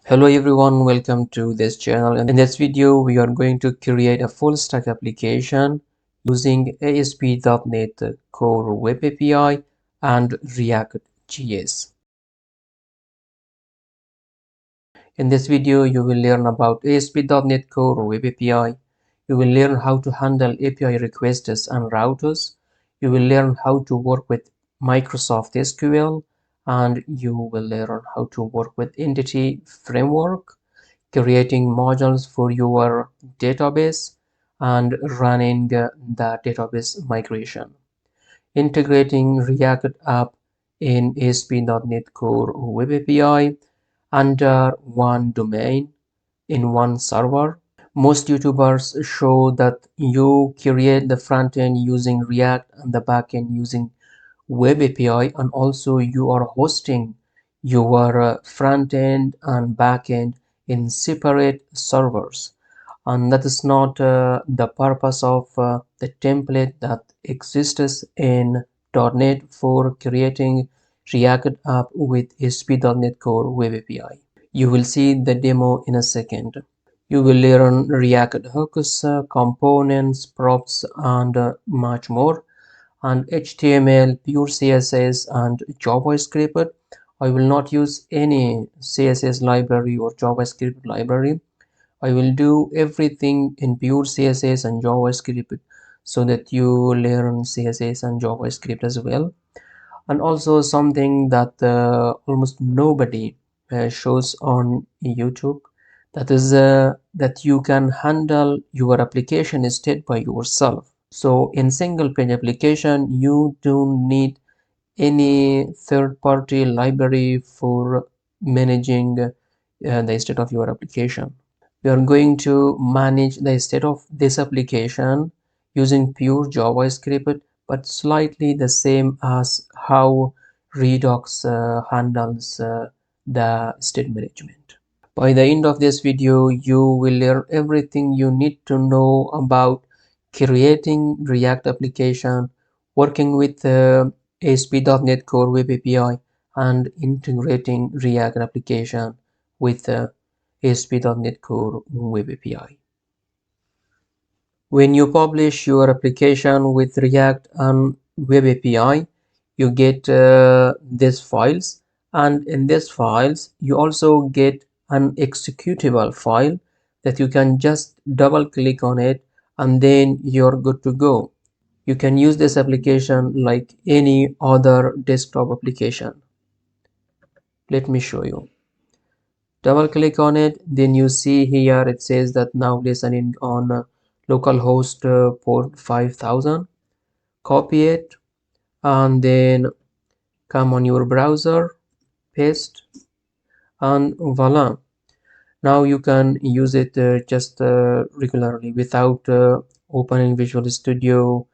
Hello everyone, welcome to this channel. In this video, we are going to create a full stack application using ASP.NET Core Web API and React.js. In this video, you will learn about ASP.NET Core Web API. You will learn how to handle API requests and routers. You will learn how to work with Microsoft SQL, and you will learn how to work with Entity Framework, creating modules for your database, and running the database migration, integrating React app in ASP.NET Core Web API under one domain in one server. Most YouTubers show that you create the front end using React and the back end using Web API, and also you are hosting your front end and back end in separate servers, and that is not the purpose of the template that exists in .NET for creating React app with ASP.NET Core Web API. You will see the demo in a second. You will learn React hooks, components, props, and much more, and HTML, pure CSS, and JavaScript. I will not use any CSS library or JavaScript library. I will do everything in pure CSS and JavaScript so that you learn CSS and JavaScript as well. And also something that almost nobody shows on YouTube, that is that you can handle your application state by yourself. So in single page application, you don't need any third-party library for managing the state of your application. We are going to manage the state of this application using pure JavaScript, but slightly the same as how Redux handles the state management. By the end of this video, you will learn everything you need to know about creating React application, working with ASP.NET Core Web API, and integrating React application with ASP.NET Core Web API. When you publish your application with React and Web API, you get these files, and in these files you also get an executable file that you can just double click on it and then you're good to go. You can use this application like any other desktop application. Let me show you. Double click on it, then you see here it says that now listening on localhost port 5000. Copy it and then come on your browser, paste, and voila, now you can use it just regularly without opening Visual Studio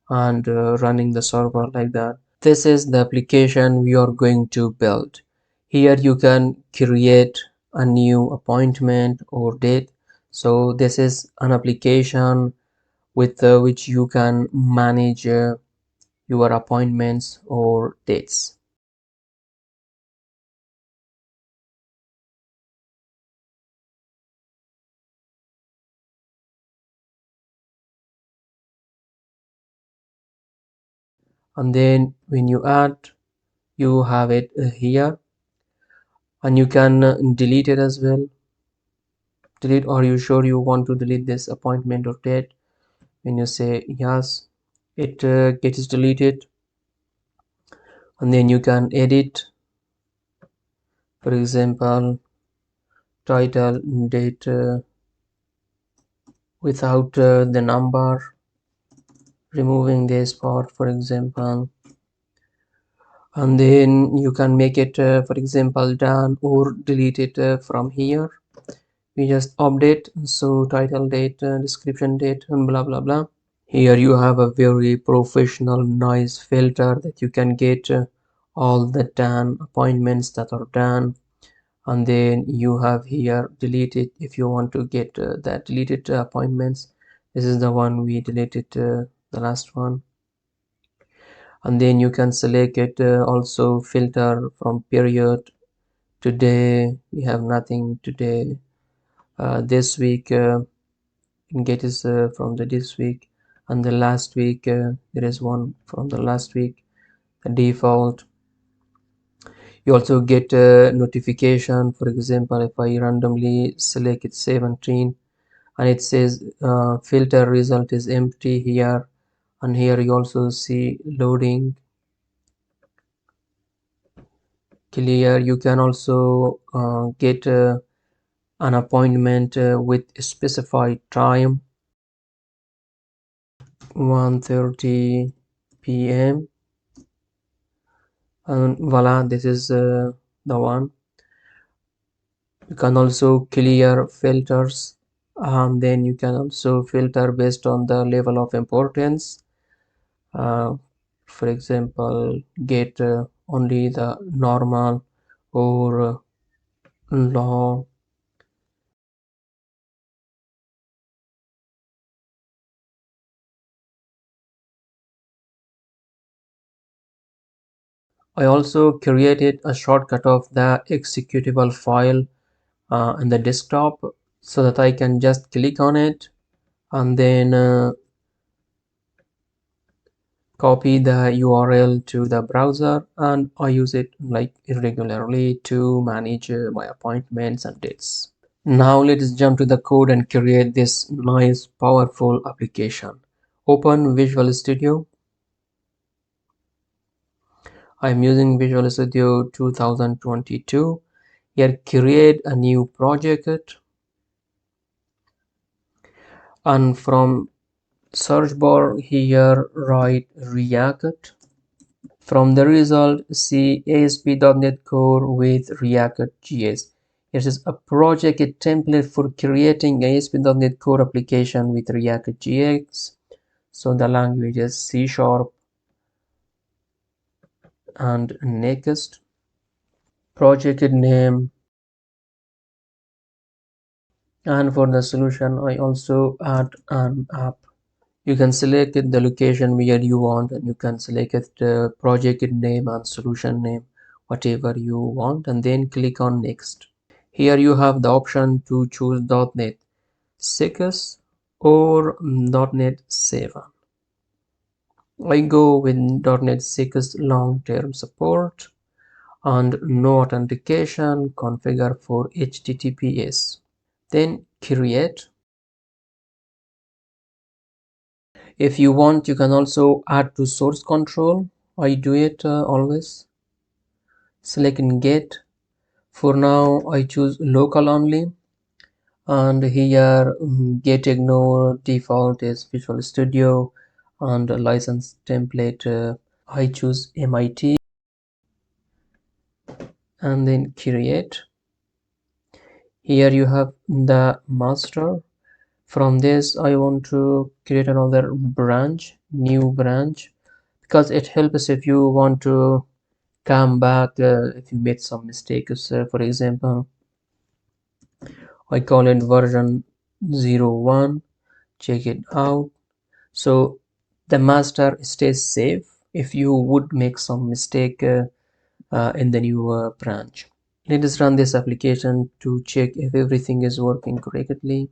and running the server like that. This is the application we are going to build. Here you can create a new appointment or date. So this is an application with which you can manage your appointments or dates. And then when you add, you have it here, and you can delete it as well. Delete, are you sure you want to delete this appointment or date? When you say yes, it gets deleted. And then you can edit, for example, title, date without the number, removing this part, for example. And then you can make it for example done or delete it from here. We just update, so title, date, description, date, and blah blah blah. Here you have a very professional nice filter that you can get all the done appointments that are done, and then you have here delete it if you want to get that deleted appointments. This is the one we deleted, the last one. And then you can select it also filter from period Today we have nothing today. This week get is from the this week, and the last week there is one from the last week, the default. You also get a notification. For example, if I randomly select it 17 and it says filter result is empty here, and here you also see loading clear. You can also get an appointment with a specified time, 1:30 p.m. and voila, this is the one. You can also clear filters, and then you can also filter based on the level of importance. uh, for example, get only the normal or low. I also created a shortcut of the executable file in the desktop, so that I can just click on it and then copy the URL to the browser, and I use it like irregularly to manage my appointments and dates. Now let's jump to the code and create this nice powerful application. Open Visual Studio. I'm using Visual Studio 2022. Here create a new project, and from search bar here write React. From the result, see ASP.NET Core with React.js. It is a project template for creating ASP.NET Core application with React.js. So the language is C# and next. Project name, and for the solution I also add an app. You can select the location where you want, and you can select the project name and solution name, whatever you want, and then click on next. Here you have the option to choose .NET 6 or .NET 7. I go with .NET 6 long-term support and no authentication, configure for HTTPS. Then create. If you want, you can also add to source control. I do it always. Select get. For now, I choose local only. And here, get ignore default is Visual Studio, and license template. I choose MIT, and then create. Here you have the master. From this, I want to create another branch, new branch, because it helps if you want to come back if you made some mistakes. For example, I call it version 01. Check it out. So the master stays safe if you would make some mistake in the new branch. Let us run this application to check if everything is working correctly.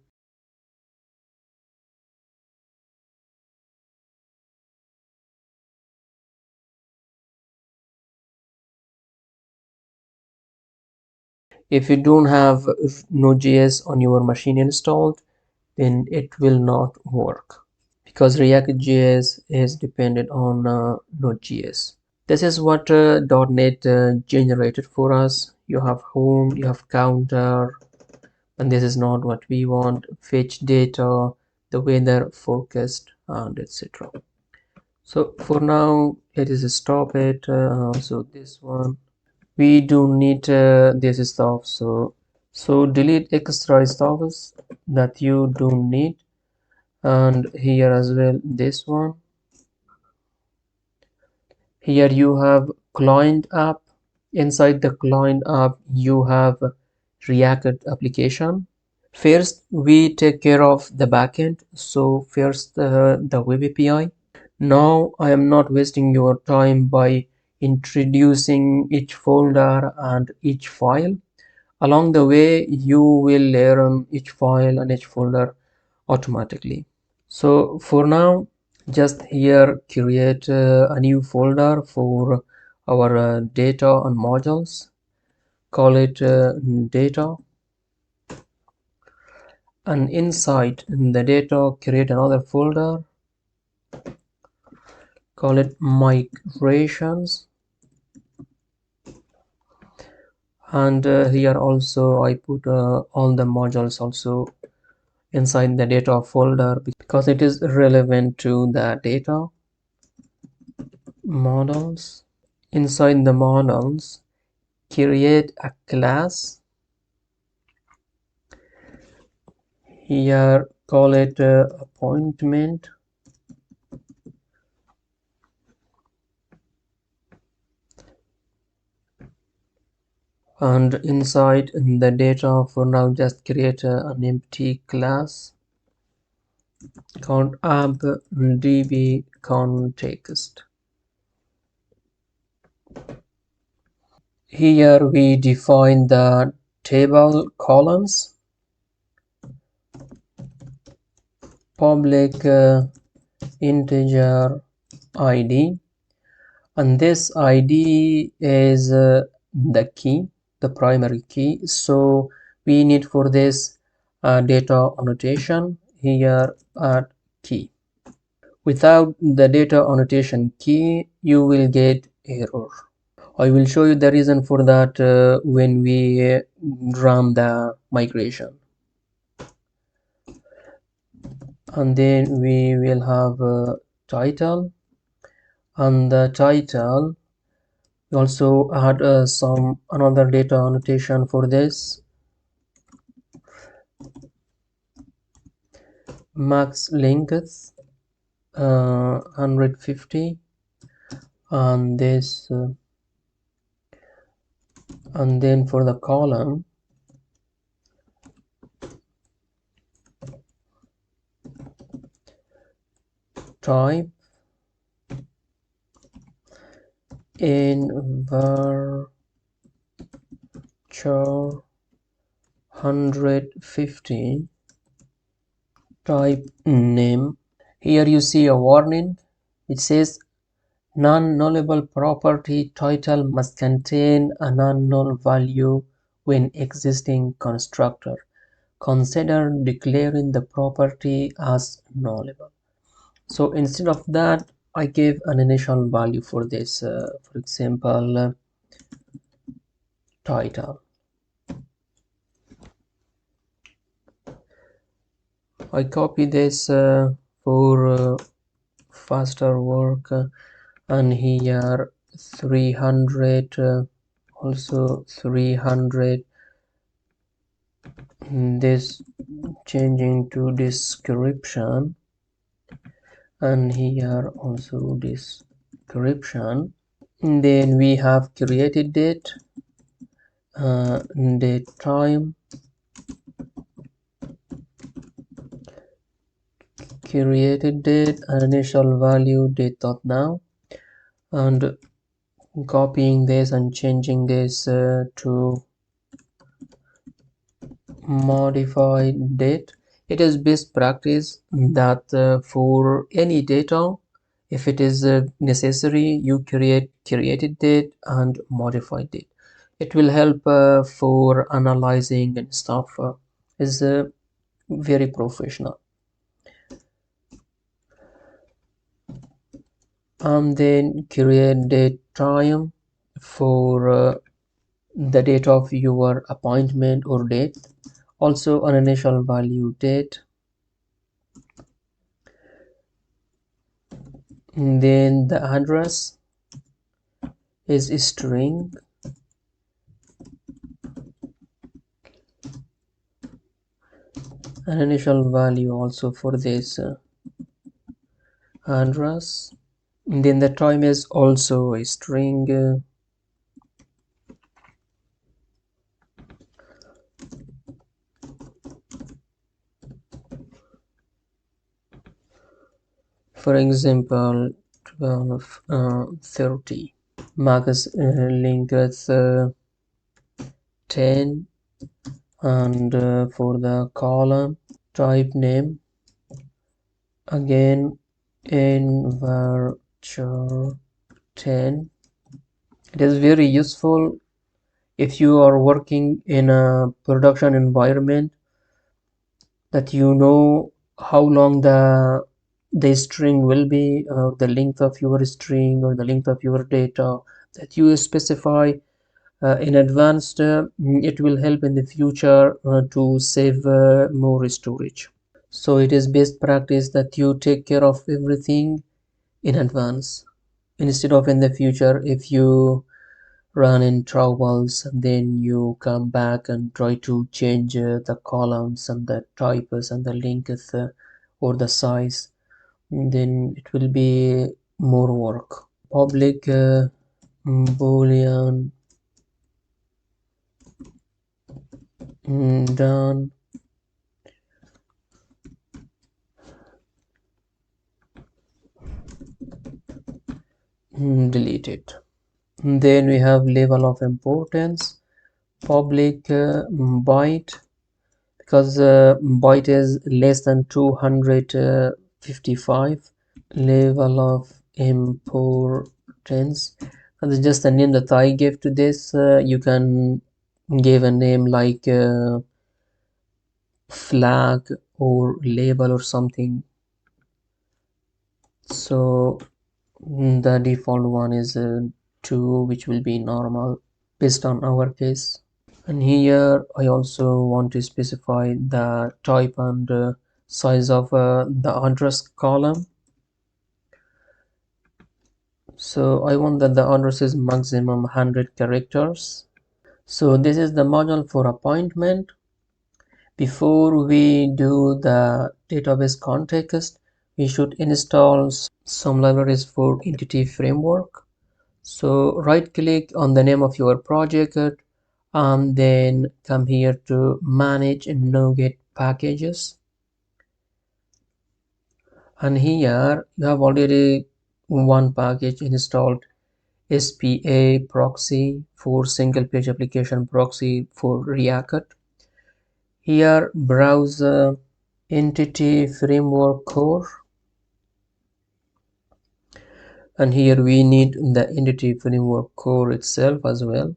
If you don't have Node.js on your machine installed, then it will not work, because React.js is dependent on Node.js. This is what .NET generated for us. You have home, you have counter, and this is not what we want. Fetch data, the weather forecast, and etc. So for now, let us stop it. So this one, we don't need this stuff. So delete extra stuffs that you don't need, and here as well this one. Here you have client app. Inside the client app you have React application. First we take care of the backend, so first the web API. Now I am not wasting your time by introducing each folder and each file. Along the way, you will learn each file and each folder automatically. So for now, just here create a new folder for our data and modules. Call it data, and inside the data create another folder, call it migrations, and here also I put all the modules also inside the data folder because it is relevant to the data. Models, inside the models create a class, here call it appointment, and inside the data for now just create an empty class called App.db context. Here we define the table columns, public integer id, and this id is the key, the primary key. So we need for this data annotation here at key. Without the data annotation key, you will get error. I will show you the reason for that when we run the migration. And then we will have a title, and the title we also add some another data annotation for this, max length 150, and this and then for the column type in varchar 150, type name. Here you see a warning. It says non-nullable property title must contain a non-null value when existing constructor. Consider declaring the property as nullable. So instead of that, I gave an initial value for this, for example, title. I copy this for faster work, and here 300, also 300, this changing to description, and here also description. And then we have created date, date time, created date, initial value date.now, and copying this and changing this to modified date. It is best practice that for any data, if it is necessary, you create created date and modified date. It will help for analyzing and stuff. Is very professional. And then create date time for the date of your appointment or date, also an initial value date, and then the address is string, an initial value also for this address, and then the time is also a string, for example 12:30. max length 10, and for the column type name again in varchar 10. It is very useful if you are working in a production environment, that you know how long the string will be, or the length of your string, or the length of your data, that you specify in advance. It will help in the future to save more storage. So it is best practice that you take care of everything in advance, instead of in the future. If you run in troubles, and then you come back and try to change the columns and the types and the length or the size, then it will be more work. Public boolean done, delete it. Then we have level of importance, public byte, because byte is less than 255. Level of importance, and it's just a name that I gave to this. You can give a name like flag or label or something. So the default one is 2, which will be normal based on our case. And here I also want to specify the type and size of the address column. So I want that the address is maximum 100 characters. So this is the module for appointment. Before we do the database context, we should install some libraries for Entity Framework. So right click on the name of your project and then come here to manage NuGet packages. And here you have already one package installed, SPA proxy for single page application proxy for React. Here browse Entity Framework core, and here we need the Entity Framework core itself as well.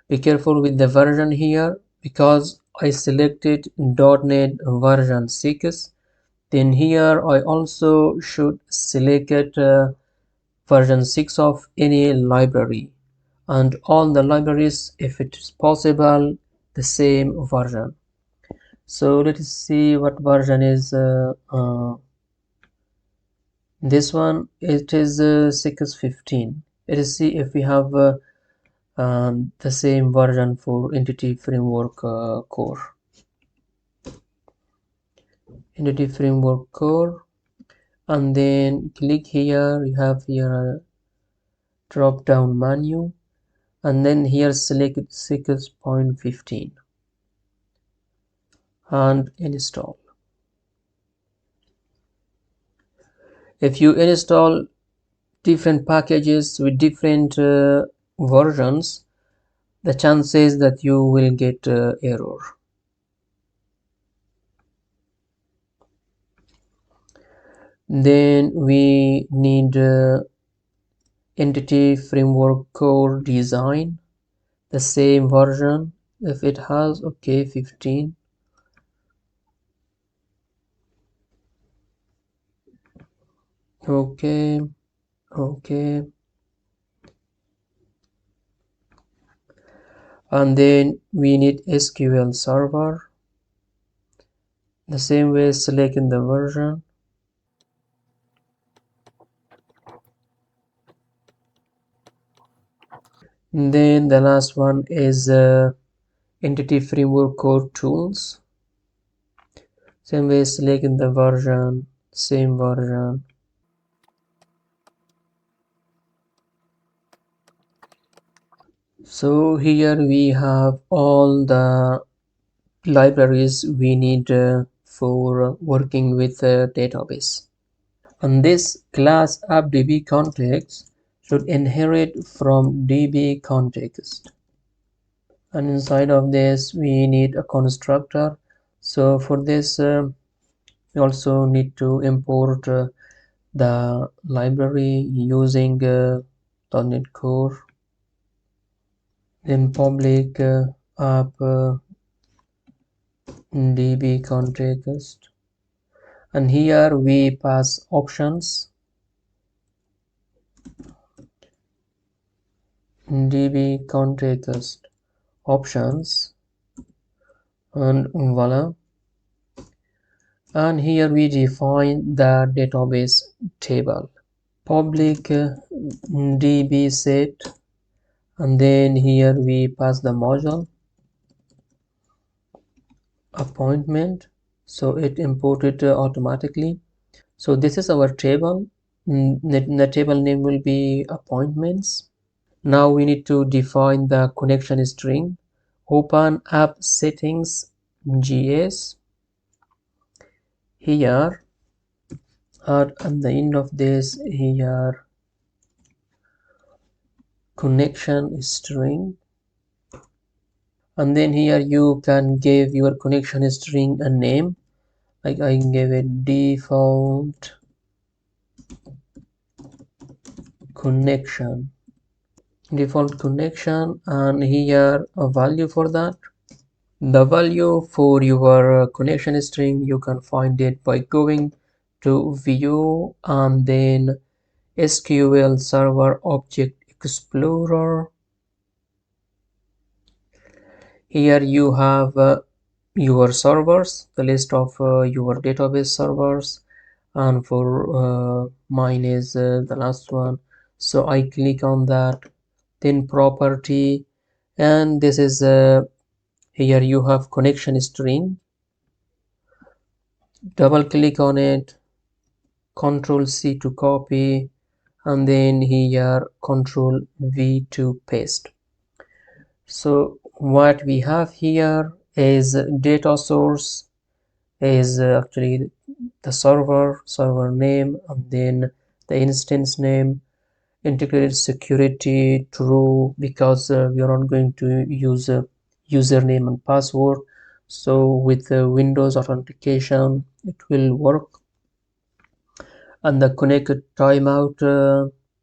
Be careful with the version here, because I selected .NET version 6. Then here I also should select version 6 of any library, and all the libraries, if it is possible, the same version. So let's see what version is this one. It is 6.15. Let us see if we have the same version for Entity Framework core. Entity Framework core, and then click here. You have here a drop down menu, and then here select 6.15 and install. If you install different packages with different versions, the chances that you will get error. Then we need Entity Framework core design, the same version. If it has, okay, 15. Okay, and then we need SQL Server, the same way, selecting the version. And then the last one is Entity Framework core tools, same way, selecting the version, same version. So here we have all the libraries we need for working with a database. And this class AppDB context should inherit from DB context. And inside of this we need a constructor. So for this we also need to import the library using .NET Core, then public app DB context, and here we pass options DB context options, and voila. And here we define the database table, public DB set, and then here we pass the module appointment, so it imported automatically. So this is our table. The table name will be appointments. Now we need to define the connection string. Open app settings JS here, and at the end of this here connection string, and then here you can give your connection string a name, like I can give it default connection, and here a value for that. The value for your connection string, you can find it by going to view and then SQL Server Object Explorer. Here you have your servers, the list of your database servers, and for mine is the last one, so I click on that, then property, and this is here you have connection string, double click on it, Ctrl C to copy, and then here Ctrl V to paste. So what we have here is data source is actually the server name, and then the instance name, integrated security true, because we are not going to use a username and password. So with Windows authentication it will work. And the connected timeout,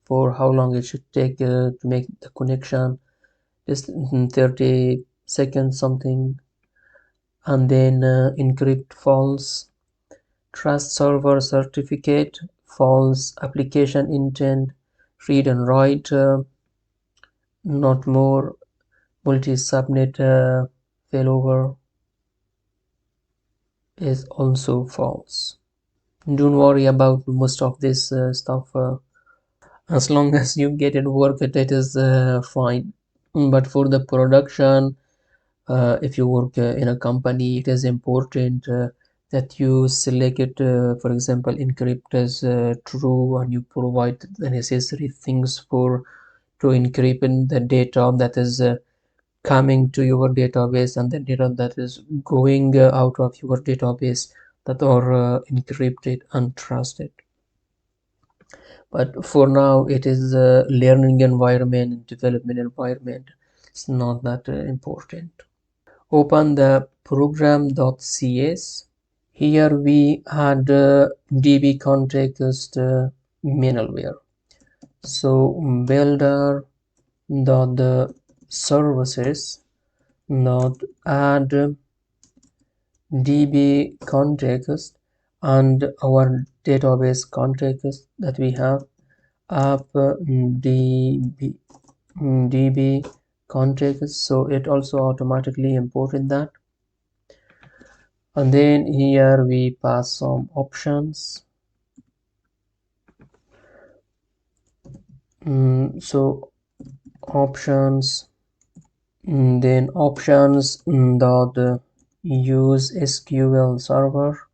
for how long it should take to make the connection, just 30 seconds something. And then encrypt false, trust server certificate false, application intent read and write not more, multi-subnet failover is also false. Don't worry about most of this stuff, as long as you get it work, it is fine. But for the production, if you work in a company, it is important that you select it, for example encrypt as true, and you provide the necessary things for to encrypt the data that is coming to your database, and the data that is going out of your database, that are encrypted and trusted. But for now it is a learning environment, development environment, it's not that important. Open the program.cs. Here we add db context middleware. So builder dot the services dot add db context and our database context that we have, app db context, so it also automatically imported that. And then here we pass some options. So options, then options dot use SQL server,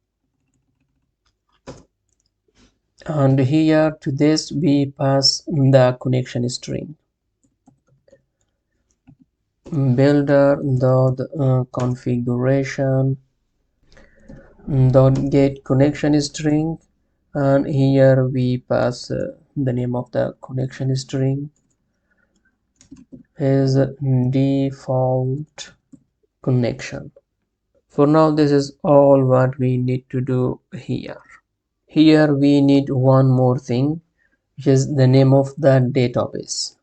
and here to this we pass the connection string, builder dot configuration dot get connection string, and here we pass the name of the connection string is default connection. For now, this is all what we need to do here. Here we need one more thing, which is the name of the database.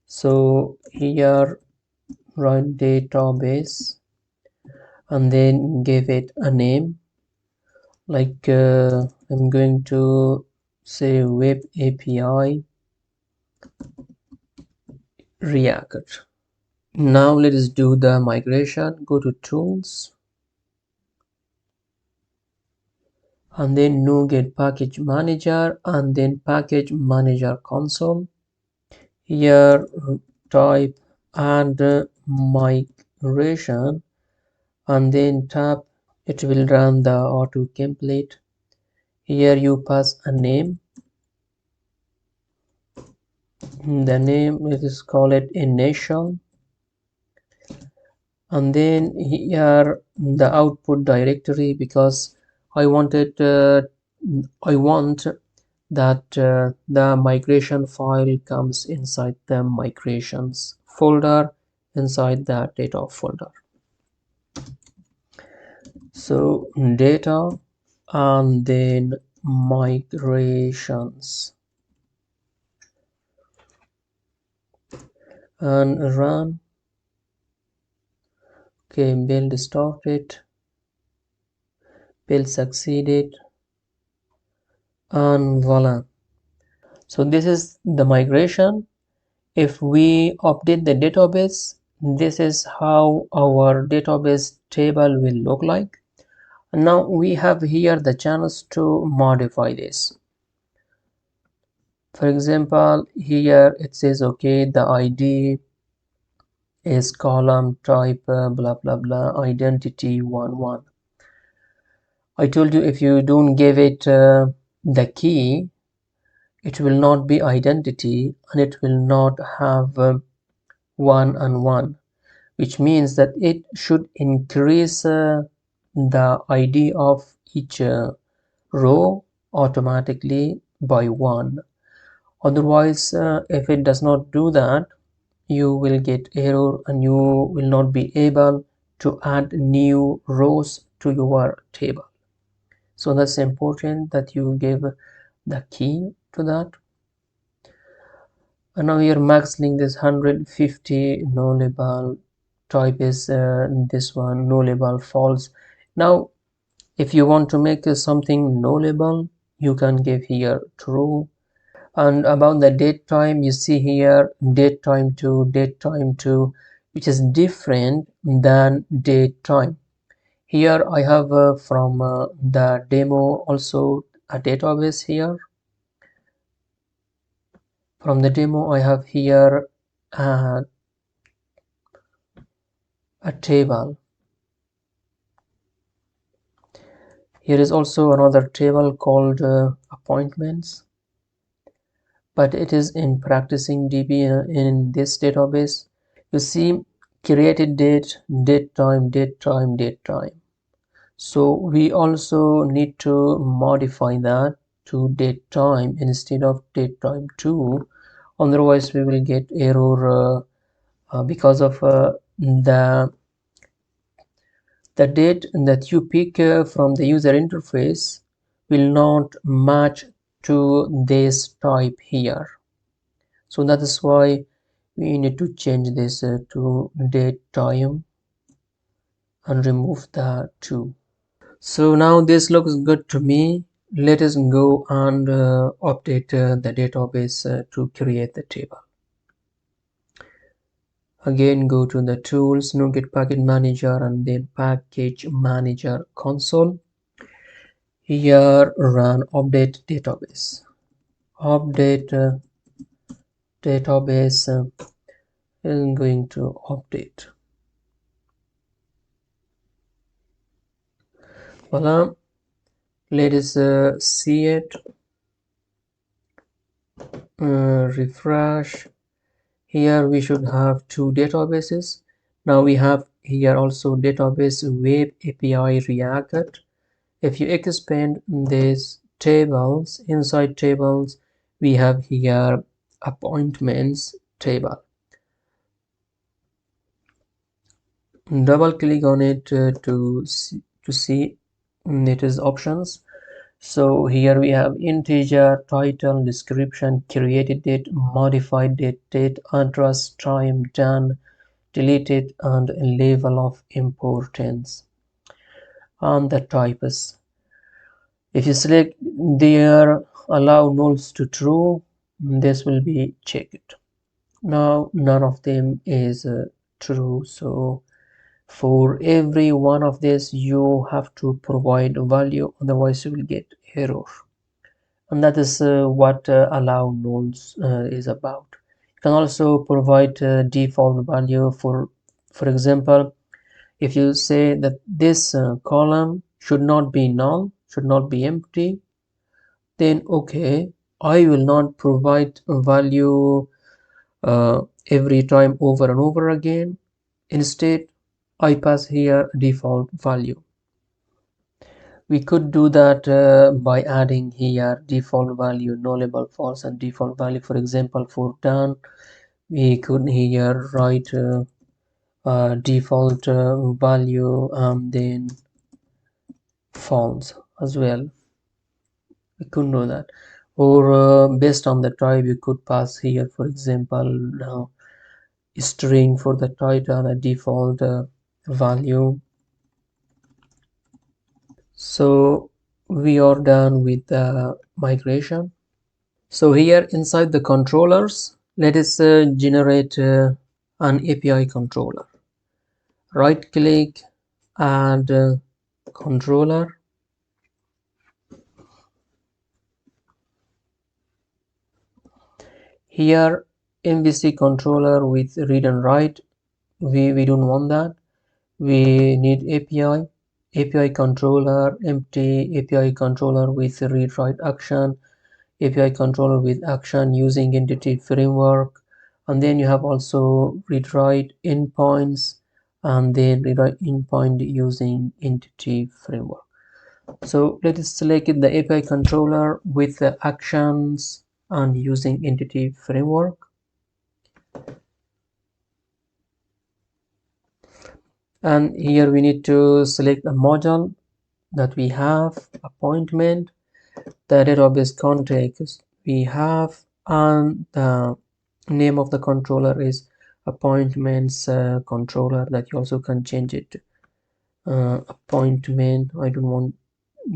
So here write database and then give it a name, like I'm going to say web API React. Now let us do the migration. Go to tools and then NuGet package manager and then package manager console. Here type add migration and then tap. It will run the autocomplete. Here you pass a name. The name, let us call it initial, and then here the output directory, because I want that the migration file comes inside the migrations folder inside the data folder. So data and then migrations and run. Okay, build started, build succeeded, and voila. So this is the migration. If we update the database, this is how our database table will look like. And now we have here the chance to modify this. For example, here it says okay, the ID is column type blah blah blah identity 11. I told you if you don't give it the key, it will not be identity and it will not have 1 and 1, which means that it should increase the ID of each row automatically by 1. Otherwise, if it does not do that, you will get error and you will not be able to add new rows to your table. So that's important that you give the key to that. And now here max length is 150, no label, type is this one, no label false. Now if you want to make something no label, you can give here true. And about the date time, you see here date time 2, which is different than date time. Here I have from the demo also a database here. From the demo I have here a table. Here is also another table called appointments, but it is in practicing DB in this database. You see created date, date time, date time, date time. So we also need to modify that to date time instead of date time 2. Otherwise we will get error because of the date that you pick from the user interface will not match to this type here. So that is why we need to change this to date time and remove the 2. So now this looks good to me. Let us go and update the database to create the table. Again, go to the tools, NuGet package manager and then package manager console. Here run update database. Update database is going to update. Voila. Let us see it. Refresh. Here we should have 2 databases. Now we have here also database web API React. If you expand these tables, inside tables we have here appointments table. Double click on it to see it is options. So here we have integer, title, description, created date, modified date, address, time, done, deleted, and level of importance. And the types. If you select there, allow nulls to true, this will be checked. Now none of them is true, so for every one of this you have to provide a value, otherwise you will get error. And that is what allow nulls is about. You can also provide default value. For example, if you say that this column should not be null, should not be empty, then okay, I will not provide a value every time over and over again. Instead, I pass here default value. We could do that by adding here default value, nullable false, and default value. For example, for done, we could here write default value and then false as well. We could know that. Or based on the type, you could pass here, for example, string for the title, a default value. So we are done with the migration. So here inside the controllers, let us generate an API controller. Right click, add controller. Here MVC controller with read and write, we don't want that. We need API controller, empty API controller with read write action, API controller with action using entity framework, and then you have also read write endpoints, and then read write endpoint using entity framework. So let us select the API controller with the actions and using entity framework. And here we need to select a module that we have, appointment, the database context we have, and the name of the controller is appointments controller. That you also can change it to appointment. I don't want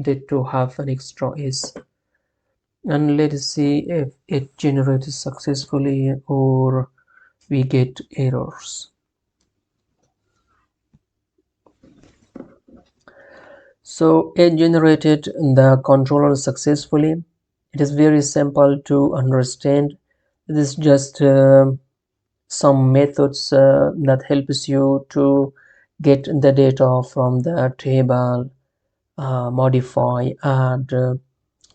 it to have an extra s. And let us see if it generates successfully or we get errors. So it generated the controller successfully. It is very simple to understand. It is just some methods that helps you to get the data from the table, modify, add,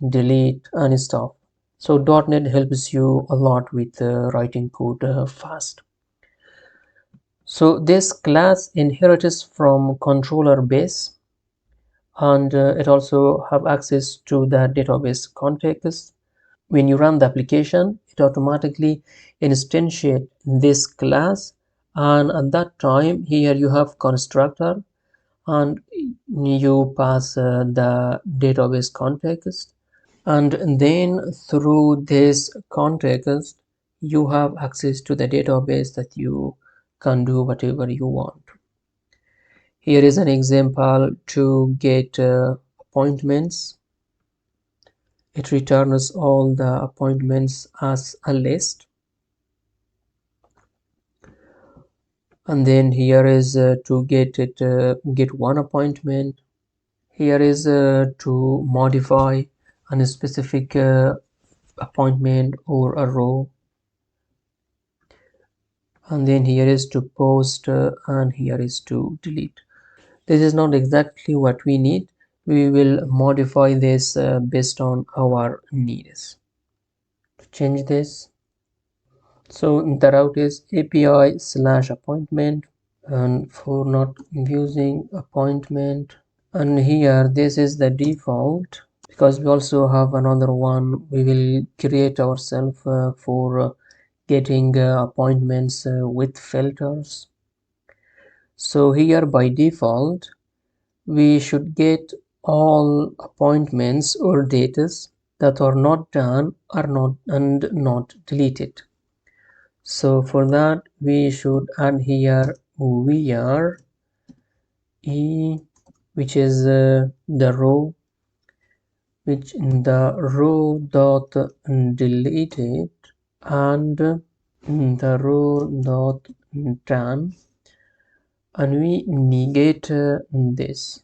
delete, and stuff. So .NET helps you a lot with writing code fast. So this class inherits from controller base, and it also have access to the database context. When you run the application, it automatically instantiates this class, and at that time here you have constructor and you pass the database context, and then through this context you have access to the database that you can do whatever you want. Here is an example to get appointments. It returns all the appointments as a list. And then here is to get one appointment. Here is to modify a specific appointment or a row. And then here is to post and here is to delete. This is not exactly what we need. We will modify this based on our needs. To change this, so the route is API/appointment, and for not using appointment, and here this is the default. because we also have another one we will create ourselves for getting appointments with filters. So here by default we should get all appointments or datas that are not done are not and not deleted. So for that we should add here where e, which is the row, which in the row dot deleted, and the row dot done, and we negate this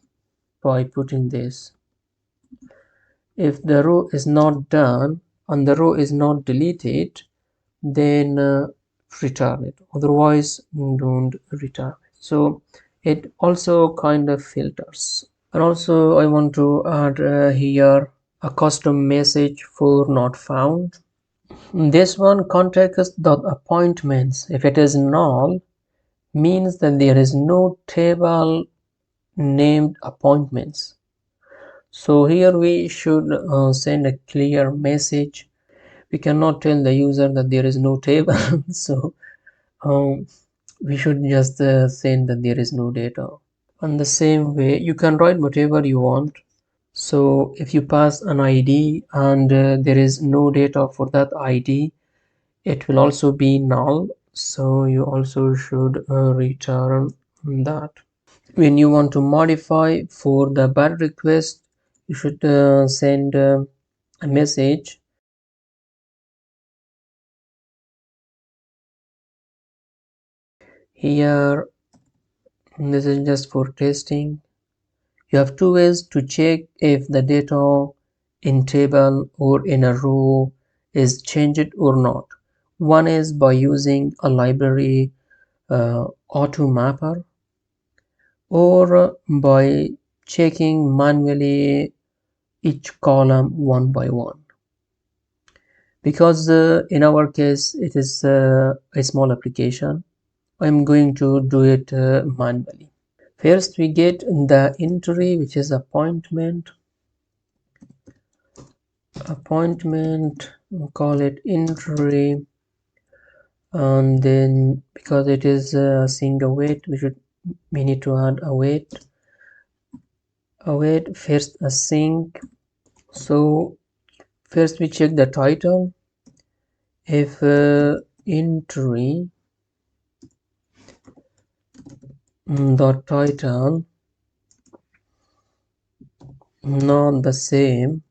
by putting this. If the row is not done and the row is not deleted, then return it, otherwise don't return it. So it also kind of filters. And also I want to add here a custom message for not found. This one, context dot appointments, if it is null, means that there is no table named appointments. So here we should send a clear message. We cannot tell the user that there is no table. So we should just send that there is no data. And the same way you can write whatever you want. So if you pass an ID and there is no data for that ID, it will also be null. So you also should return that. When you want to modify for the bad request, you should send a message. Here this is just for testing. You have two ways to check if the data in table or in a row is changed or not. One is by using a library automapper, or by checking manually each column one by one. Because in our case it is a small application, I'm going to do it manually. First we get the entry, which is appointment, we'll call it entry, and then because it is a single await, we need to add await first async. So first we check the title. If entry the title not the same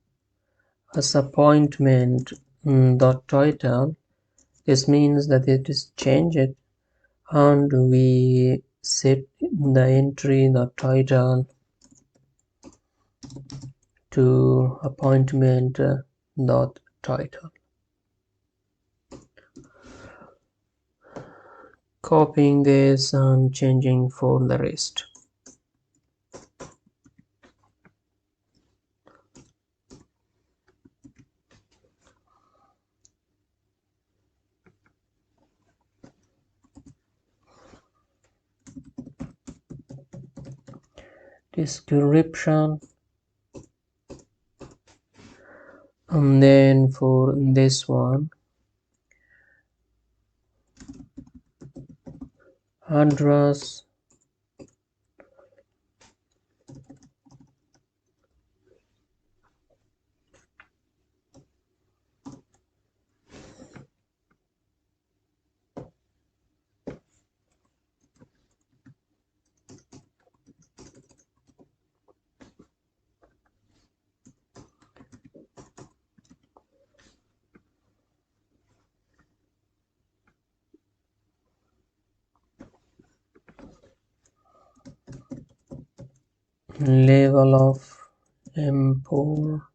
as appointment the title, this means that it is changed, and we set the entry the title to appointment dot title. Copying this and changing for the rest. Description, and then for this one, address, level of importance,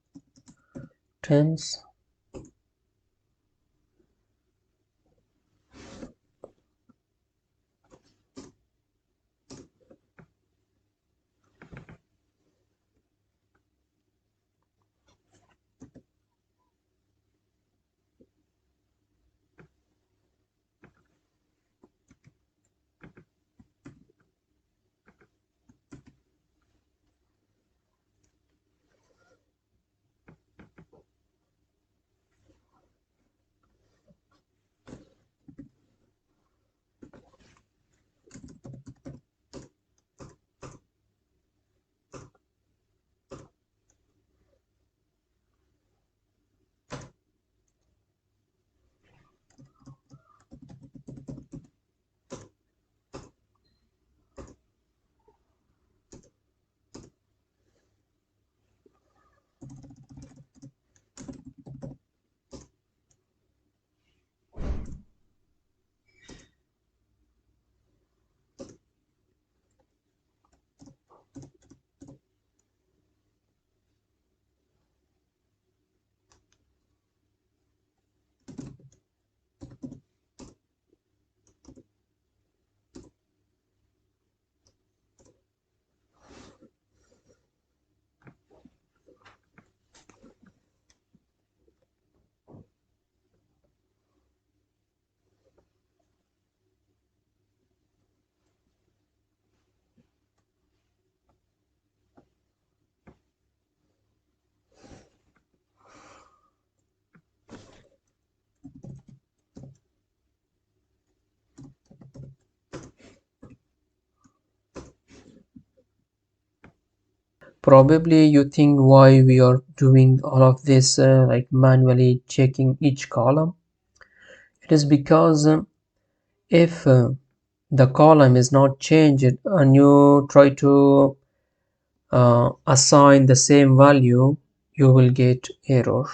Probably you think why we are doing all of this, like manually checking each column. It is because if the column is not changed and you try to assign the same value, you will get error.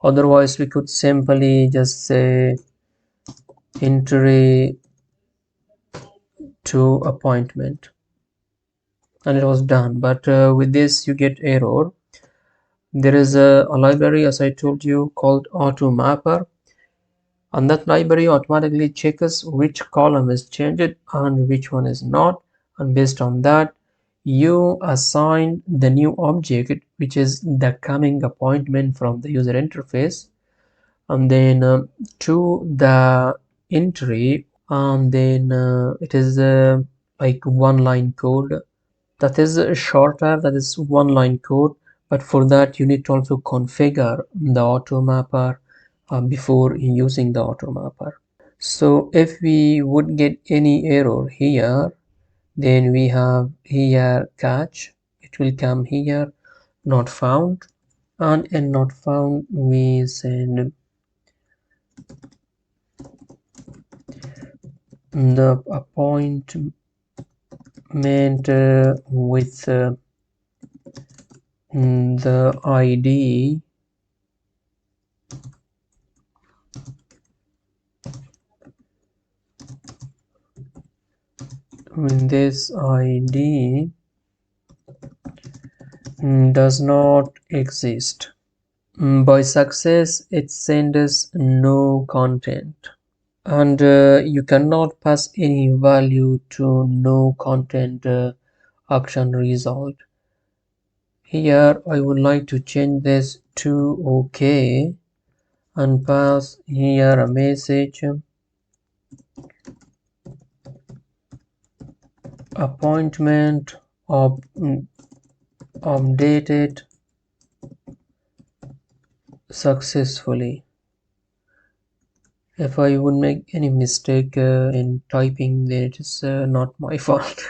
Otherwise, we could simply just say entry to appointment and it was done. But with this, you get error. There is a library, as I told you, called automapper, and that library automatically checks which column is changed and which one is not, and based on that you assign the new object, which is the coming appointment from the user interface, and then to the entry, and then it is like one line code that is shorter, that is one line code, but for that you need to also configure the automapper before using the automapper. So if we would get any error here, then we have here catch, it will come here not found, and in not found we send the appointment with the ID when this ID does not exist. By success it sends no content, and you cannot pass any value to no content action result. Here I would like to change this to OK and pass here a message appointment updated successfully. If I would make any mistake in typing, then it is not my fault.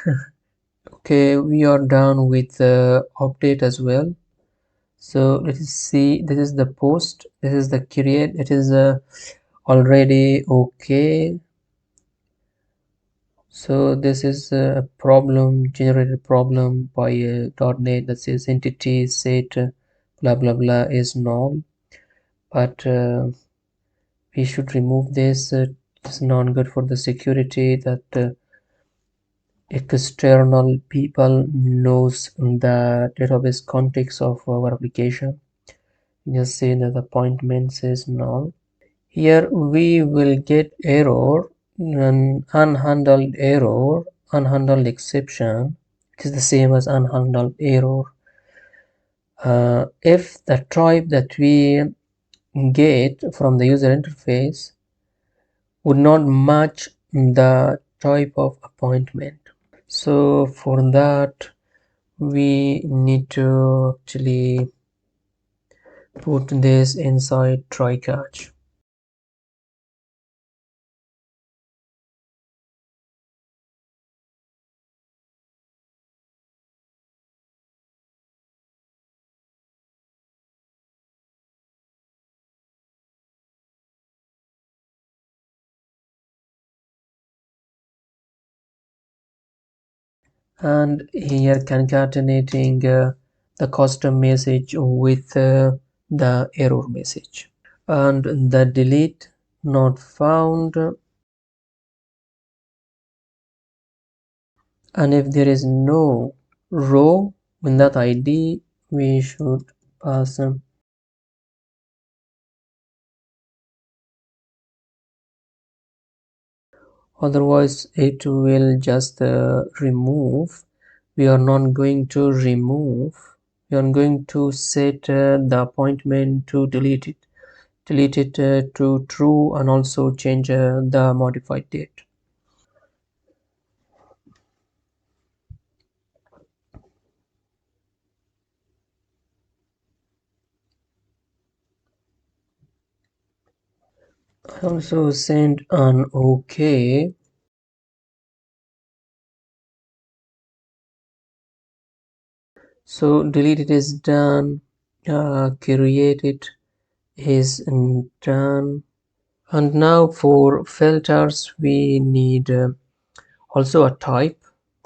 Okay, we are done with the update as well. So let us see, this is the post, this is the create, it is already okay. So this is a problem, generated problem by .NET that says entity set blah blah blah is null, but we should remove this. It's not good for the security that external people knows the database context of our application. Just say that appointments is null. Here we will get error, an unhandled error, unhandled exception. It is the same as unhandled error. If the type that we get from the user interface would not match the type of appointment. So for that we need to actually put this inside try catch. And here concatenating the custom message with the error message, and the delete not found, and if there is no row in that ID we should pass otherwise it will just remove. We are not going to remove, we are going to set the appointment to delete it to true, and also change the modified date. I also send an OK. So deleted is done, created is done. And now for filters we need also a type.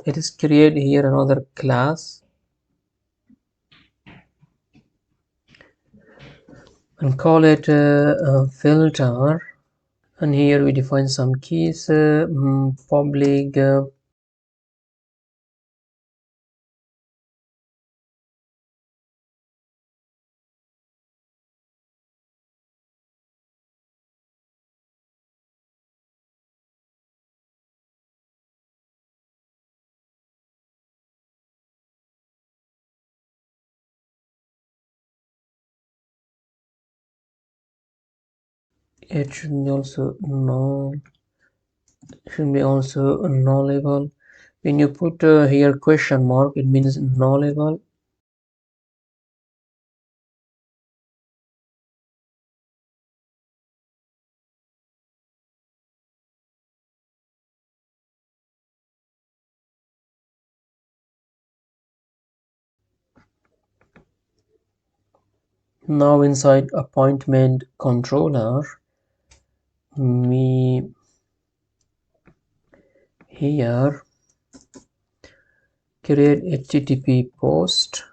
It is create here another class and call it filter, and here we define some keys, public it should be also nullable. When you put here question mark, it means nullable. Now inside appointment controller, we here create HTTP post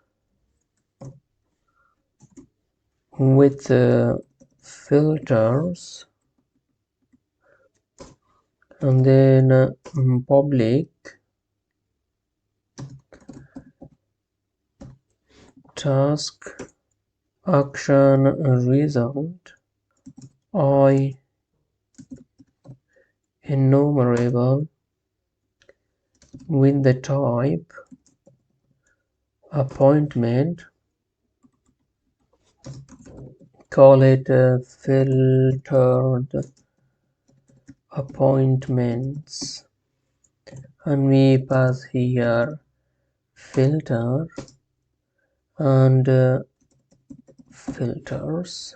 with filters, and then public task action result I enumerable with the type appointment, call it filtered appointments, and we pass here filter and filters.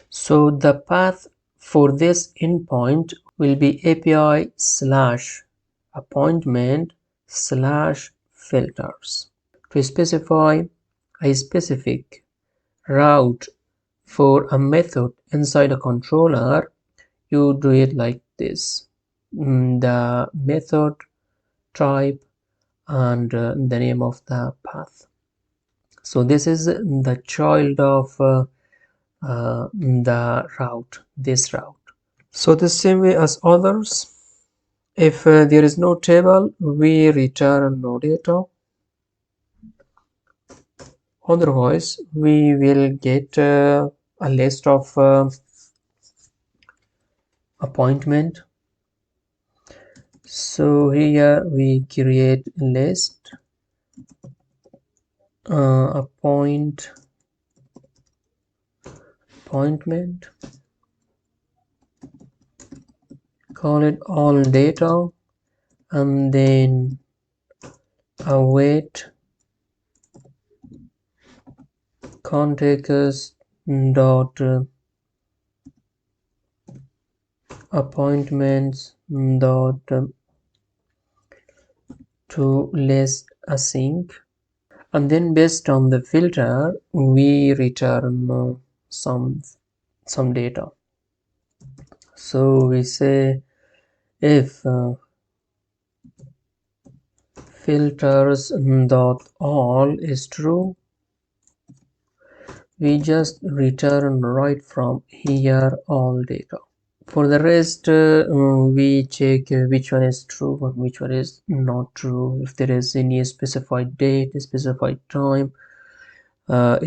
So the path for this endpoint will be API slash appointment slash filters. To specify a specific route for a method inside a controller, you do it like this: the method type and the name of the path. So this is the child of the route, this route. So the same way as others, if there is no table, we return no data. Otherwise, we will get a list of appointment. So here we create list appointment, call it all data, and then await context dot appointments dot to list async, and then based on the filter we return some data. So we say if filters dot all is true, we just return right from here all data. For the rest we check which one is true and which one is not true, if there is any specified date, specified time,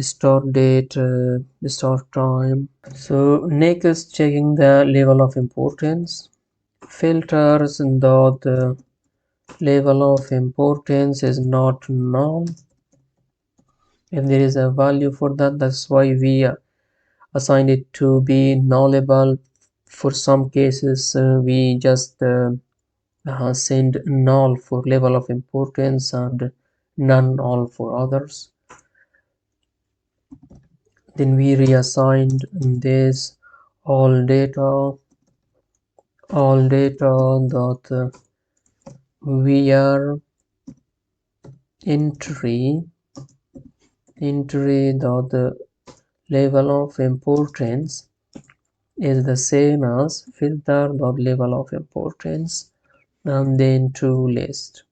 start date, start time. So next, checking the level of importance. Filters dot the level of importance is not null. If there is a value for that, that's why we assigned it to be nullable. For some cases we just send null for level of importance and none null for others. Then we reassigned this all data dot where entry dot the level of importance is the same as filter dot level of importance and then to list.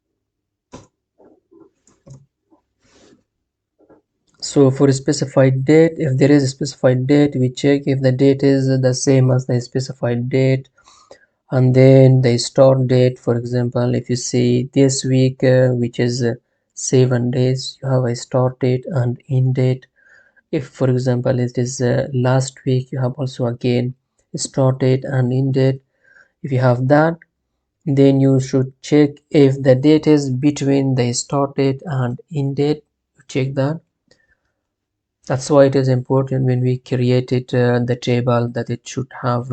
So for a specified date, if there is a specified date, we check if the date is the same as the specified date, and then the start date. For example, if you see this week, which is 7 days, you have a start date and end date. If for example it is last week, you have also again start date and end date. If you have that, then you should check if the date is between the start date and end date. Check that. That's why it is important when we created the table that it should have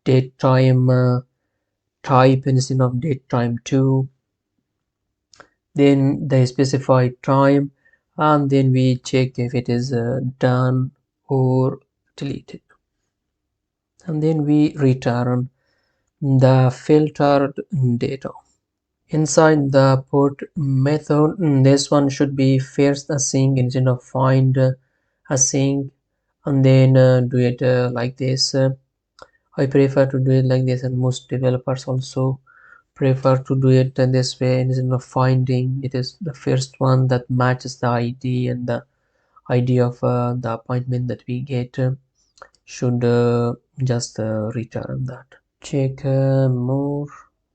date time type instead of date time 2, then the specified time, and then we check if it is done or deleted, and then we return the filtered data. Inside the put method, this one should be first async instead of find async, and then do it like this. I prefer to do it like this, and most developers also prefer to do it this way instead of finding. It is the first one that matches the ID, and the ID of the appointment that we get should just return that. Check more.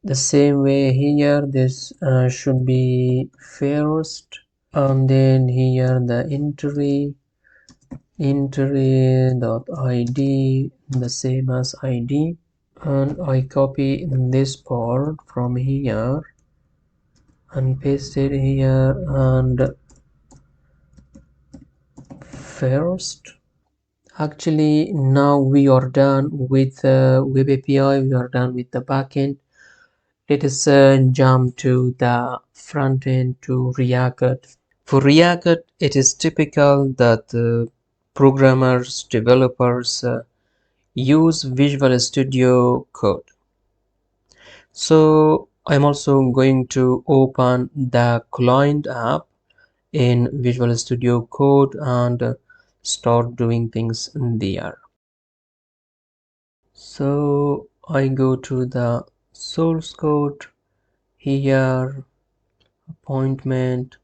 The same way here, this should be first, and then here the entry dot id the same as id, and I copy this part from here and paste it here, and first. Actually, now we are done with web API, we are done with the backend. Let us jump to the front end, to React. For React, it is typical that programmers, developers use Visual Studio Code. So I'm also going to open the client app in Visual Studio Code and start doing things there. So I go to the source code, here appointment,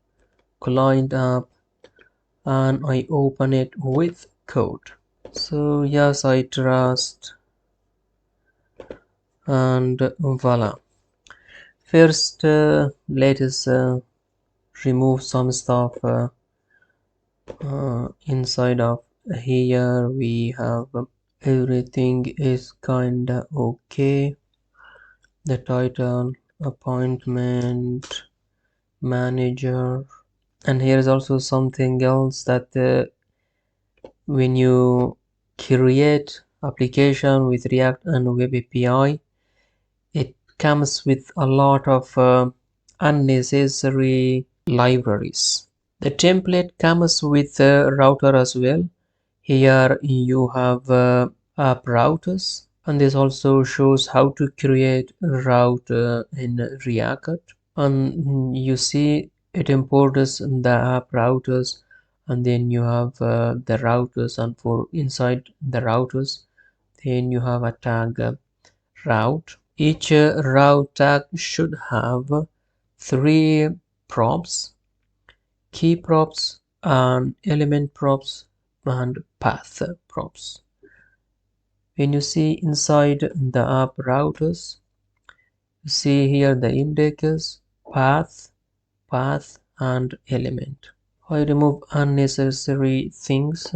client app, and I open it with code. So yes, I trust, and voila. First, let us remove some stuff inside of here. We have everything is kinda okay. The title, appointment, manager, and here is also something else that when you create application with React and Web API, it comes with a lot of unnecessary libraries. The template comes with a router as well. Here you have app routers, and this also shows how to create a route in React. And you see it imports the app routers, and then you have the routers, and for inside the routers then you have a tag route. Each route tag should have 3 props: key props and element props and path props. When you see inside the app routers, you see here the index, path, and element. I remove unnecessary things,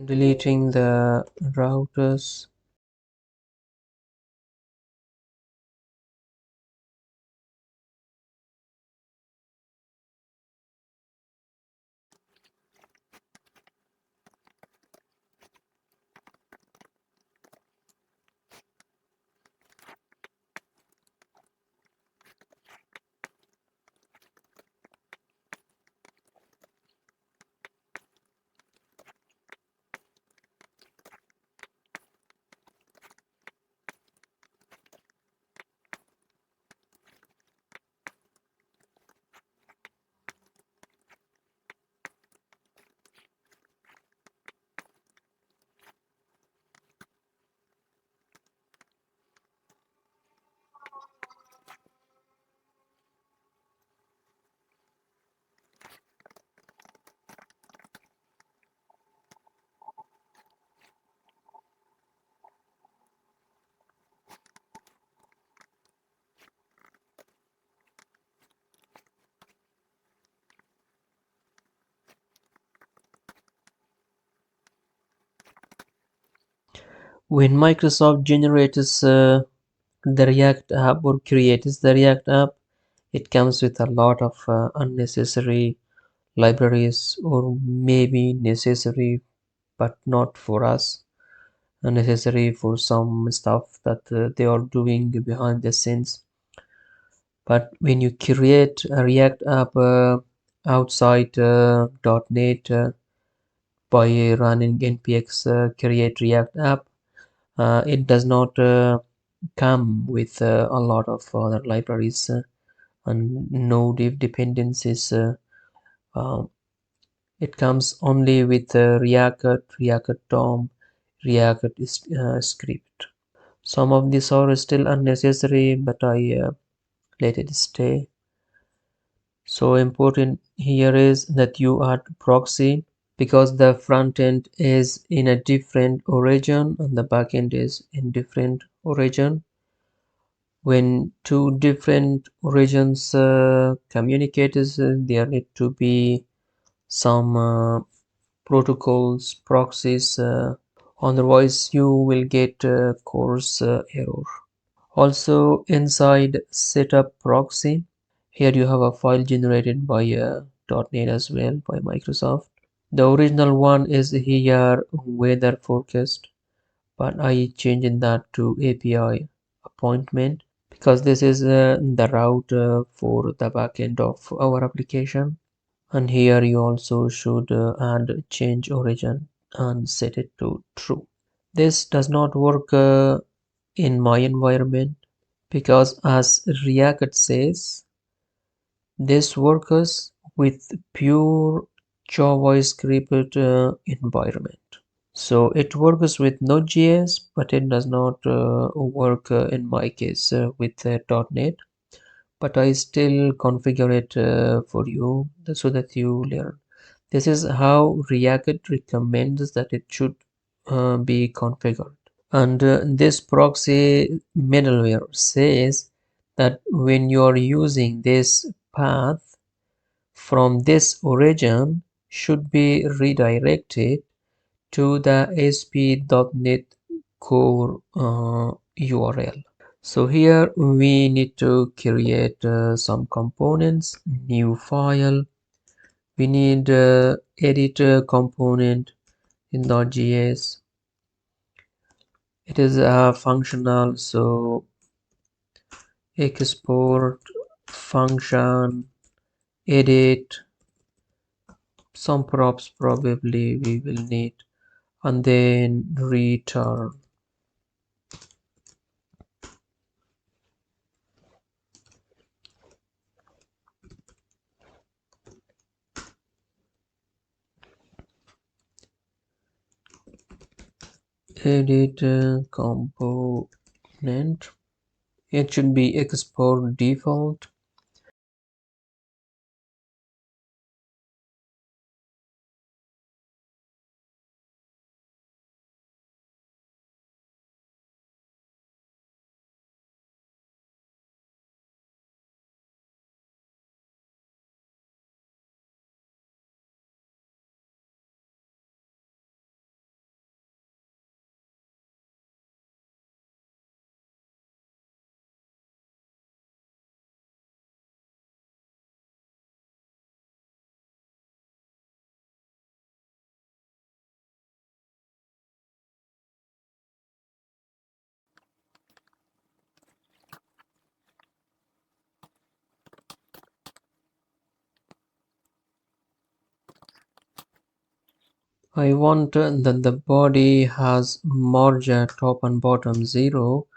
deleting the routers. When Microsoft generates the React app or creates the React app, it comes with a lot of unnecessary libraries, or maybe necessary but not for us, necessary for some stuff that they are doing behind the scenes. But when you create a React app outside .NET by running npx create React app, it does not come with a lot of other libraries and no div dependencies. Uh, it comes only with React, React DOM, React script. Some of these are still unnecessary, but I let it stay. So important here is that you add proxy, because the front end is in a different origin and the back end is in different origin. When two different origins communicate, there need to be some protocols, proxies, otherwise you will get coarse error. Also inside setup proxy, here you have a file generated by .NET as well by Microsoft. The original one is here weather forecast, but I changed that to API appointment because this is the route for the backend of our application. And here you also should add change origin and set it to true. This does not work in my environment because, as React says, this works with pure JavaScript environment. So it works with Node.js, but it does not work in my case with .NET. But I still configure it for you so that you learn. This is how React recommends that it should be configured. And this proxy middleware says that when you are using this path from this origin should be redirected to the ASP.NET Core URL. So here we need to create some components, new file. We need edit component in .js. It is functional, so export function, edit, some props probably we will need, and then return. Edit component. It should be export default. I want that the body has margin top and bottom 0,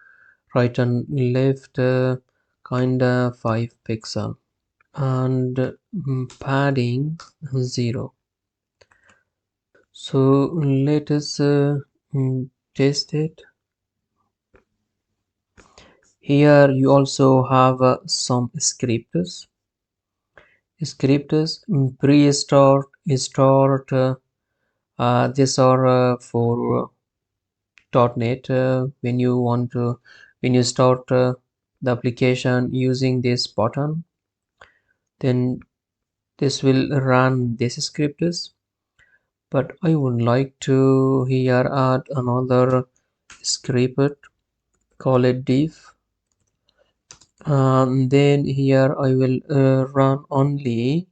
right and left kinda 5 pixel, and padding 0. So let us test it. Here you also have some scripts. Pre-start, start. These are for .NET. When you start the application using this button, then this will run this scripts. But I would like to here add another script, call it div, and then here I will run only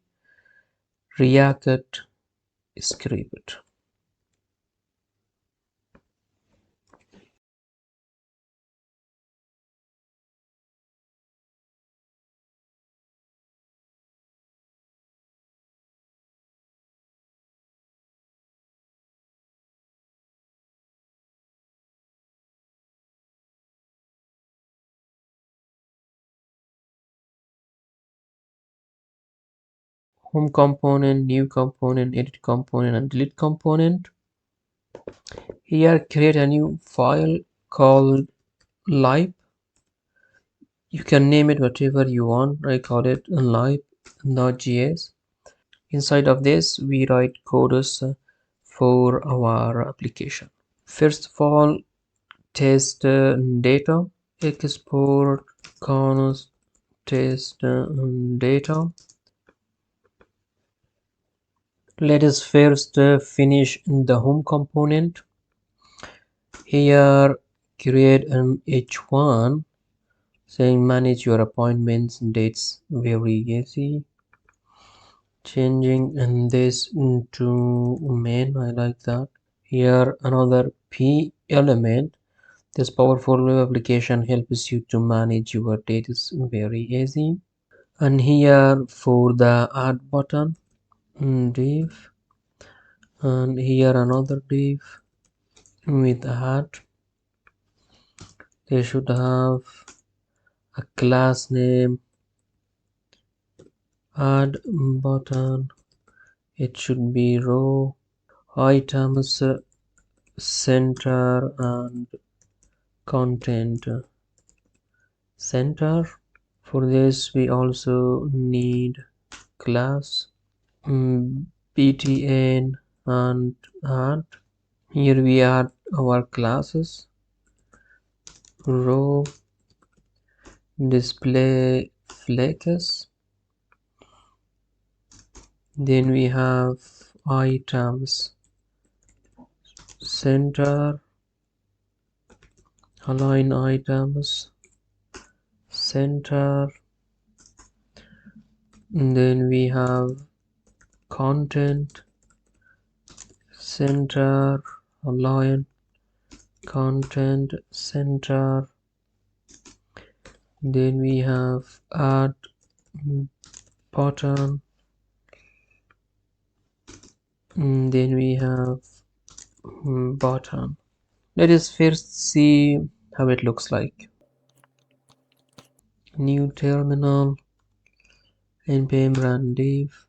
React script. Home component, new component, edit component, and delete component. Here create a new file called lib. You can name it whatever you want. I call it lib.js. Inside of this we write codes for our application. First of all, test data, export const test data. Let us first finish the home component. Here create an h1 saying manage your appointments dates, very easy. Changing this into main, I like that. Here another p element. This powerful web application helps you to manage your data, very easy. And here for the add button, div, and here another div with add. They should have a class name add button. It should be row items center and content center. For this we also need class btn and add. Here we add our classes row display flex, then we have items center align items center, and then we have content center align content center, then we have add button, and then we have button. Let us first see how it looks like. New terminal npm run div,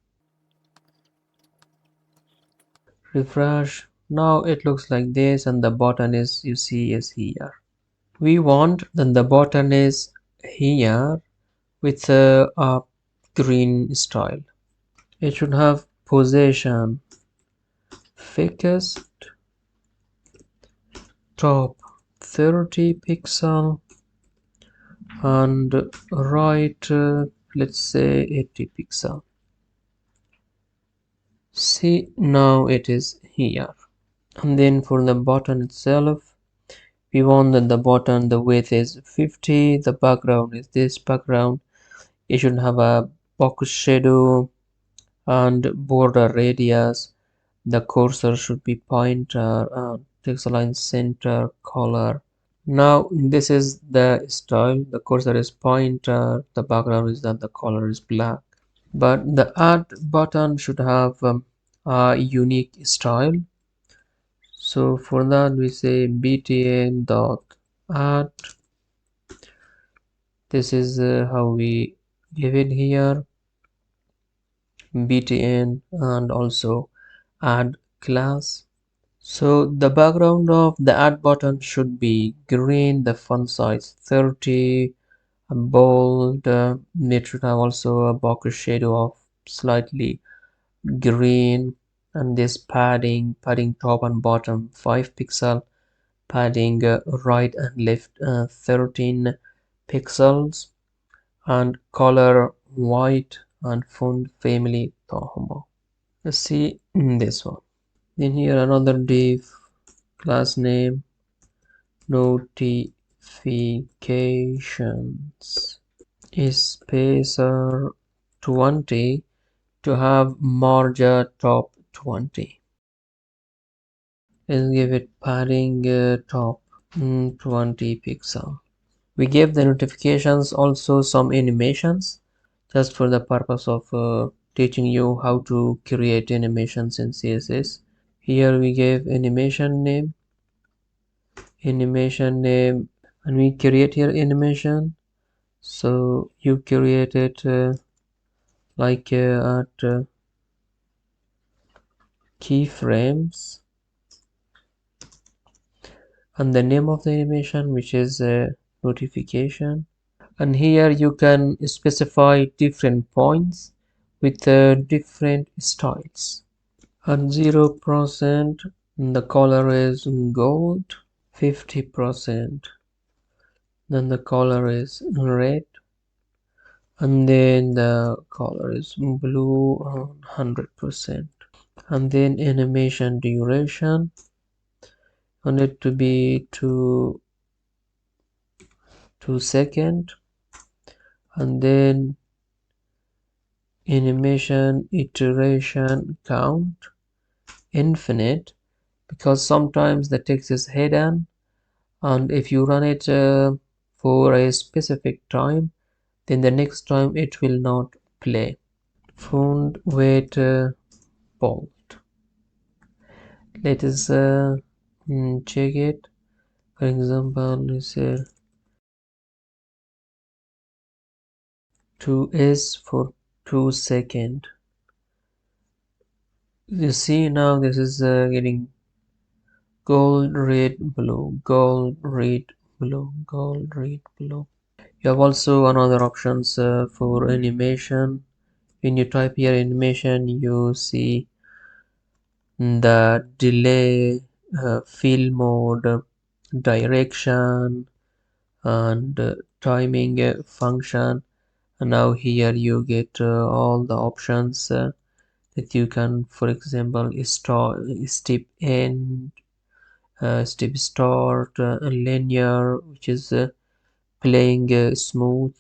refresh. Now it looks like this, and the button is, you see, is here. We want then the button is here with a green style. It should have position fixed, top 30 pixel, and right let's say 80 pixel. See, now it is here. And then for the button itself, we want that the button, the width is 50, the background is this background. It should have a box shadow and border radius. The cursor should be pointer, text align center, color. Now this is the style. The cursor is pointer, the background is that the color is black. But the add button should have a unique style. So for that we say btn dot add. This is how we give it here, btn and also add class. So the background of the add button should be green, the font size 30, bold. It should have also a box shadow of slightly green, and this padding top and bottom 5 pixel, padding right and left 13 pixels, and color white, and font family Tohomo. Let's see this one. Then here another div, class name notifications spacer 20 to have margin top 20. Let's give it padding top 20 pixel. We gave the notifications also some animations just for the purpose of teaching you how to create animations in CSS. Here we gave animation name, and we create here animation. So you create it like at keyframes, and the name of the animation, which is notification. And here you can specify different points with different styles. At 0% the color is gold, 50% then the color is red, and then the color is blue on 100%. And then animation duration, on it to be 2 seconds, and then animation iteration count infinite, because sometimes the text is hidden, and if you run it for a specific time, then the next time it will not play. Font weight bold. Let us check it. For example, let's say 2s for 2 seconds. You see now this is getting gold, red, blue, gold, red, blue, gold, red, blue. You have also another options for animation. When you type here animation, you see the delay, fill mode, direction, and timing function. And now here you get all the options that you can, for example, step end, step start, linear, which is playing smooth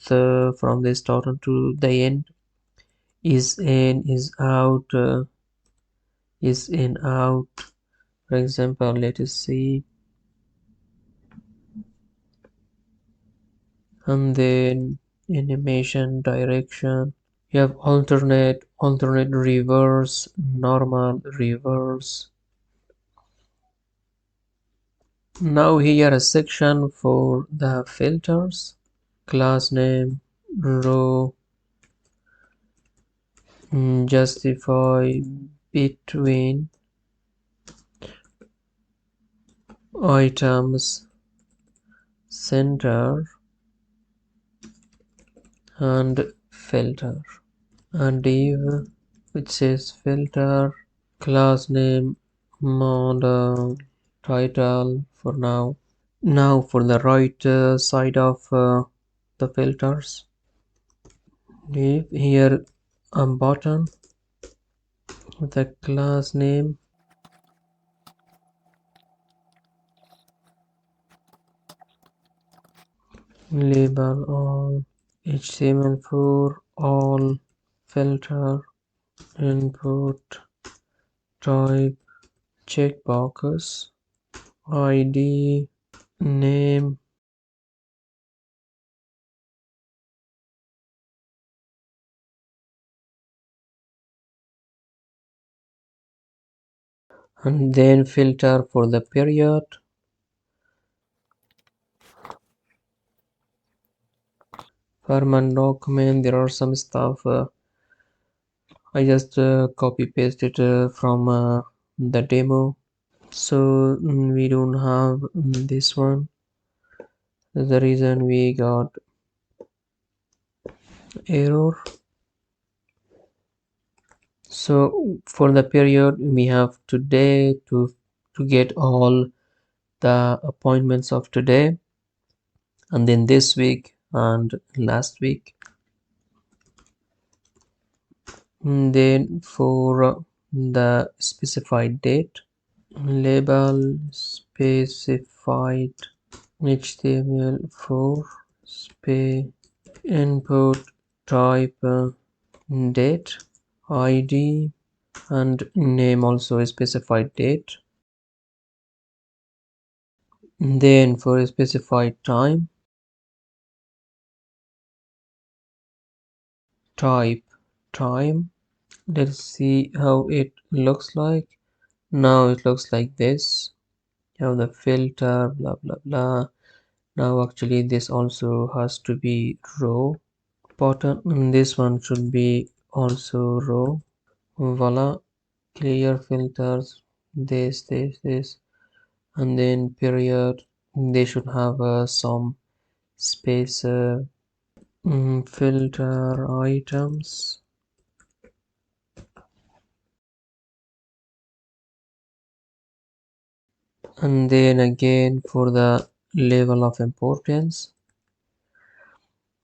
from the start to the end, is in, is in, out. For example, let us see, and then animation direction. You have alternate, reverse, normal, reverse. Now here a section for the filters. Class name, row, justify between items, center, and filter. And div which says filter, class name, model, title for now. Now for the right side of the filters, div here a button with the class name, label all, HTML4 all, filter, input, type, checkboxes, ID, name, and then filter for the period. Permanent document, there are some stuff I just copy pasted from the demo, so we don't have this one. That's the reason we got error. So for the period, we have today to get all the appointments of today, and then this week and last week. And then for the specified date, label specified HTML4 space input type date id and name, also a specified date. Then for a specified time, type time. Let's see how it looks like. Now it looks like this. You have the filter, blah blah blah. Now actually this also has to be row. Button, and this one should be also row. Voila, clear filters, this, and then period. They should have some space. Filter items, and then again for the level of importance,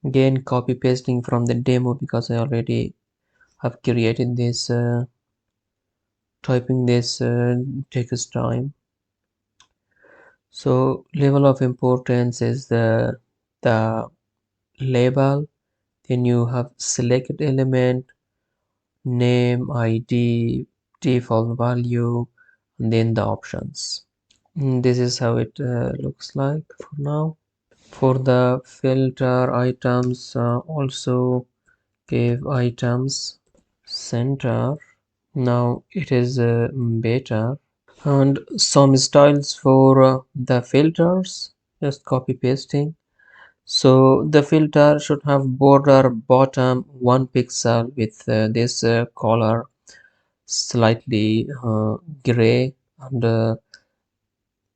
again copy pasting from the demo because I already have created this. Typing this takes time. So level of importance is the label. Then you have selected element, name, id, default value, and then the options. This is how it looks like for now. For the filter items, also give items center. Now it is better. And some styles for the filters, just copy pasting. So the filter should have border bottom 1 pixel with this color slightly gray, and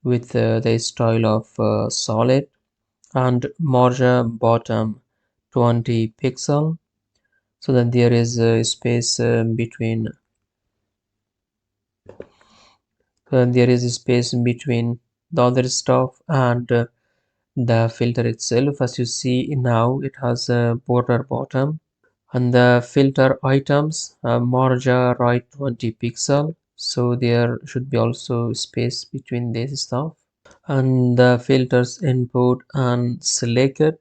with the style of solid, and margin bottom 20 pixel, so that there is a space between the other stuff and the filter itself. As you see now, it has a border bottom, and the filter items margin right 20 pixel, so there should be also space between this stuff. And the filters input and selected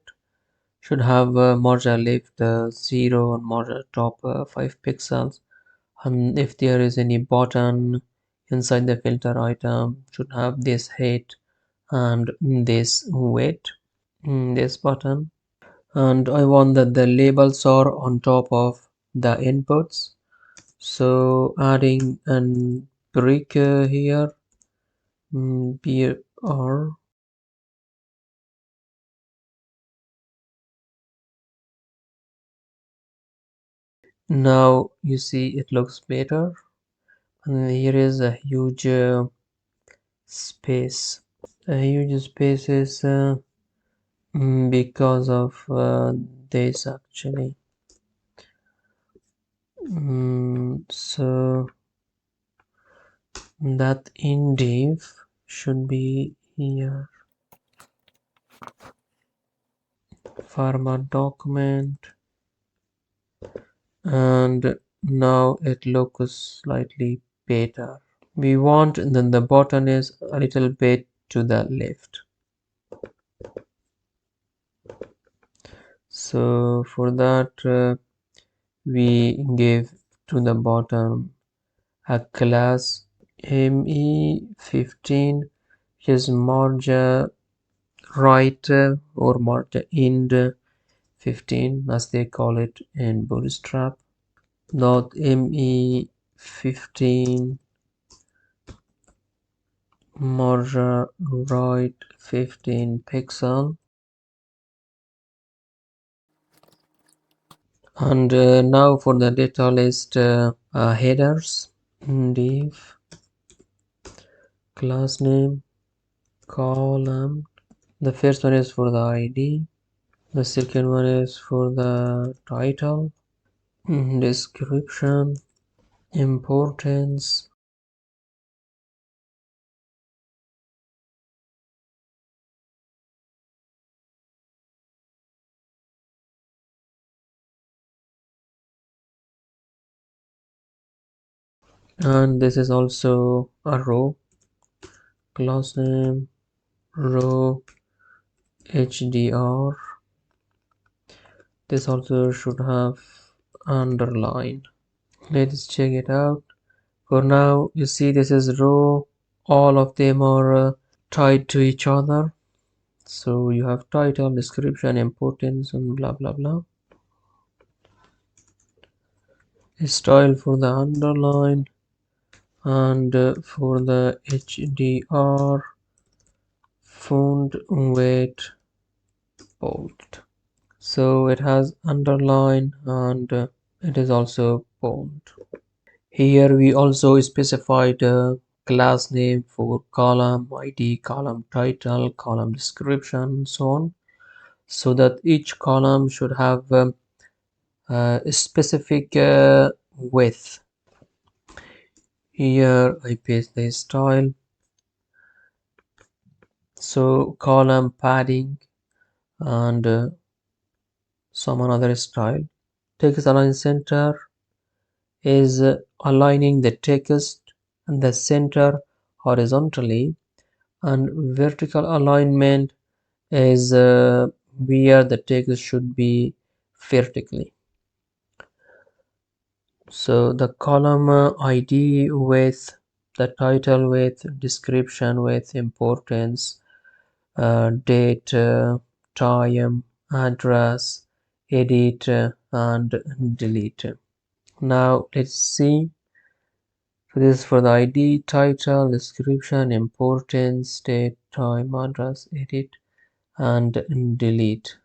should have margin left 0 and margin top 5 pixels. And if there is any button inside the filter item, should have this height and this weight, this button. And I want that the labels are on top of the inputs, so adding an brick here, br. Now you see it looks better, and here is a huge space. A huge space is because of this actually. So that indiv should be here. Format document, and now it looks slightly better. We want then the button is a little bit to the left. So for that we give to the bottom a class me15, which is margin right or margin end 15 as they call it in Bootstrap. Dot me15 margin right 15 pixel. And now for the data list headers, div, class name, column. The first one is for the id, the second one is for the title, description, importance, and this is also a row, class name, row, HDR. This also should have underline. Let's check it out. For now, you see this is row. All of them are tied to each other. So you have title, description, importance, and blah blah blah. Style for the underline, and for the HDR, font weight bold. So it has underline and it is also bold. Here we also specified a class name for column ID, column title, column description, so on, so that each column should have a specific width. Here I paste the style. So column padding and some another style. Text align center is aligning the text and the center horizontally, and vertical alignment is where the text should be vertically. So the column ID with the title with description with importance, date, time, address, edit, and delete. Now let's see. So this is for the ID, title, description, importance, date, time, address, edit, and delete.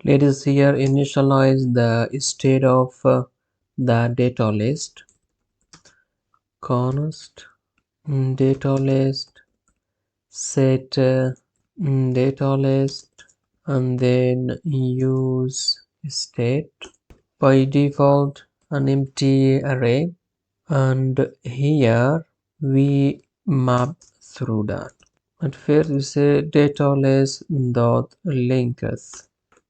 Let us here initialize the state of the data list. Const data list set data list and then use state. By default an empty array, and here we map through that. At first we say data list dot length.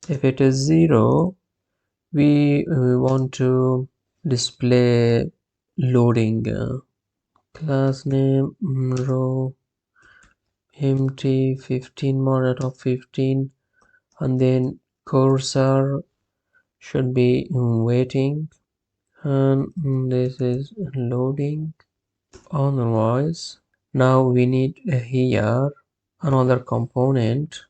If it is 0, we want to display loading. Class name row empty 15 more out of 15, and then cursor should be waiting, and this is loading. Otherwise, now we need here another component,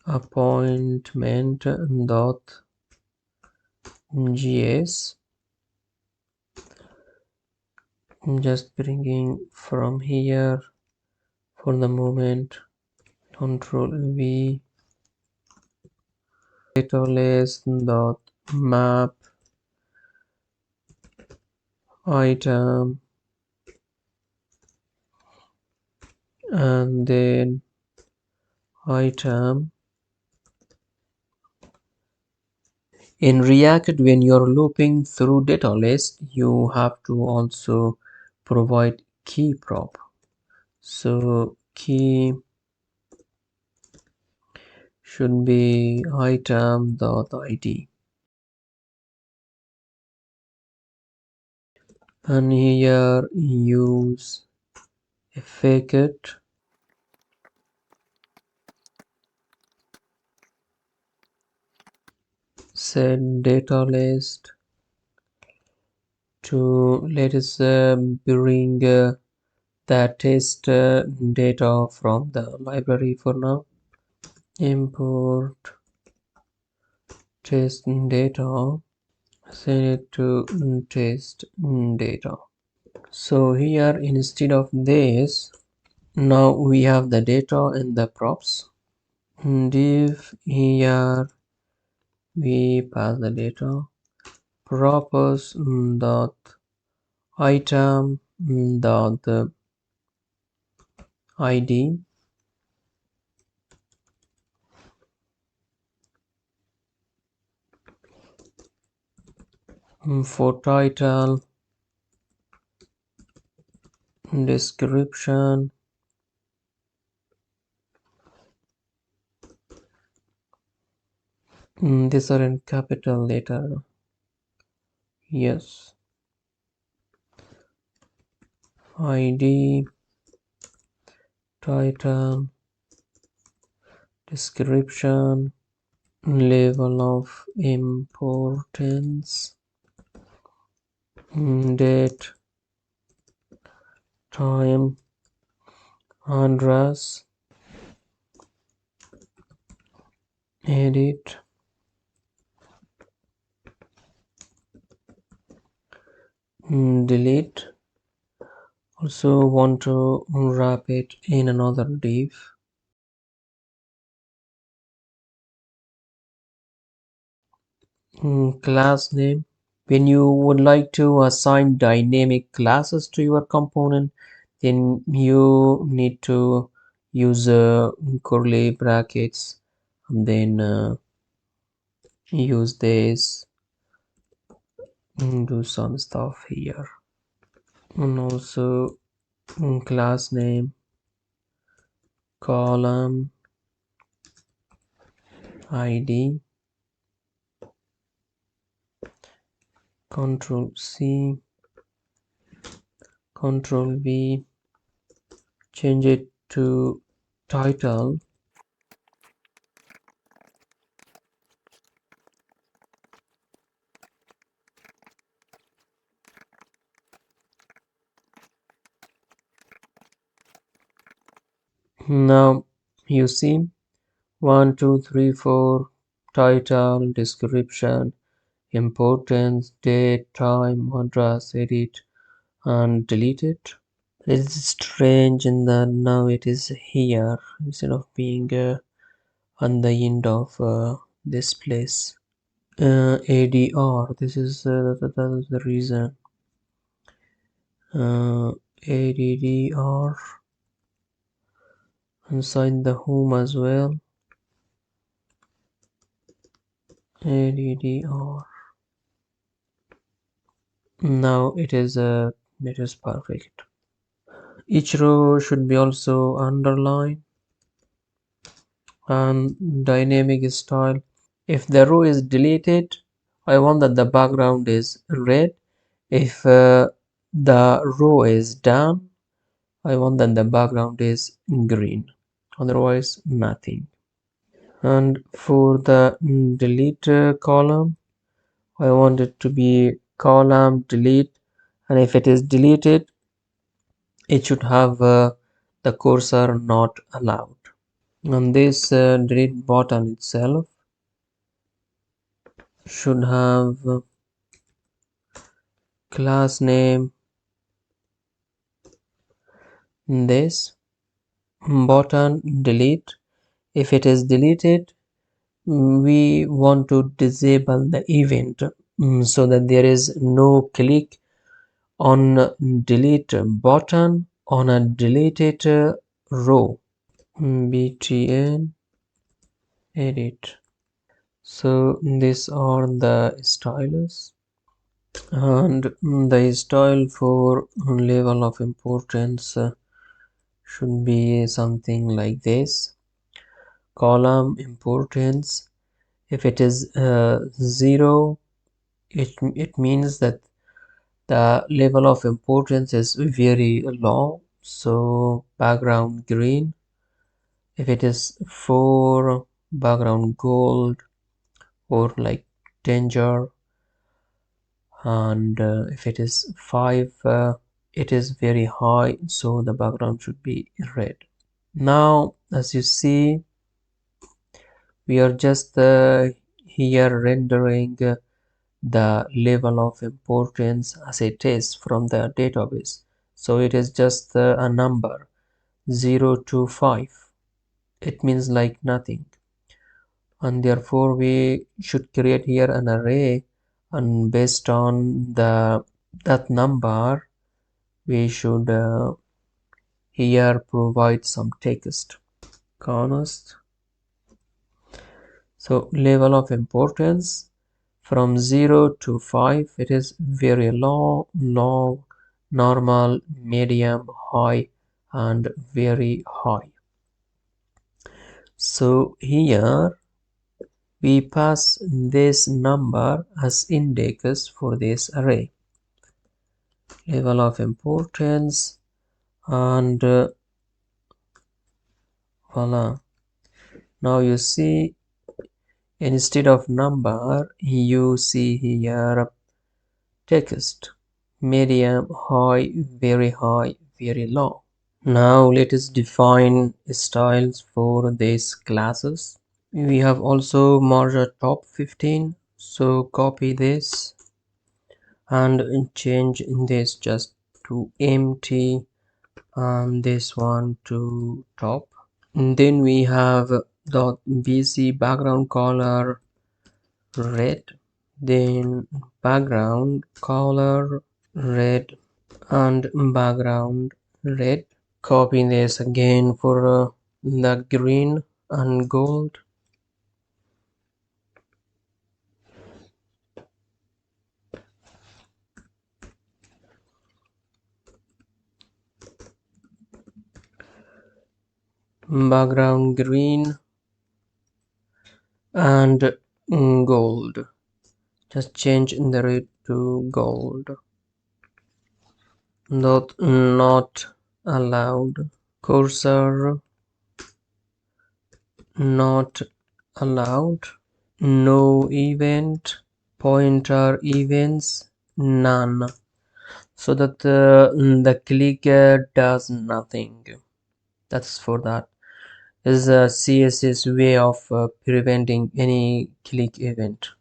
appointment.js. Just bringing from here for the moment. Control V. Data list dot map item, and then item. In React, when you're looping through data list, you have to also provide key prop. So key should be item.id, and here use effect set data list to, let us bring the test data from the library for now. Import test data, send it to test data. So here instead of this, now we have the data and the props. Div here we pass the data, props dot item dot id, for title, description, these are in capital letter, yes, id, title, description, level of importance, date, time, address, edit, delete. Also want to wrap it in another div. Class name. When you would like to assign dynamic classes to your component, then you need to use curly brackets and then use this and do some stuff here. And also class name, column ID, Control C, Control V, change it to title. Now you see 1, 2, 3, 4, title, description, importance, date, time, address, edit, and delete it. It's strange in that now it is here instead of being on the end of this place. ADR, this is that is the reason. ADDR inside the home as well. ADDR. Now it is perfect. Each row should be also underlined and dynamic style. If the row is deleted, I want that the background is red. If the row is done, I want that the background is green. Otherwise, nothing. And for the delete column, I want it to be column delete, and if it is deleted, it should have the cursor not allowed. And this delete button itself should have class name this button delete. If it is deleted, we want to disable the event so that there is no click on delete button on a deleted row. btn edit. So these are the styles, and the style for level of importance should be something like this. Column importance, if it is 0, it means that the level of importance is very low, so background green. If it is 4, background gold or like danger. And if it is 5, it is very high, so the background should be red. Now as you see, we are just here rendering the level of importance as it is from the database. So it is just a number 0 to 5. It means like nothing, and therefore we should create here an array, and based on that number we should here provide some text. Const. So level of importance from 0 to 5, it is very low, normal, medium, high, and very high. So here we pass this number as index for this array. Level of importance, and voila. Now you see, instead of number, you see here text, medium, high, very low. Now let us define styles for these classes. We have also merged top 15, so copy this and change this just to empty and this one to top. And then we have dot bc background color red, then background color red and background red. Copy this again for the green and gold. Background green and gold. Just change the red to gold. Not allowed. Cursor not allowed. No event. Pointer events none. So that the clicker does nothing. That's for that. This is a CSS way of preventing any click event.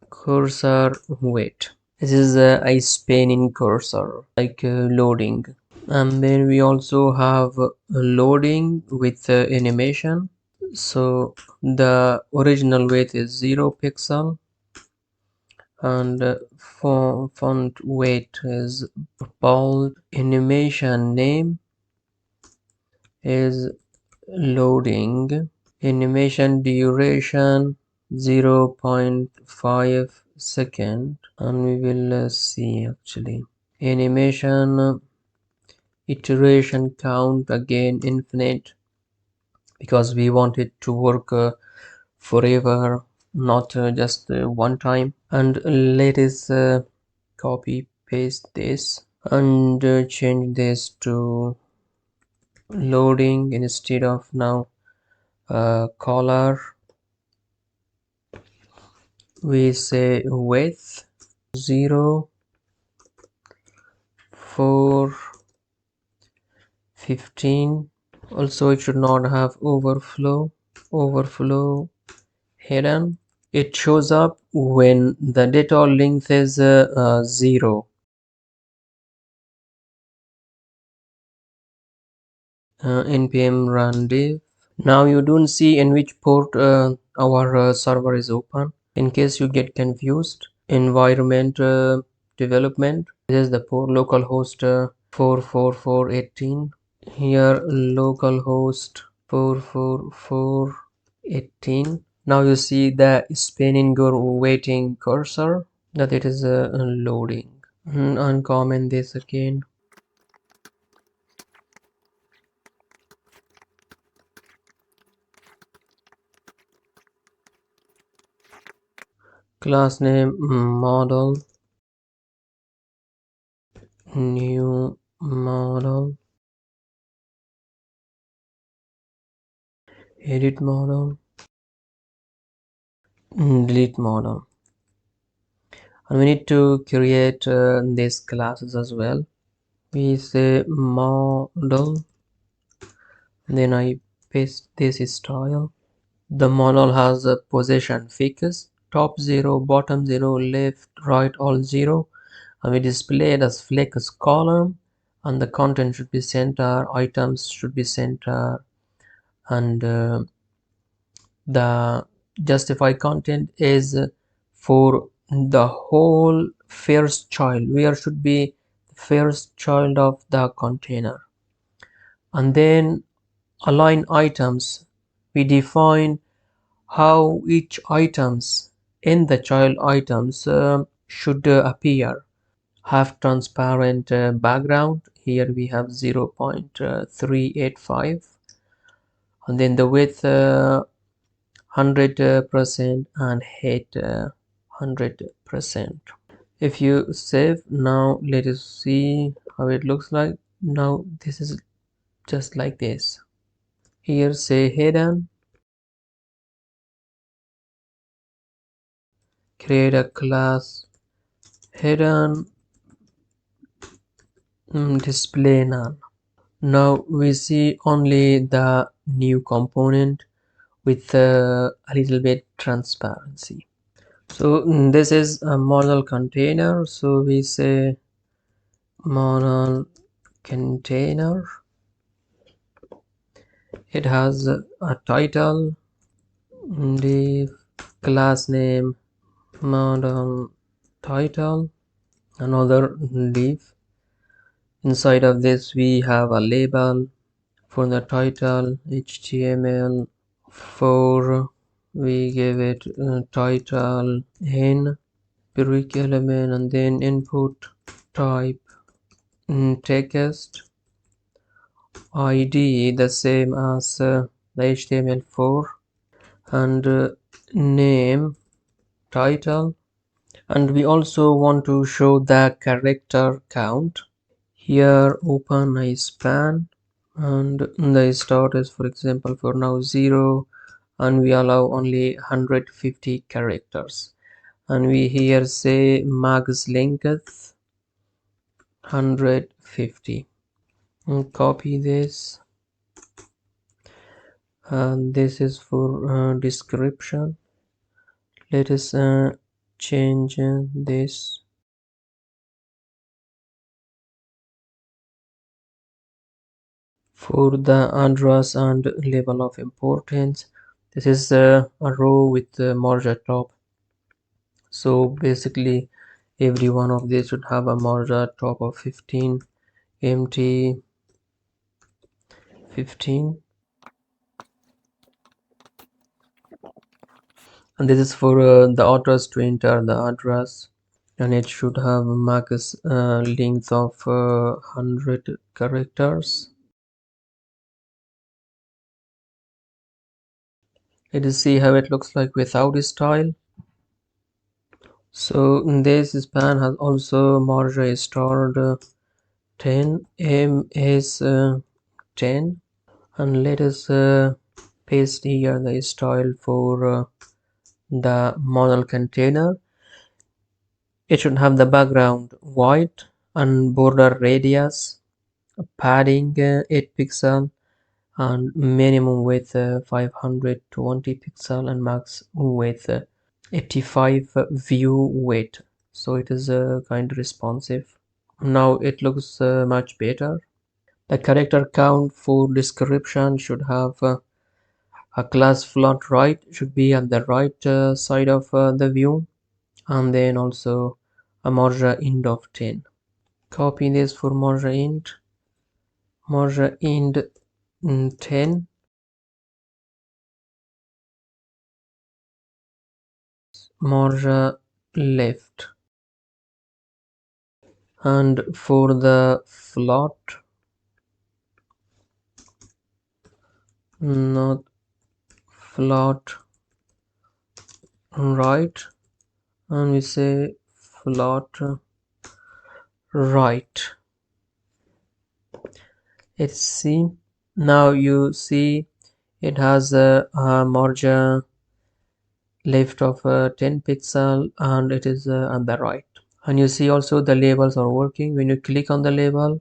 Cursor wait. This is a spinning cursor, like loading. And then we also have loading with animation. So the original weight is 0 pixel and font weight is bold. Animation name is loading. Animation duration 0.5 second, and we will see actually animation iteration count again infinite, because we want it to work forever, not just one time. And let us copy paste this and change this to loading instead of now color. We say width 0 4 15. Also it should not have overflow hidden. It shows up when the data length is 0. NPM run div. Now you don't see in which port our server is open. In case you get confused, environment development, this is the port localhost 44418. Here localhost 44418. Now you see the spinning or waiting cursor, that it is loading. Uncomment this again. Class name model, new model, edit model, delete model. And we need to create these classes as well. We say model, then I paste this style. The model has a position fixed, top 0, bottom 0, left, right, all 0, and we display it as flex column, and the content should be center, items should be center, and the justify content is for the whole first child, where should be the first child of the container. And then align items, we define how each items in the child items should appear. Have transparent background, here we have 0.385, and then the width 100% and height 100%. If you save, now let us see how it looks like. Now this is just like this. Here say hidden, create a class hidden display none. Now we see only the new component with a little bit transparency. So this is a model container, so we say model container. It has a title, div, class name, model title, another div. Inside of this we have a label for the title, HTML. For we give it title in Greek element, and then input type text, ID the same as the HTML4, and name title. And we also want to show the character count. Here open a span, and the start is, for example, for now 0, and we allow only 150 characters. And we here say max length 150. And copy this, and this is for description. Let us change this for the address and level of importance. This is a row with the merge at top, so basically every one of these should have a merge at top of 15, empty 15. And this is for the address to enter the address, and it should have a max length of 100 characters. Let us see how it looks like without style. So this span has also margin stored 10, m is 10, and let us paste here the style for the model container. It should have the background white and border radius, padding 8 pixel, and minimum width 520 pixel, and max width 85 view weight, so it is kind of responsive. Now it looks much better. The character count for description should have a class float right, should be at the right side of the view, and then also a margin int of 10. Copy this for margin int 10, margin left. And for the float, not float right, and we say float right. Let's see. Now you see it has a margin left of 10 pixel, and it is on the right. And you see also the labels are working. When you click on the label,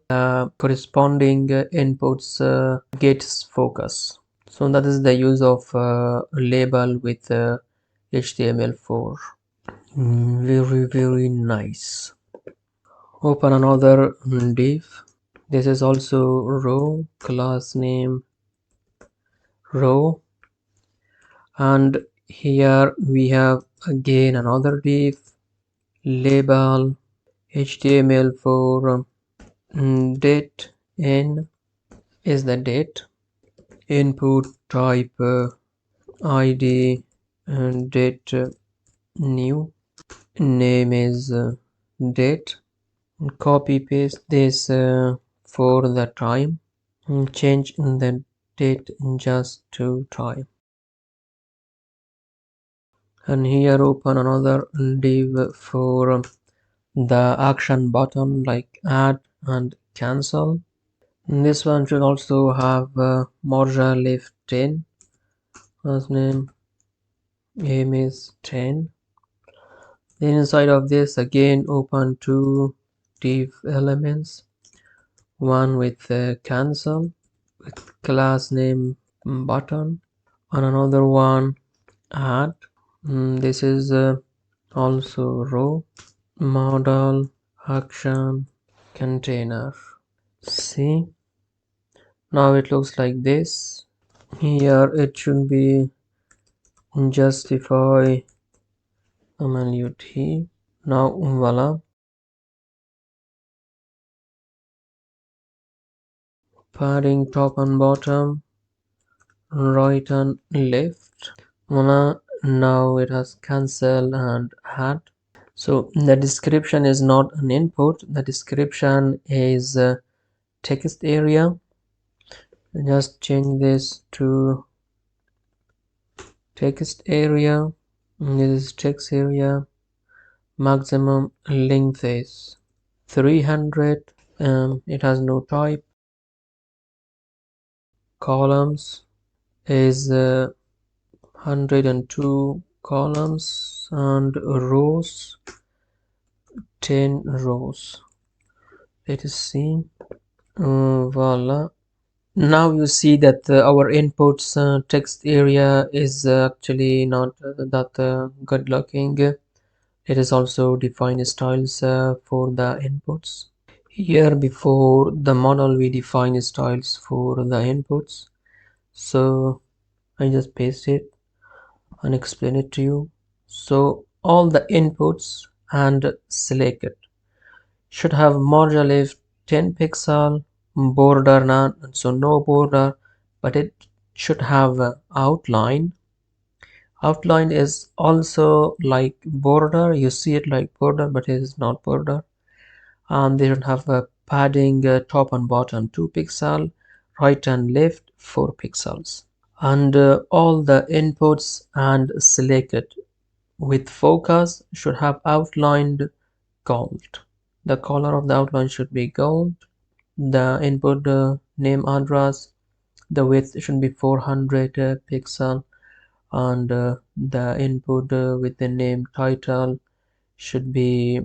corresponding inputs gets focus. So that is the use of label with HTML4. Very nice. Open another div. This is also row, class name row, and here we have again another div, label HTML4 date n is the date, input type ID, and date new, name is date. Copy paste this for the time, change the date just to time. And here open another div for the action button like add and cancel. This one should also have margin left 10. First name aim is 10. Then inside of this again open two div elements, one with cancel with class name button and another one add. This is also row model action container. See, now it looks like this. Here it should be justify MLUT. Now voila, padding top and bottom, right and left. Voila, now it has cancel and add. So the description is not an input, the description is text area. Just change this to text area. This is text area. Maximum length is 300. It has no type. Columns is 102 columns and rows 10 rows. Let us see. Voila. Now you see that our inputs text area is actually not that good looking. It is also defined styles for the inputs. Here before the model we define styles for the inputs. So I just paste it and explain it to you. So all the inputs and select it should have margin left 10 pixel, border none, so no border, but it should have outline. Outline is also like border, you see it like border, but it is not border. And they should have a padding top and bottom 2 pixel, right and left 4 pixels. And all the inputs and selected with focus should have outlined gold. The color of the outline should be gold. The input name address, the width should be 400 pixel, and the input with the name title should be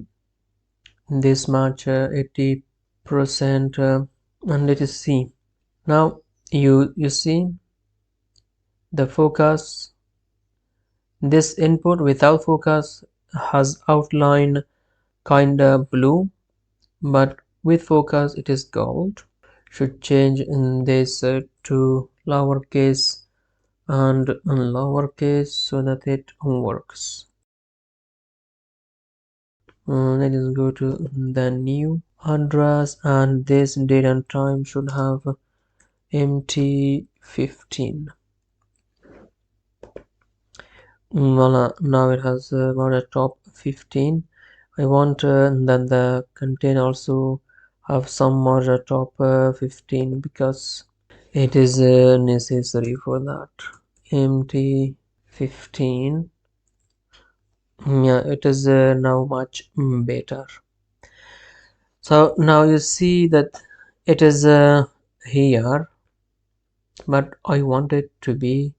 this much 80%. And let us see. Now you see the focus. This input without focus has outline kinda blue, but with focus it is gold. Should change in this to lowercase and lowercase so that it works. Let us go to the new address, and this date and time should have MT15. Voila, now it has about a top 15. I want that the content also have some more top 15 because it is necessary for that. MT15. Yeah, it is now much better. So now you see that it is here, but I want it to be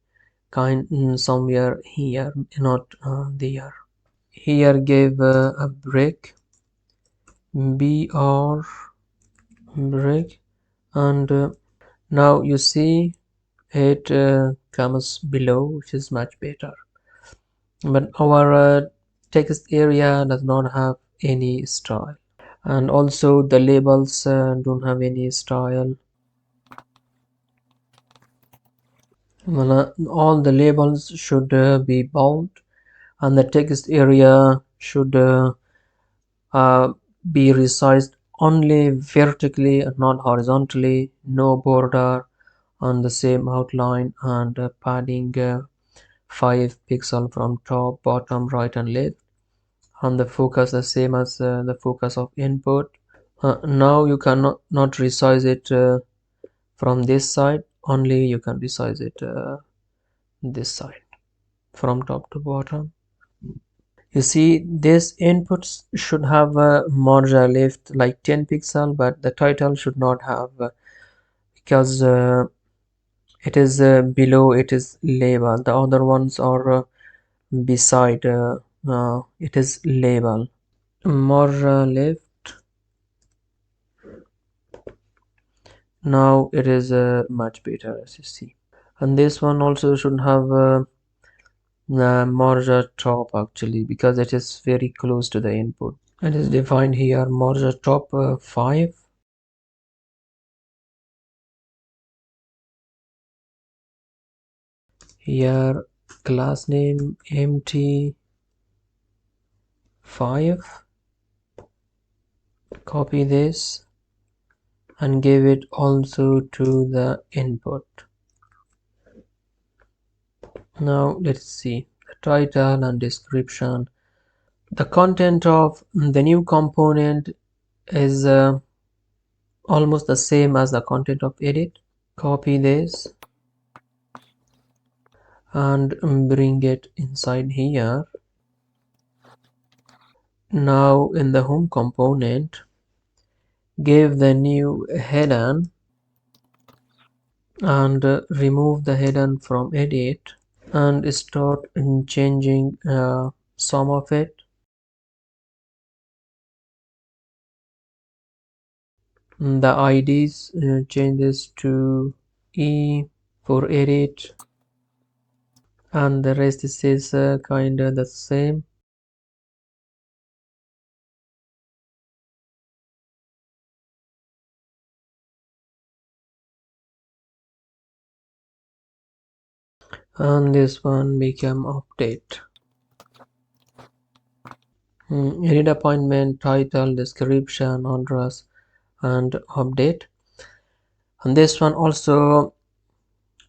somewhere here, not there. Here give a break, br break, and now you see it comes below, which is much better. But our text area does not have any style, and also the labels don't have any style. Well, all the labels should be bold, and the text area should be resized only vertically and not horizontally, no border on the same outline, and padding 5 pixel from top, bottom, right and left, and the focus the same as the focus of input. Now you cannot not resize it from this side, only you can resize it this side from top to bottom. You see this inputs should have a margin left like 10 pixel, but the title should not have because it is below, it is label. The other ones are beside, it is label. More left. Now it is much better, as you see. And this one also should have merge top actually, because it is very close to the input. It is defined here, merge top 5. Here class name empty 5. Copy this and give it also to the input. Now let's see the title and description. The content of the new component is almost the same as the content of edit. Copy this and bring it inside here. Now in the home component, give the new header and remove the header from edit and start changing some of it. The IDs changes to E for edit, and the rest is kinda the same. And this one become update. Edit appointment, title, description, address, and update. And this one also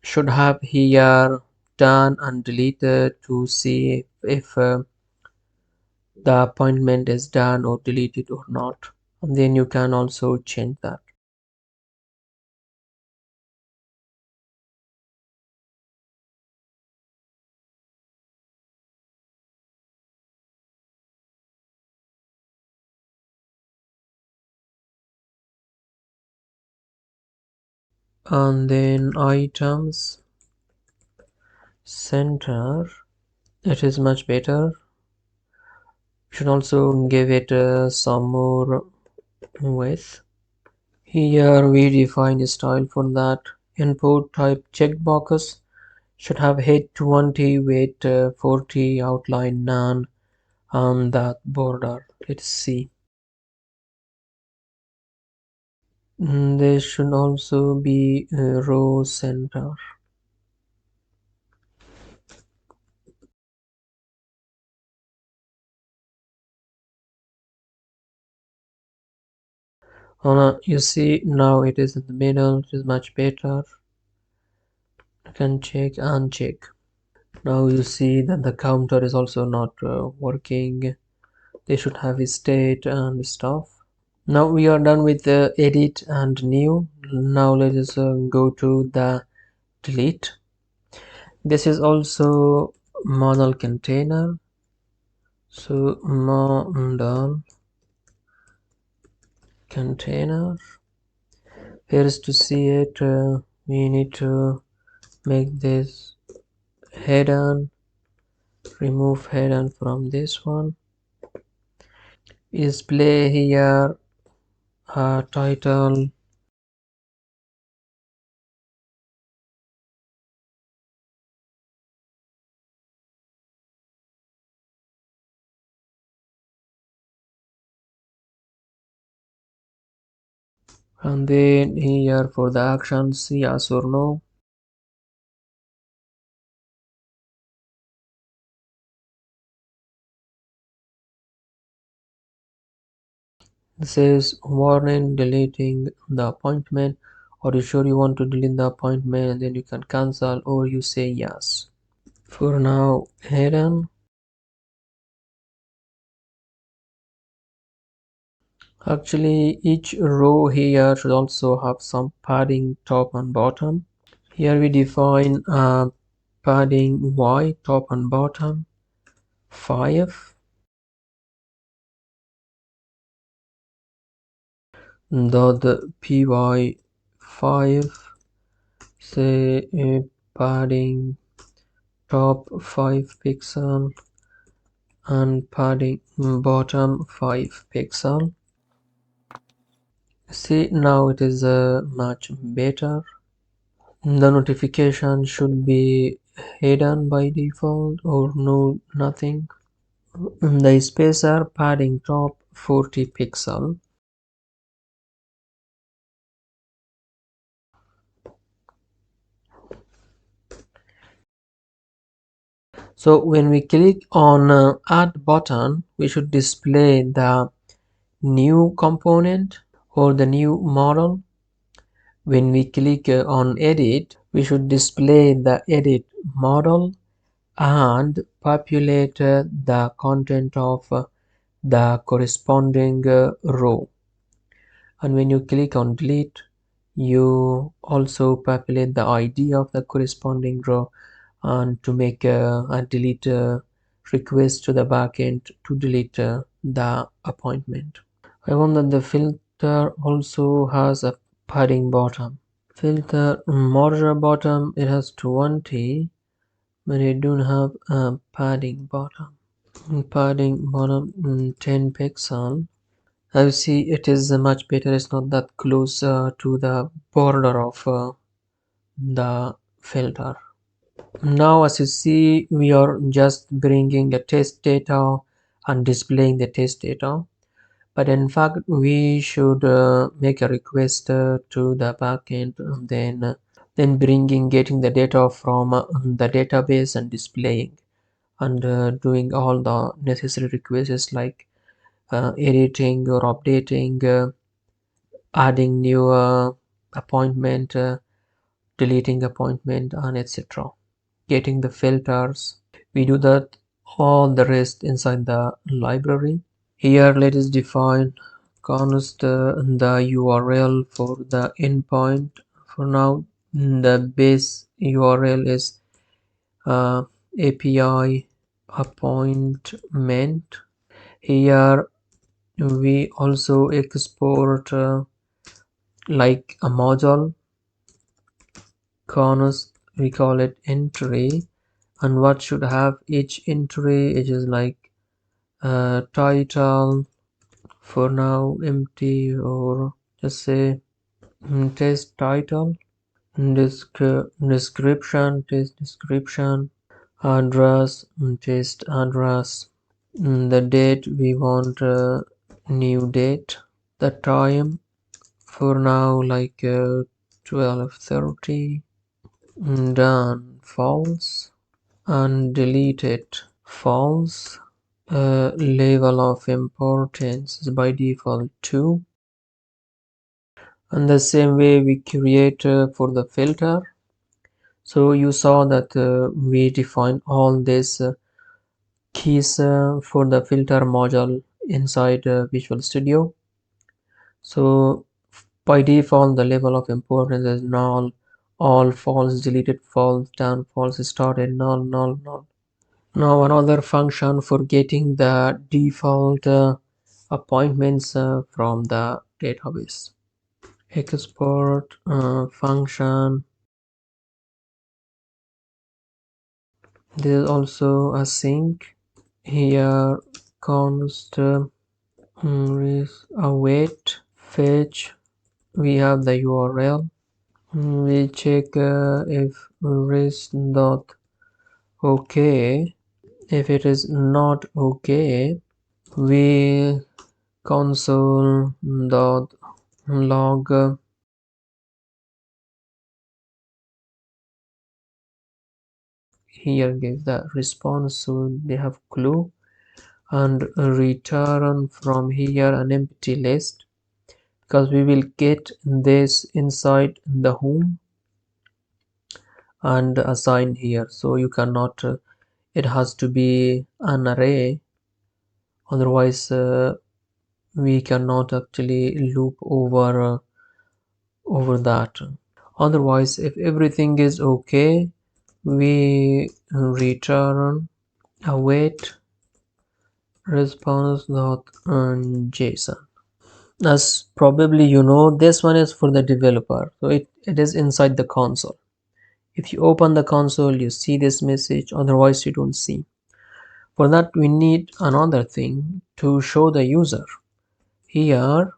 should have here done and deleted to see if the appointment is done or deleted or not, and then you can also change that. And then items center, it is much better. You should also give it some more width. Here we define a style for that. Input type checkboxes should have height 20, weight 40, outline none, and that border. Let's see. There should also be a row center. You see now it is in the middle. It is much better. You can check and check. Now you see that the counter is also not working. They should have a state and stuff. Now we are done with the edit and new. Now let us go to the delete. This is also model container. So model container. First to see it, we need to make this header, remove header from this one, display here title, and then here for the actions, yes or no. This is warning deleting the appointment. Are you sure you want to delete the appointment? And then you can cancel or you say yes. For now, hidden. Actually, each row here should also have some padding top and bottom. Here we define padding y top and bottom 5. The py 5, say padding top 5 pixel and padding bottom 5 pixel. See, now it is much better. The notification should be hidden by default or no nothing. The spacer padding top 40 pixel. So when we click on add button, we should display the new component or the new model. When we click on edit, we should display the edit model and populate the content of the corresponding row. And when you click on delete, you also populate the ID of the corresponding row and to make a delete request to the backend to delete the appointment. I want that the filter also has a padding bottom. Filter border bottom, it has 20, but it don't have a padding bottom. Padding bottom 10 pixel. I see it is much better. It's not that close to the border of the filter. Now as you see, we are just bringing the test data and displaying the test data, but in fact we should make a request to the backend and then getting the data from the database and displaying and doing all the necessary requests like editing or updating, adding new appointment, deleting appointment, and etc. Getting the filters. We do that all the rest inside the library. Here let us define const the URL for the endpoint. For now the base URL is API appointment. Here we also export like a module const, we call it entry, and what should have each entry, it is like title, for now empty, or just say test title, description, test description, address, test address, the date we want new date, the time for now like 12:30, done false, and delete it false. Level of importance is by default 2, and the same way we create for the filter. So you saw that we define all these keys for the filter module inside Visual Studio. So by default the level of importance is null, all false, deleted false, done false, started null, null, null. Now another function for getting the default appointments from the database. Export function. There is also a sync. Here const await fetch. We have the URL. We check if res dot okay. If it is not okay, we console dot log here gives the response, so they have clue, and return from here an empty list because we will get this inside the home and assign here. So you cannot it has to be an array, otherwise we cannot actually loop over that. Otherwise if everything is okay, we return await response.json. As probably you know, this one is for the developer, so it is inside the console. If you open the console, you see this message, otherwise you don't see. For that, we need another thing to show the user. Here,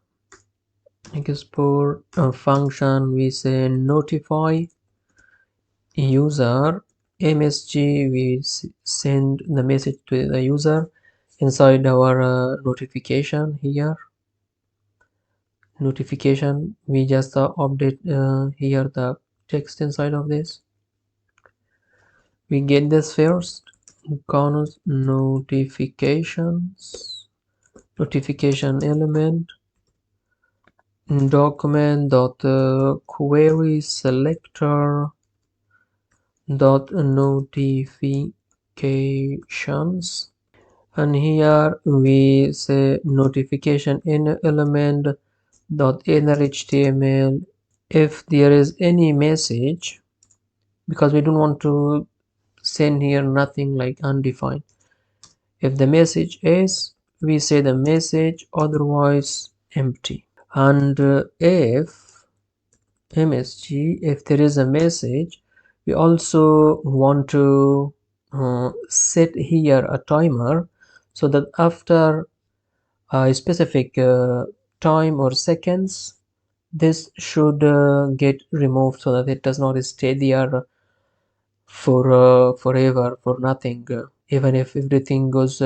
export a function, we say notify user msg, we send the message to the user inside our notification. Here notification, we just update here the text inside of this. We get this first, const notification element document dot query selector dot notifications, and here we say notification in element dot inner html. If there is any message, because we don't want to send here nothing like undefined, if the message is, we say the message, otherwise empty. And if msg, if there is a message, we also want to set here a timer, so that after a specific time or seconds, this should get removed, so that it does not stay there for forever, for nothing. Even if everything goes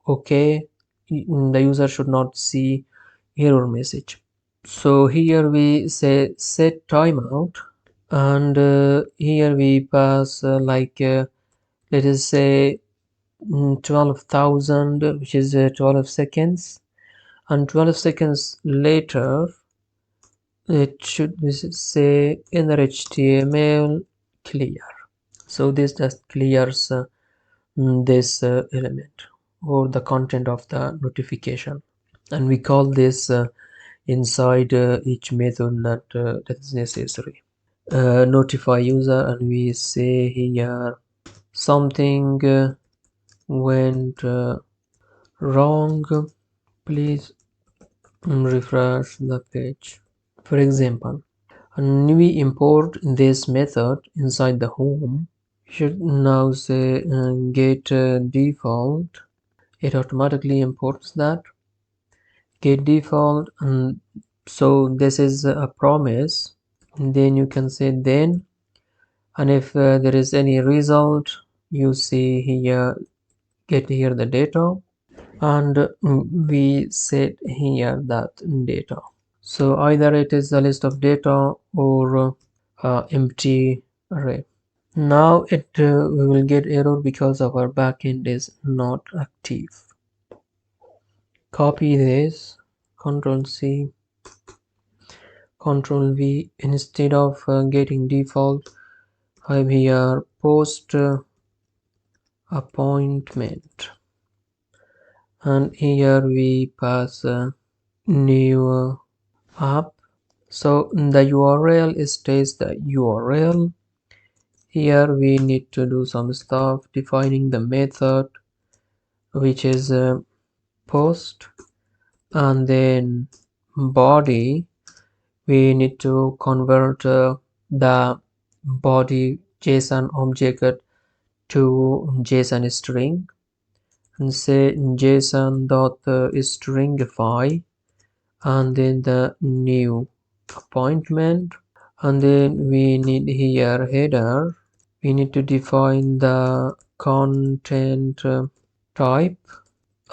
okay, the user should not see error message. So here we say set timeout, and here we pass let us say 12,000, which is 12 seconds, and 12 seconds later it should say inner html clear. So this just clears this element or the content of the notification, and we call this inside each method that is necessary. Notify user, and we say here something went wrong, please refresh the page, for example. And we import this method inside the home. Should now say get default. It automatically imports that get default, and so this is a promise. And then you can say then, and if there is any result, you see here, get here the data, and we set here that data. So either it is a list of data or empty array. Now we will get error because our backend is not active. Copy this, Control C, Control V. Instead of getting default, I'm here post appointment, and here we pass new app. So the URL stays the URL. Here we need to do some stuff, defining the method, which is post, and then body, we need to convert the body JSON object to JSON string, and say JSON dot stringify, and then the new appointment, and then we need here header. We need to define the content type,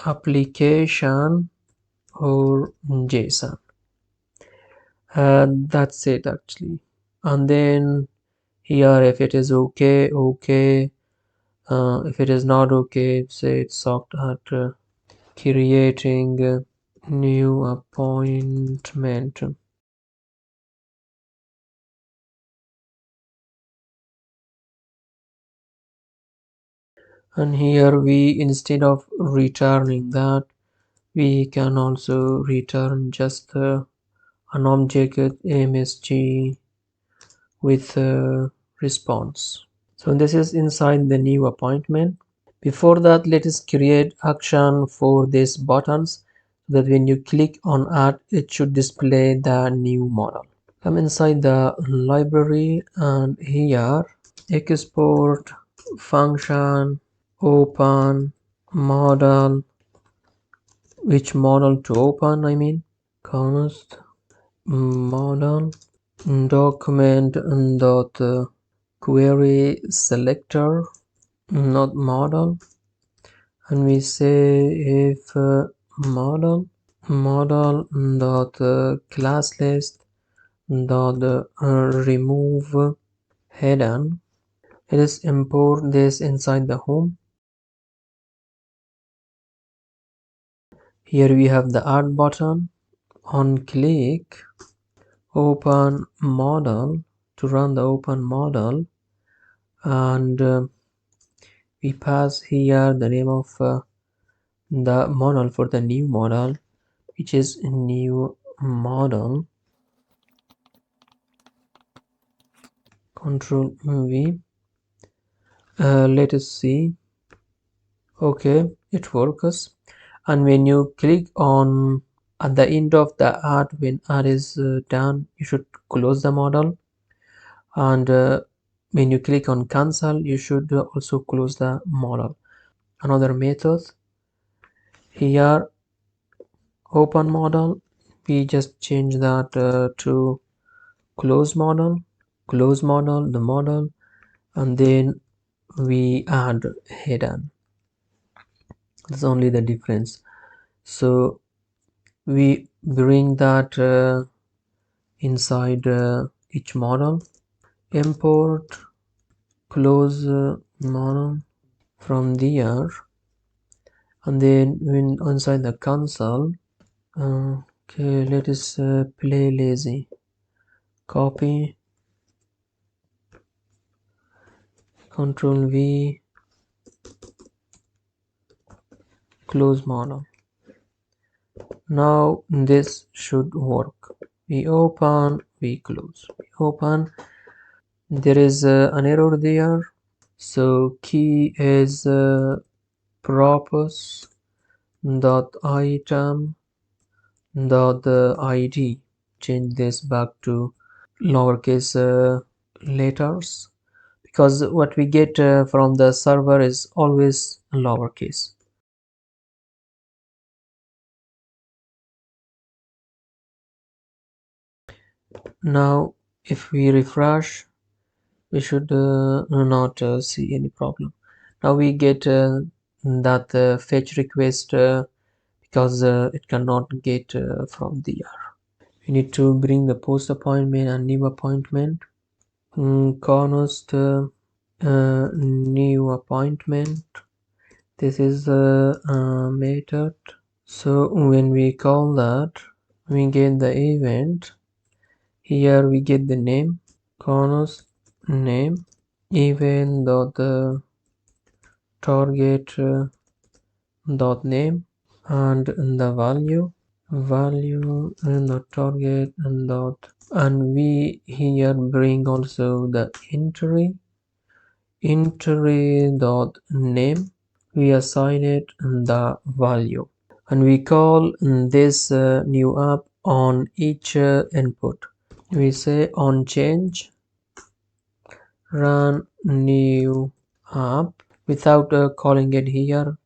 application or JSON. That's it actually. And then here, if it is okay, if it is not okay, say it's sucked at creating new appointment. And here we, instead of returning that, we can also return just an object msg with a response. So this is inside the new appointment. Before that, let us create action for these buttons. that when you click on add, it should display the new model. Come inside the library, and here export function open model. Which model to open? I mean const model document dot query selector, not model, and we say if model dot class list dot remove hidden. Let us import this inside the home. Here we have the add button. On click open model to run the open model, and we pass here the name of the model for the new model, which is new model. Control V. Let us see. Okay, it works. And when you click on at the end of the add, when add is done, you should close the model, and when you click on cancel, you should also close the model. Another method here, open model, we just change that to close model, the model, and then we add hidden. That's only the difference. So we bring that inside each model, import close model from there, and then when inside the console, okay, let us play lazy, copy, Control V, close model. Now this should work. We open, we close, we open. There is an error there. So key is propose dot item dot id. Change this back to lowercase letters, because what we get from the server is always lowercase. Now if we refresh, we should not see any problem. Now we get that fetch request because it cannot get from there. We need to bring the post appointment and new appointment. Const new appointment. This is a method. So when we call that, we get the event. Here we get the name, const name, event dot target dot name, and the value and the target and dot, and we here bring also the entry dot name. We assign it the value, and we call this new app on each input. We say on change run new app without calling it here,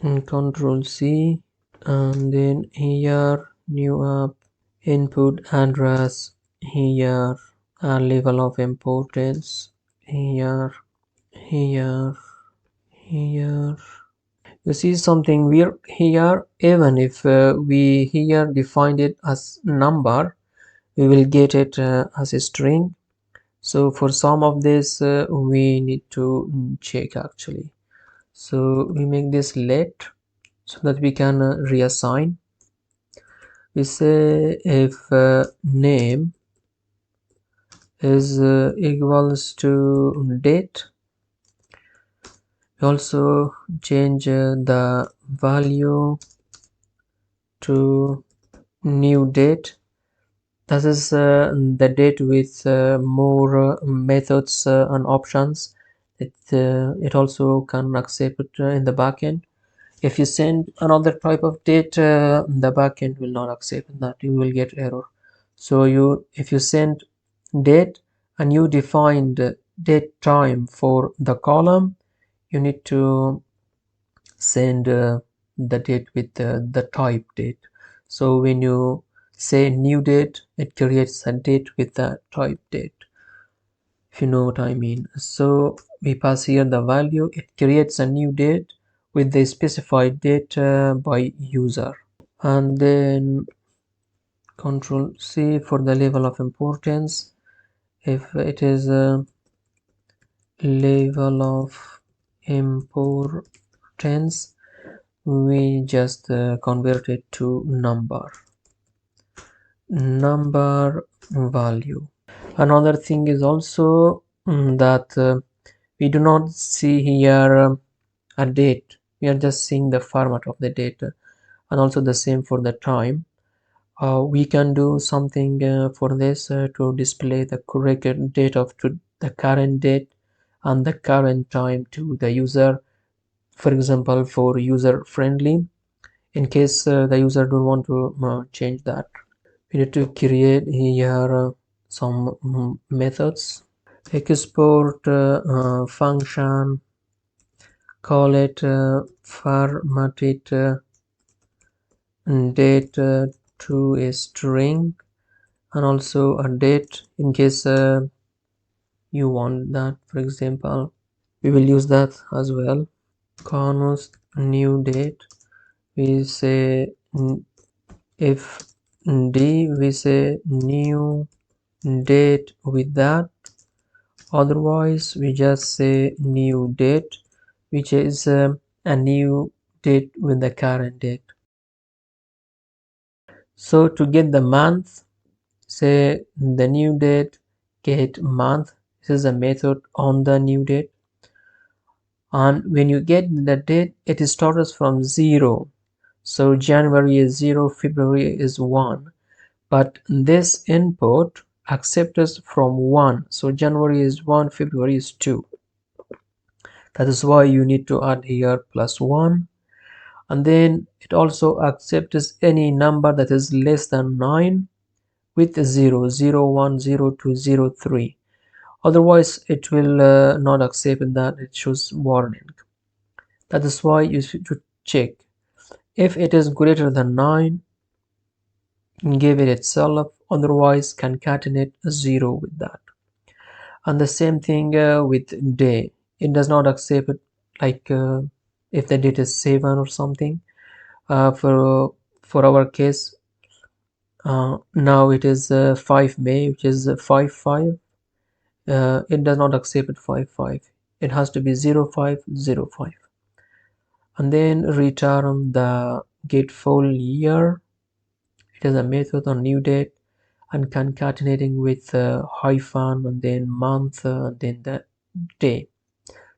and Control C, and then here new app, input address here, and level of importance here, here. You see something weird here. Even if we here defined it as number, we will get it as a string. So for some of this we need to check actually. So we make this let so that we can reassign. We say if name is equals to date, we also change the value to new date. This is the date with more methods and options. It also can accept it in the backend. If you send another type of data, the backend will not accept that, you will get error. So if you send date and you defined date time for the column, you need to send the date with the type date. So when you say new date, it creates a date with the type date, if you know what I mean. So we pass here the value, it creates a new date with the specified date by user. And then Control C for the level of importance. If it is a level of importance, we just convert it to number value. Another thing is also that we do not see here a date, we are just seeing the format of the data, and also the same for the time. We can do something for this to display the correct date of the current date and the current time to the user. For example, for user friendly, in case the user don't want to change that, we need to create here some methods. Export function, call it formatted date to a string, and also a date in case you want that. For example, we will use that as well. Const new date, we say if d, we say new date with that, otherwise we just say new date, which is a new date with the current date. So to get the month, say the new date get month. This is a method on the new date, and when you get the date, it starts from 0. So January is 0, February is 1, but this input accepts from 1. So January is 1, February is 2. That is why you need to add here +1, and then it also accepts any number that is less than 9 with 0, 0, 1, 0, 2, 0, 3. Otherwise it will not accept that, it shows warning. That is why you should check if it is greater than 9, give it itself, otherwise concatenate 0 with that. And the same thing with day, it does not accept it, like if the date is 7 or something. For our case, now it is 5 May, which is 5/5. It does not accept 5/5, it has to be 05/05. And then return the get full year. It is a method on new date and concatenating with hyphen and then month and then the day.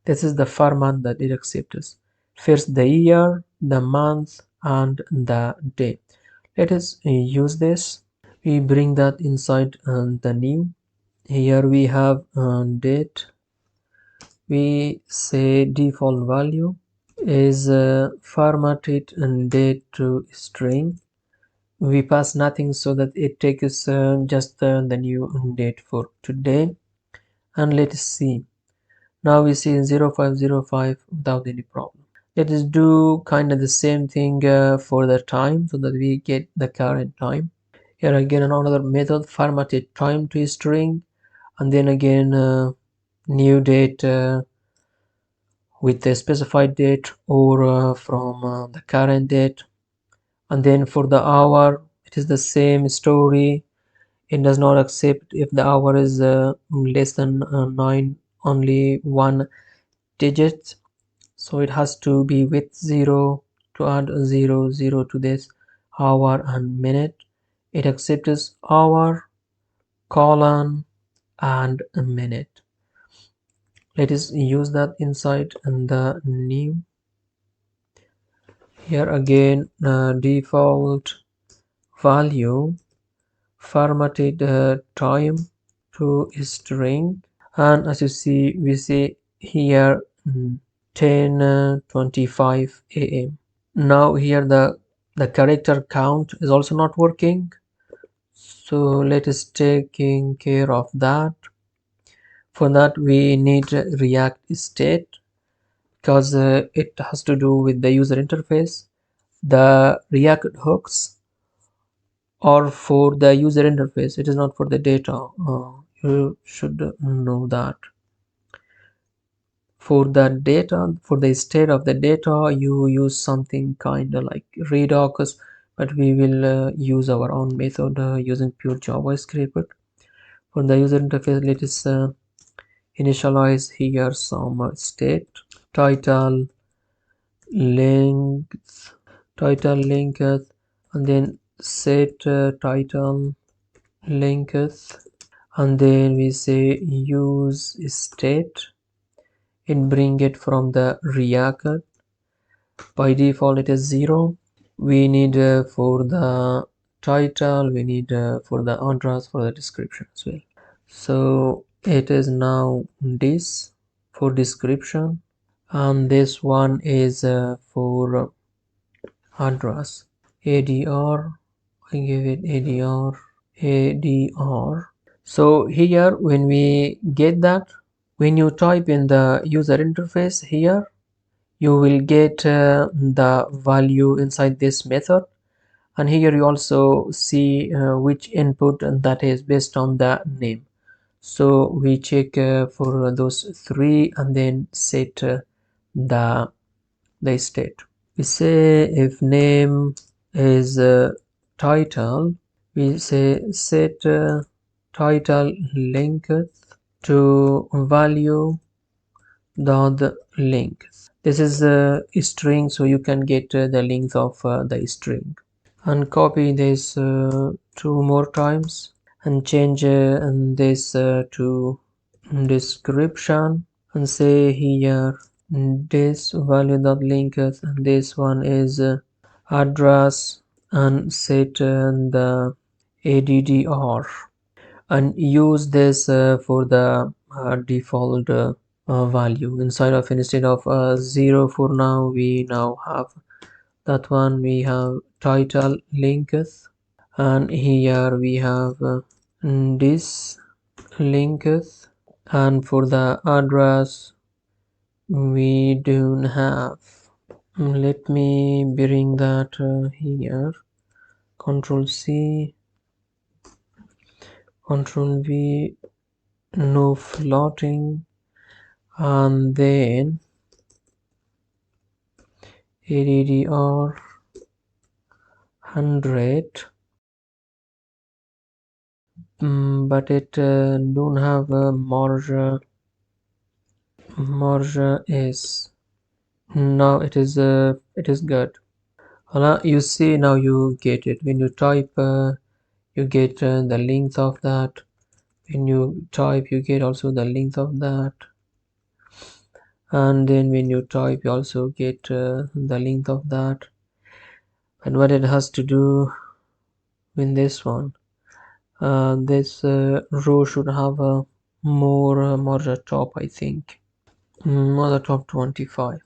This is the format that it accepts. First the year, the month, and the day. Let us use this. We bring that inside the new. Here we have date. We say default value is formatted and date to string. We pass nothing so that it takes just the new date for today. And let's see. Now we see 05/05 without any problem. Let us do kind of the same thing for the time so that we get the current time. Here again another method, formatted time to string, and then again new date with the specified date or from the current date. And then for the hour, it is the same story. It does not accept if the hour is less than 9, only 1 digit. So it has to be with 0 to add 0, 0 to this hour and minute. It accepts hour, colon, and a minute. Let us use that inside the new. Here again default value, formatted time to string, and as you see we see here 10:25 a.m. Now here the character count is also not working, so let us taking care of that. For that we need React state, because it has to do with the user interface. The React hooks are for the user interface, it is not for the data. You should know that. For the data, for the state of the data, you use something kind of like Redux, but we will use our own method using pure JavaScript. But for the user interface, let us initialize here some state, title, length, and then set title length, and then we say use state. It bring it from the React. By default it is 0. We need for the title, we need for the address, for the description as well. So it is now this for description, and this one is for address. ADR, I give it ADR. So here when we get that, when you type in the user interface here, you will get the value inside this method, and here you also see which input that is based on the name. So we check for those three and then set the state. We say if name is title, we say set title length to value the length. This is a string, so you can get the length of the string, and copy this 2 more times and change this to description, and say here this value dot length, and this one is address, and set the ADDR, and use this for the default value inside of, instead of 0 for now, we now have that one. We have title length, and here we have this length, and for the address we don't have. Let me bring that here. Control C, Control V, no floating, and then ADDR 100, but it don't have a merge is. Now it is good. You see, now you get it. When you type you get the length of that. When you type you get also the length of that, and then when you type you also get the length of that. And what it has to do with this one, this row should have a more merge top, I think. Merge top 25,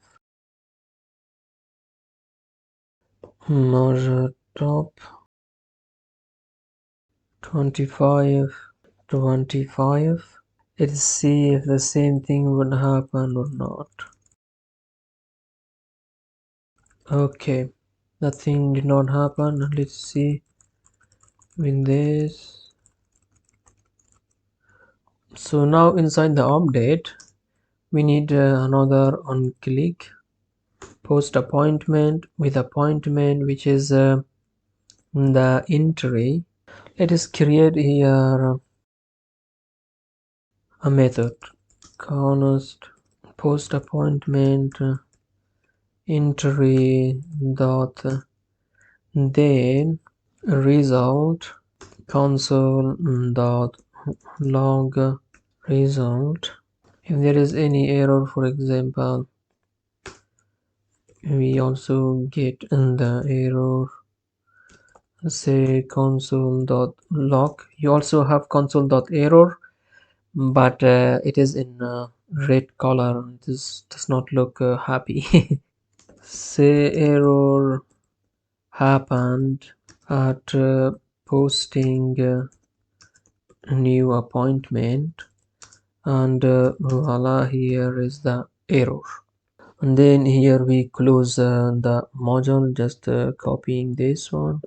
merge top 25, 25. Let's see if the same thing would happen or not. Okay, nothing did not happen. Let's see with this. So now inside the update we need another on click post appointment with appointment, which is the entry. Let us create here a method const post appointment entry dot then result console dot log result. If there is any error, for example, we also get in the error, say console.log. You also have console.error, but it is in red color. This does not look happy. say error happened at posting new appointment, and voila, here is the error. And then here we close the module, just copying this one,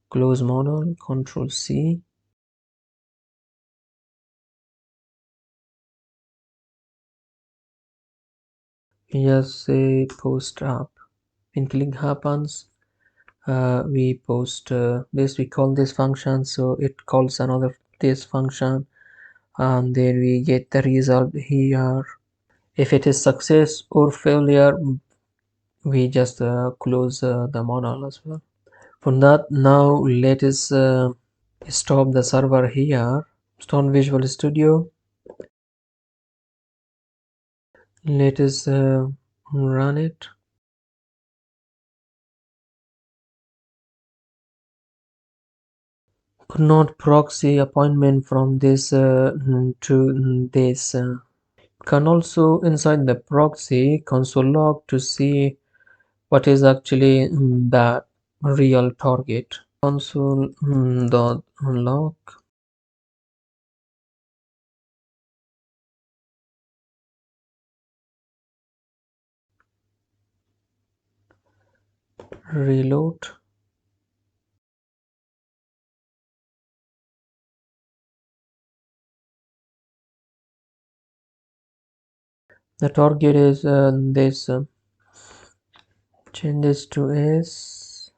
close module, Control C. Here say post app. When click happens, we post this, we call this function, so it calls another this function, and then we get the result here. If it is success or failure, we just close the model as well. For that, now let us stop the server here, start Visual Studio, let us run it. Could not proxy appointment from this to this. Can also inside the proxy console log to see what is actually the real target. Console dot log, reload. The target is this. Change this to S.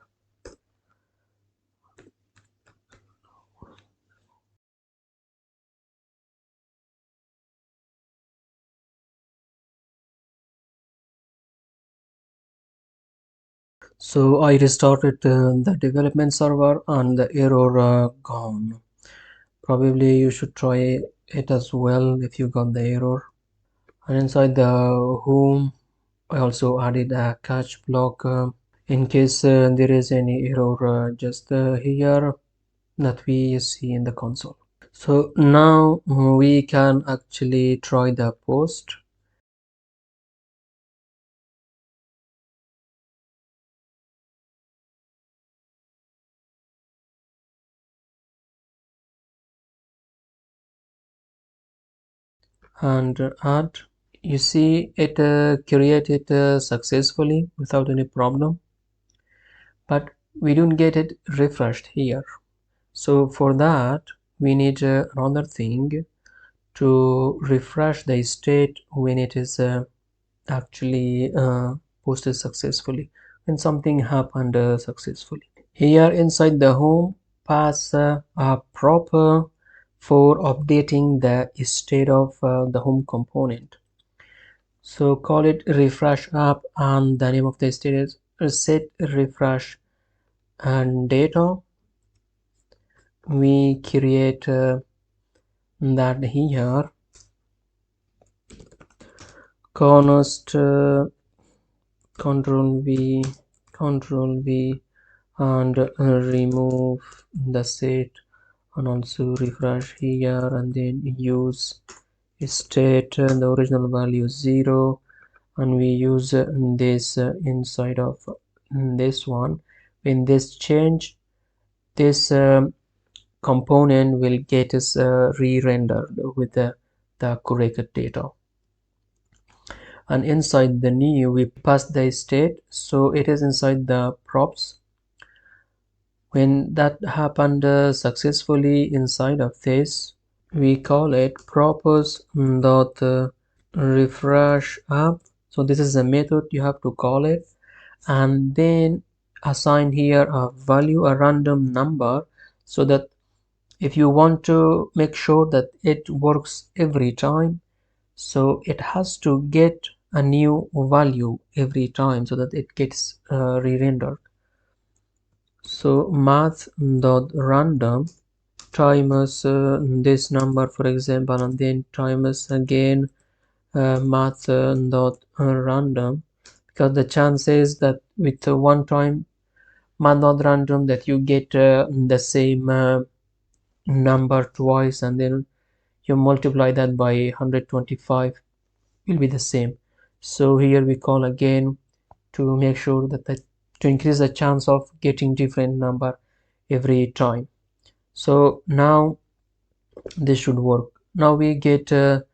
So I restarted the development server and the error gone. Probably you should try it as well if you got the error. And inside the home, I also added a catch block in case there is any error just here that we see in the console. So now we can actually try the post. And add. You see it created successfully without any problem, but we don't get it refreshed here. So for that we need another thing to refresh the state when it is actually posted successfully, when something happened successfully. Here inside the home, pass a proper for updating the state of the home component. So call it refresh app, and the name of the state is set refresh and data. We create that here, const control V and remove the set, and also refresh here, and then use state the original value 0, and we use this inside of this one. When this change, this component will get is re-rendered with the correct data. And inside the new we pass the state, so it is inside the props. When that happened successfully inside of this, we call it props dot refresh app. So this is a method you have to call it, and then assign here a value, a random number, so that if you want to make sure that it works every time, so it has to get a new value every time so that it gets re-rendered. So math dot random times this number, for example, and then times again math dot random, because the chances that with one time math dot random that you get the same number twice, and then you multiply that by 125, will be the same. So here we call again to make sure that to increase the chance of getting different number every time. So now this should work. Now we get the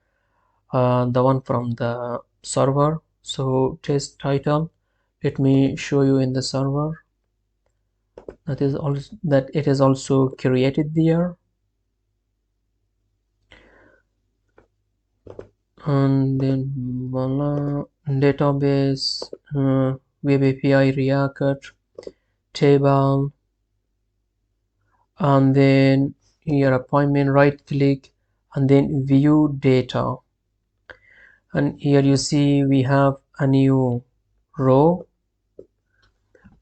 one from the server. So test title, let me show you in the server that is also that it is also created there. And then voila, database, web API, React, table, and then here appointment, right click, and then view data. And here you see we have a new row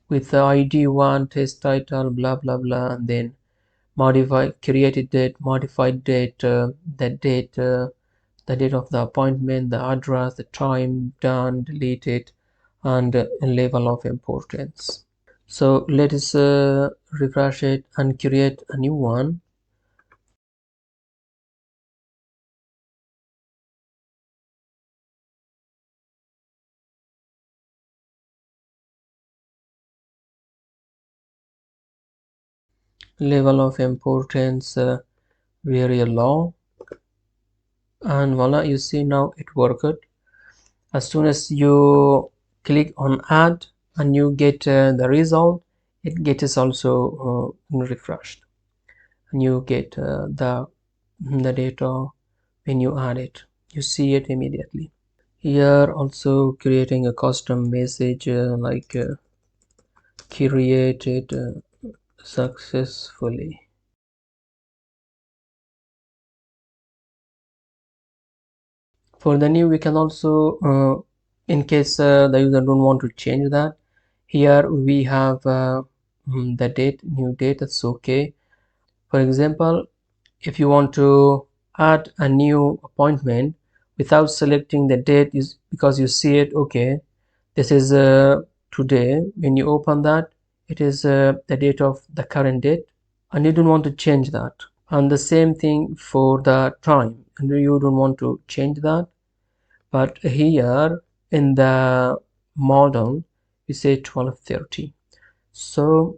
with the ID 1, test title, blah blah blah, and then modify, created date, modified date, the date of the appointment, the address, the time, done, deleted, and level of importance. So let us refresh it and create a new one. Level of importance very low, and voila, you see now it worked. As soon as you click on add and you get the result, it gets also refreshed, and you get the data when you add it. You see it immediately. Here also creating a custom message like created successfully. For the new, we can also in case the user don't want to change that, here we have the date, new date, that's okay. For example, if you want to add a new appointment without selecting the date, is because you see it, okay, this is today. When you open that, it is the date of the current date, and you don't want to change that. And the same thing for the time, and you don't want to change that. But here in the model we say 12:30. So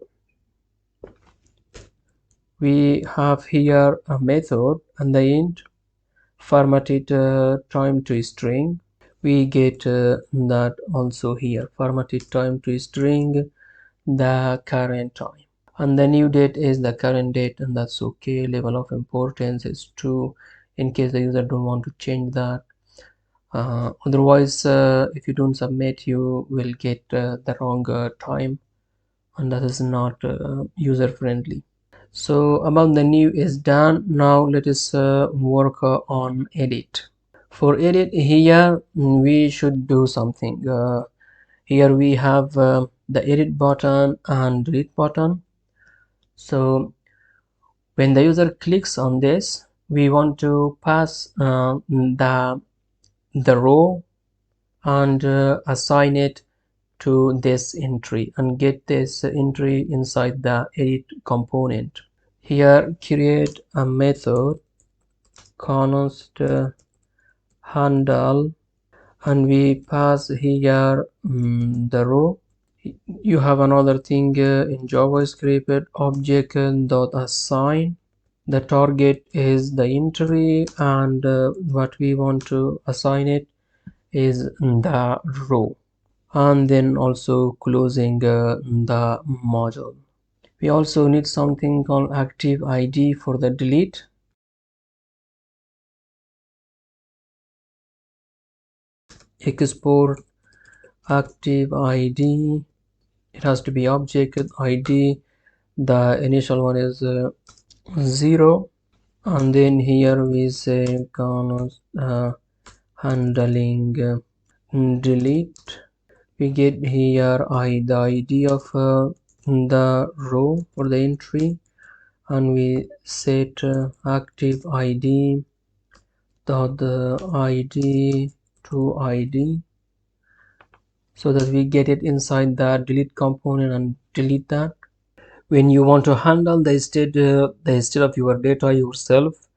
we have here a method and the int formatted time to string. We get that also here, formatted time to string, the current time, and the new date is the current date, and that's okay. Level of importance is 2 in case the user don't want to change that. Otherwise if you don't submit, you will get the wrong time, and that is not user friendly. So about the new is done. Now let us work on edit. For edit, here we should do something. Here we have the edit button and delete button. So when the user clicks on this, we want to pass the row and assign it to this entry and get this entry inside the edit component. Here create a method const handle, and we pass here the row. You have another thing in JavaScript, object dot assign. The target is the entry, and what we want to assign it is the row, and then also closing the module. We also need something called active ID for the delete. Export active ID, it has to be object ID, the initial one is 0, and then here we say handling delete. We get here the ID of the row or the entry, and we set active ID dot the ID to ID, so that we get it inside the delete component and delete that. When you want to handle the state of your data yourself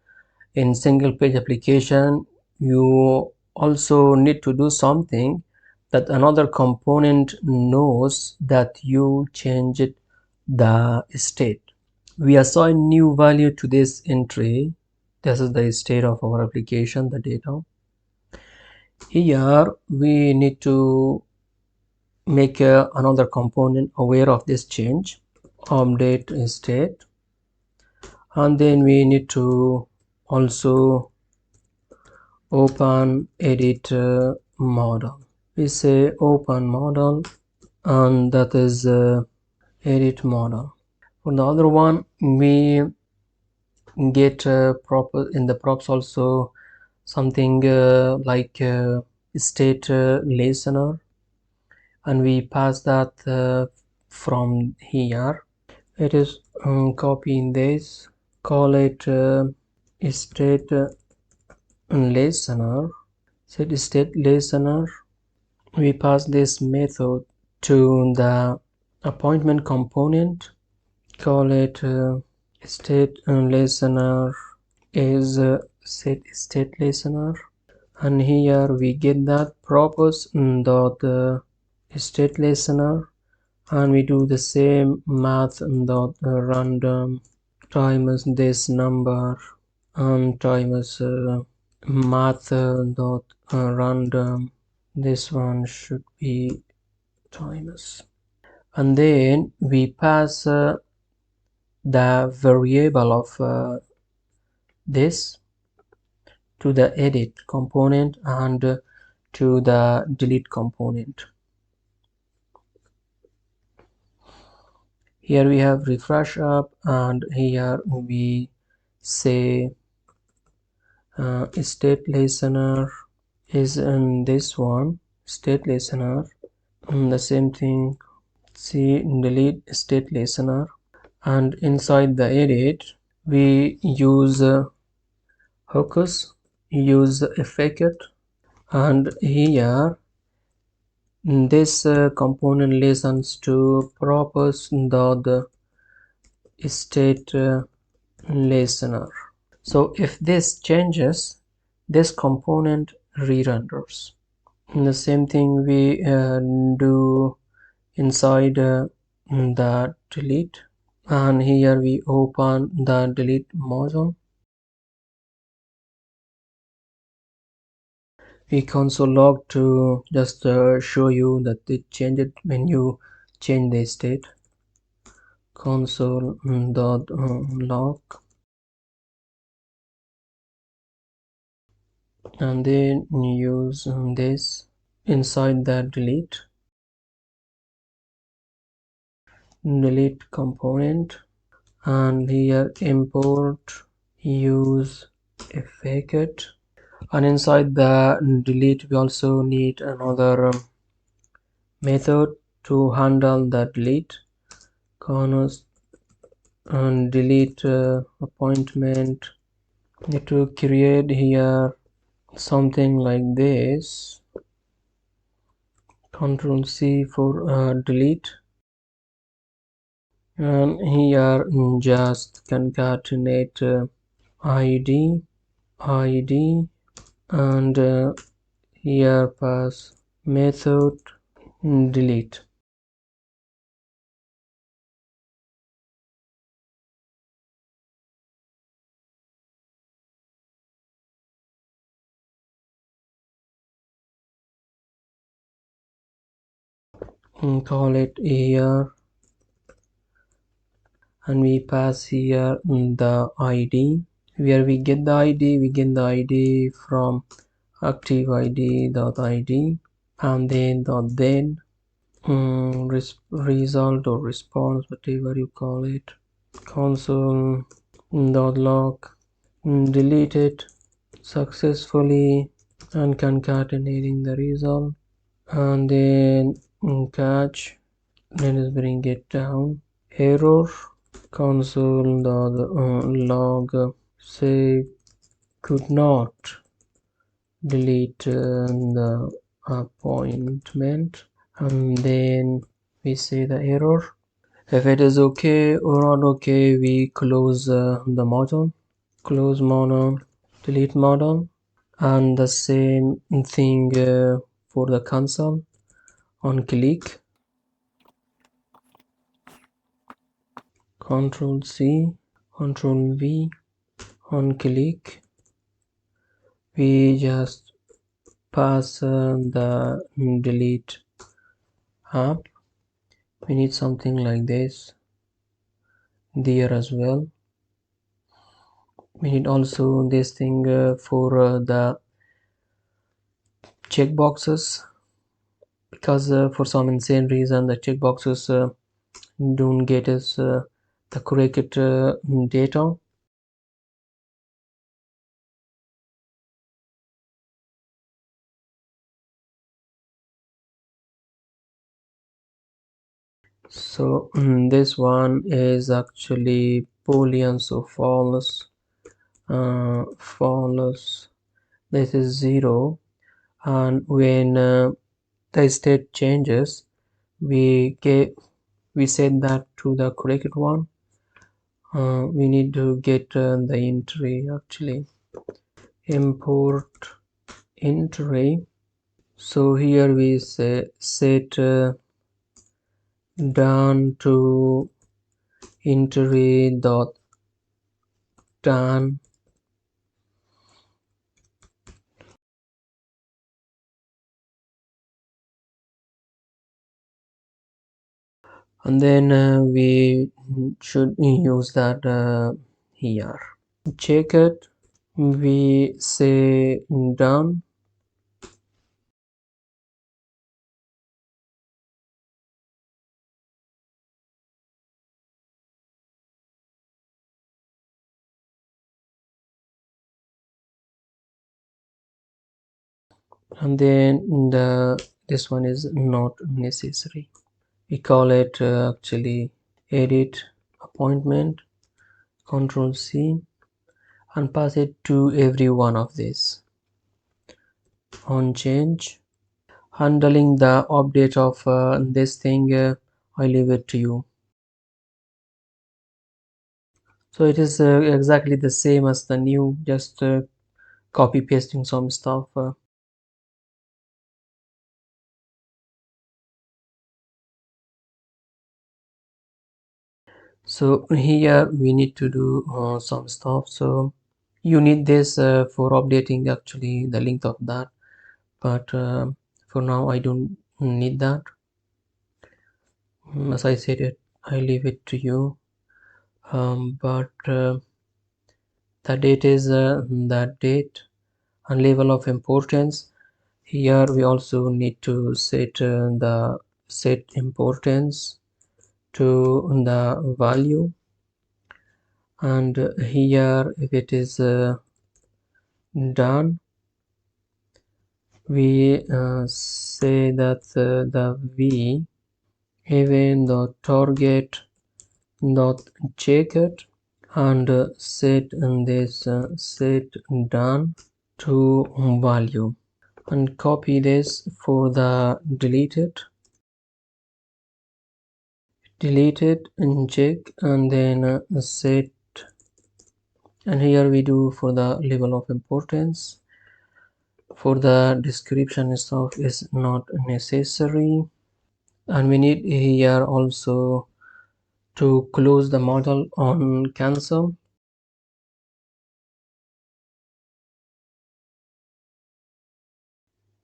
in single page application, you also need to do something that another component knows that you changed the state. We assign new value to this entry. This is the state of our application, the data. Here we need to make another component aware of this change, update state, and then we need to also open edit model. We say open model, and that is edit model. For the other one, we get in the props also something like state listener, and we pass that from here. It is copying this, call it state listener, set state listener. We pass this method to the appointment component, call it state listener is set state listener, and here we get that propose dot state listener, and we do the same math dot random times this number and times math dot random. This one should be times, and then we pass the variable of this to the edit component and to the delete component. Here we have refresh up, and here we say state listener is in this one, state listener, and the same thing, see delete state listener, and inside the edit we use hooks, use effect, and here this component listens to propose the state listener. So if this changes, this component re-renders. The same thing we do inside the delete, and here we open the delete module. We console log to just show you that it changed when you change the state. Console dot log, and then use this inside the delete component, and here import use effect, and inside the delete we also need another method to handle the delete. Const and delete appointment. Need to create here something like this. Control C for delete, and here just concatenate id, and here pass method delete. Call it here, and we pass here the id. Where we get the id from active id.id, and then result or response, whatever you call it, console dot log, delete it successfully, and concatenating the result, and then catch, let us bring it down, error, console dot log, say could not delete the appointment, and then we say the error. If it is okay or not okay, we close the model, close model, delete model, and the same thing for the console. on click, Control C, Control V, on click, we just pass the delete app. We need something like this there as well. We need also this thing for the checkboxes, because for some insane reason the checkboxes don't get us the correct data. So this one is actually boolean, so false, false. This is 0, and when the state changes, we set that to the correct one. We need to get the entry, actually import entry. So here we set done to entry dot done, and then we should use that here. Check it, we say done, and then this one is not necessary. We call it actually edit appointment, Control C, and pass it to every one of these. On change, handling the update of this thing, I leave it to you. So it is exactly the same as the new, just copy pasting some stuff. So here we need to do some stuff. So you need this for updating actually the length of that, but for now I don't need that. As I said, I leave it to you. But the date is that date, and level of importance. Here we also need to set the set importance to the value, and here if it is done, we say that the v even the target dot check it, and set this set done to value, and copy this for the delete it and check, and then set, and here we do for the level of importance. For the description stuff is not necessary, and we need here also to close the model on cancel.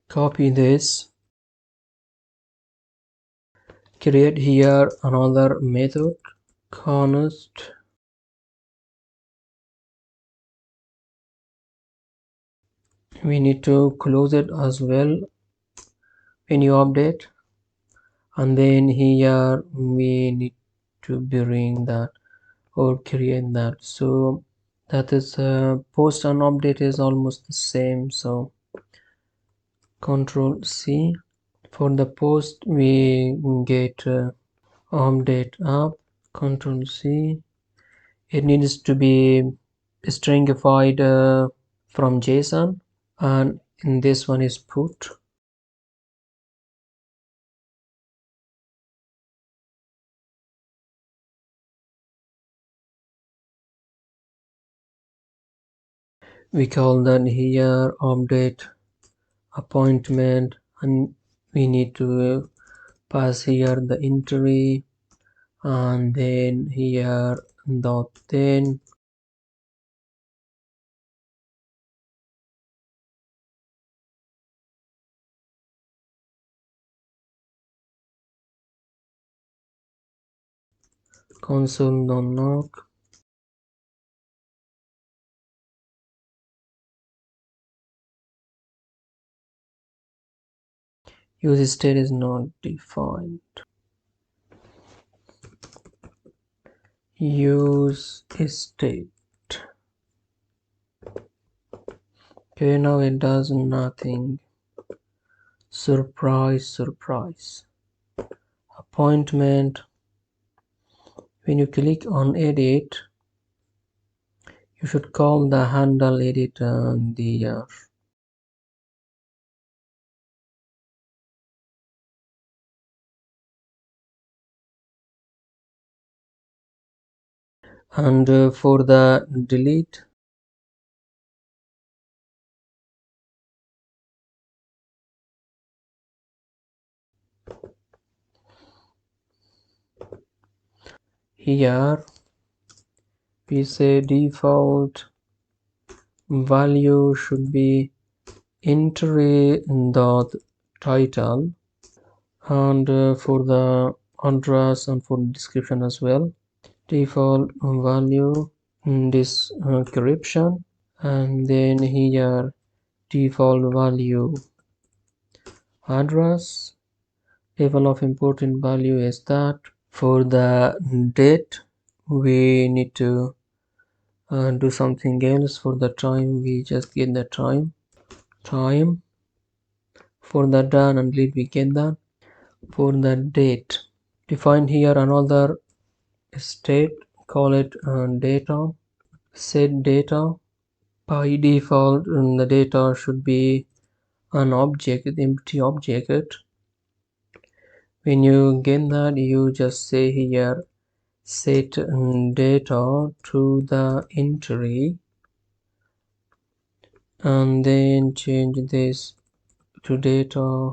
Copy this, create here another method, const, we need to close it as well when you update, and then here we need to bring that or create that. So that is post and update is almost the same, so Control C. For the post we get update up, Control C. It needs to be stringified from JSON, and in this one is put. We call that here update appointment, and we need to pass here the entry, and then here dot then console.log. Use state is not defined. Use state. Okay, now it does nothing. Surprise, surprise. Appointment. When you click on edit, you should call the handle edit the and for the delete, here we say default value should be entry dot title, and for the address and for description as well, default value description, and then here default value address. Level of important value is that. For the date we need to do something else. For the time we just get the time. For the done and delete we get that. For the date, define here another state, call it data, set data. By default the data should be an object, empty object. When you get that, you just say here set data to the entry, and then change this to data.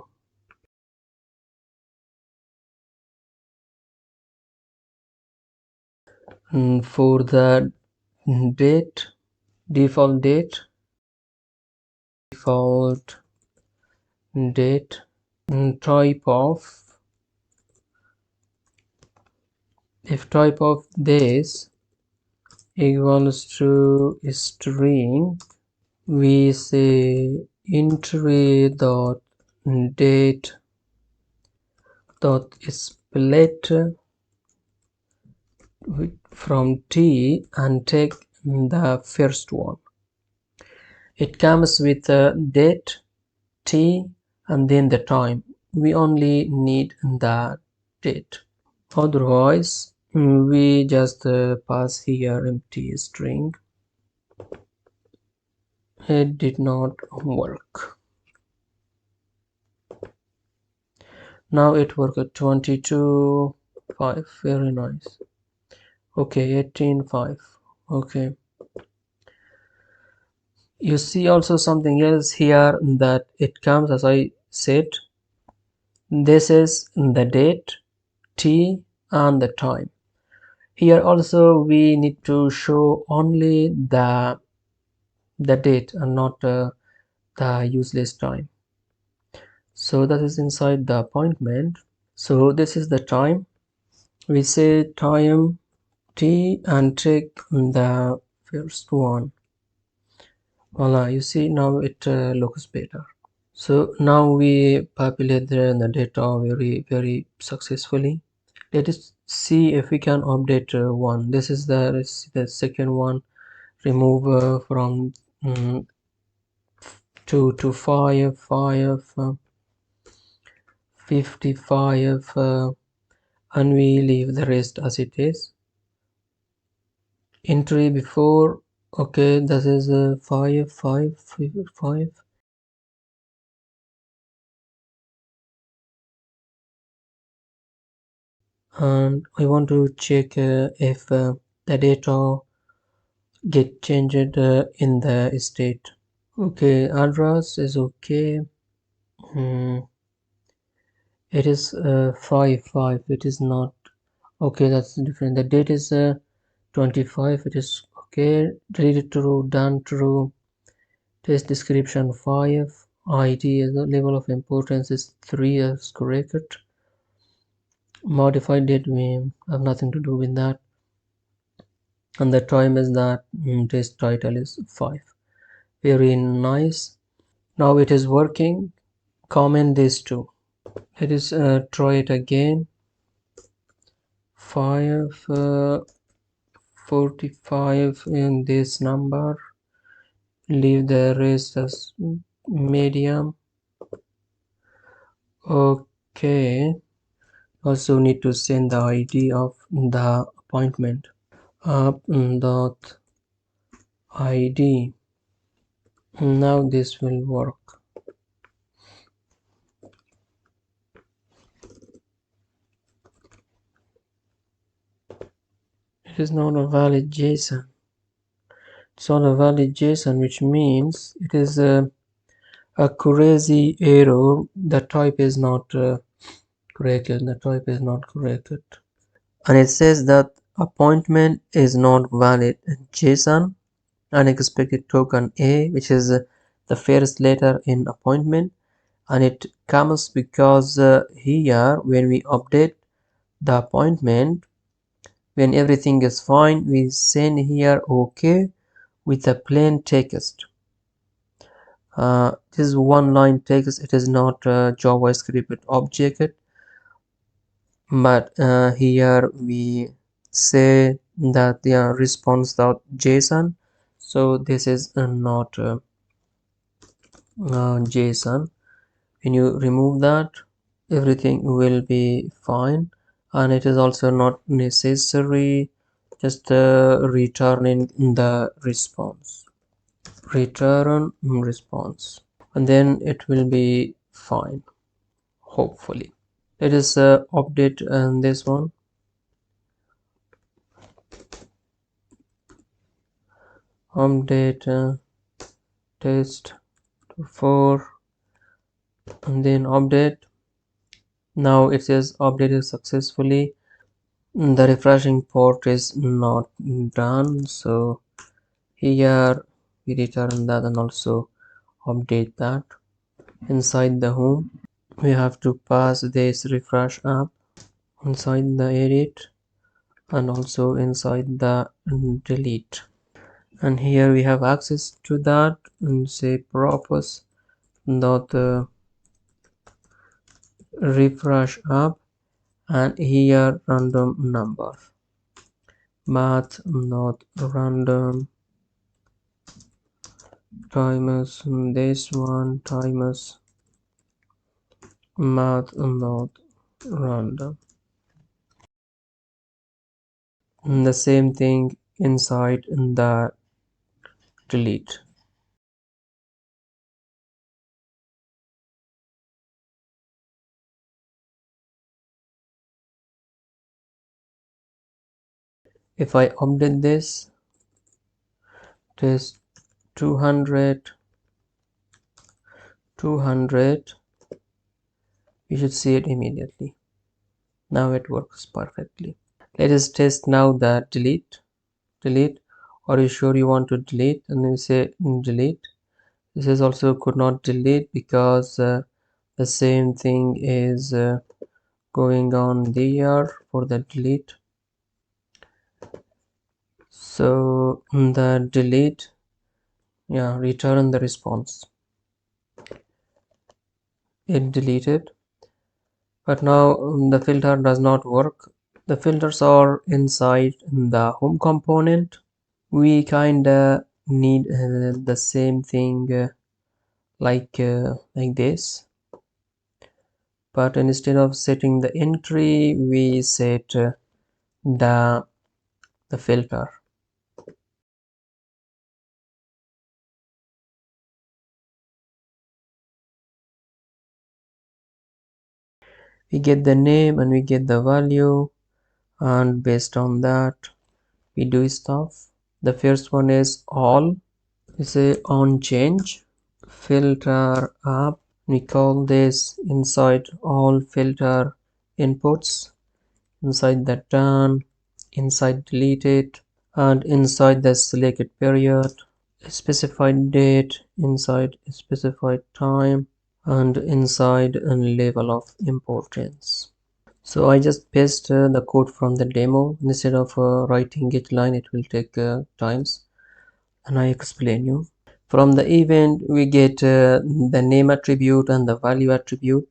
For the date, default date, type of, if type of this equals to string, we say entry dot date dot split from T and take the first one. It comes with a date, T, and then the time. We only need the date. Otherwise we just pass here empty string. It did not work. Now it worked at 22.5. Very nice. Okay, 18.5. Okay, you see also something else here, that it comes, as I said, this is the date, T, and the time. Here also we need to show only the date and not the useless time. So that is inside the appointment. So this is the time. We say time T and take the first one. Voila, you see now it looks better. So now we populate the data very successfully. Let us see if we can update one. This is the second one. Remove from 2 to 5, 55, and we leave the rest as it is. Entry before, okay, this is 5, 5, 5. And I want to check if the data get changed in the state. Okay, address is okay. It is 5 it is not okay, that's different. The date is 25, it is okay. Read true, done true. Test description 5, ID is the level of importance is 3, is correct. Modified date, we have nothing to do with that. And the time is that test title is 5. Very nice. Now it is working. Comment these two. Let us try it again. 545 in this number. Leave the rest as medium. Okay. Also need to send the ID of the appointment. App.id. Now this will work. It is not a valid JSON. It's not a valid JSON, which means it is a crazy error. The type is not corrected. The type is not corrected. And it says that appointment is not valid JSON. Unexpected token A, which is the first letter in appointment, and it comes because here when we update the appointment, when everything is fine, we send here OK with a plain text. This is one line text. It is not JavaScript object, but here we say that response.json. So this is not JSON. When you remove that, everything will be fine, and it is also not necessary just returning the response. Return response, and then it will be fine, hopefully. Let us update this one. Update test 4, and then update. Now it says updated successfully. The refreshing port is not done, so here we return that and also update that. Inside the home, we have to pass this refresh app inside the edit and also inside the delete. And here we have access to that and say purpose dot refresh app, and here random number math not random times this one times math not random. And the same thing inside the delete. If I update this, test 200, you should see it immediately. Now it works perfectly. Let us test now the delete. Are you sure you want to delete? And then you say delete. This is also could not delete because the same thing is going on there for the delete. So the delete, return the response. It deleted, but now the filter does not work. The filters are inside the home component. We kinda need the same thing like this, but instead of setting the entry, we set the filter. We get the name and we get the value, and based on that we do stuff. The first one is all. We say on change filter up We call this inside all filter inputs, inside the done, inside deleted, and inside the selected period, specified date, inside specified time, and inside a level of importance. So I just paste the code from the demo. Instead of writing each line, it will take times, and I explain you. From the event, we get the name attribute and the value attribute,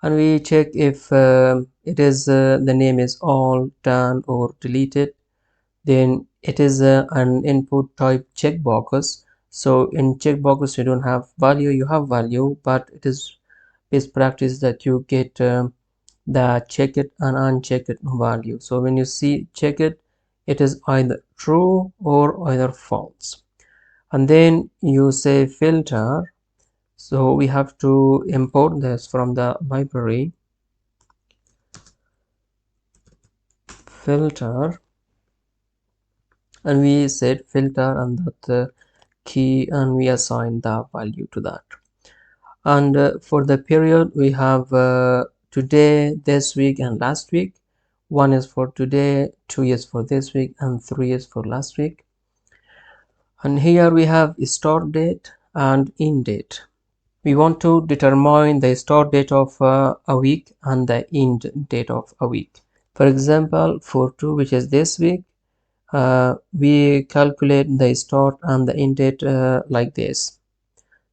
and we check if it is the name is all, done, or deleted. Then it is an input type checkbox. So in checkbox you don't have value, you have value, but it is best practice that you get the check it and uncheck it value. So when you see check it, it is either true or either false. And then you say filter. So we have to import this from the library, filter, and we set filter and that key, and we assign the value to that. And for the period we have today, this week, and last week. 1 is for today, 2 is for this week, and 3 is for last week. And here we have start date and end date. We want to determine the start date of a week and the end date of a week. For example, for 2, which is this week, we calculate the start and the end date like this.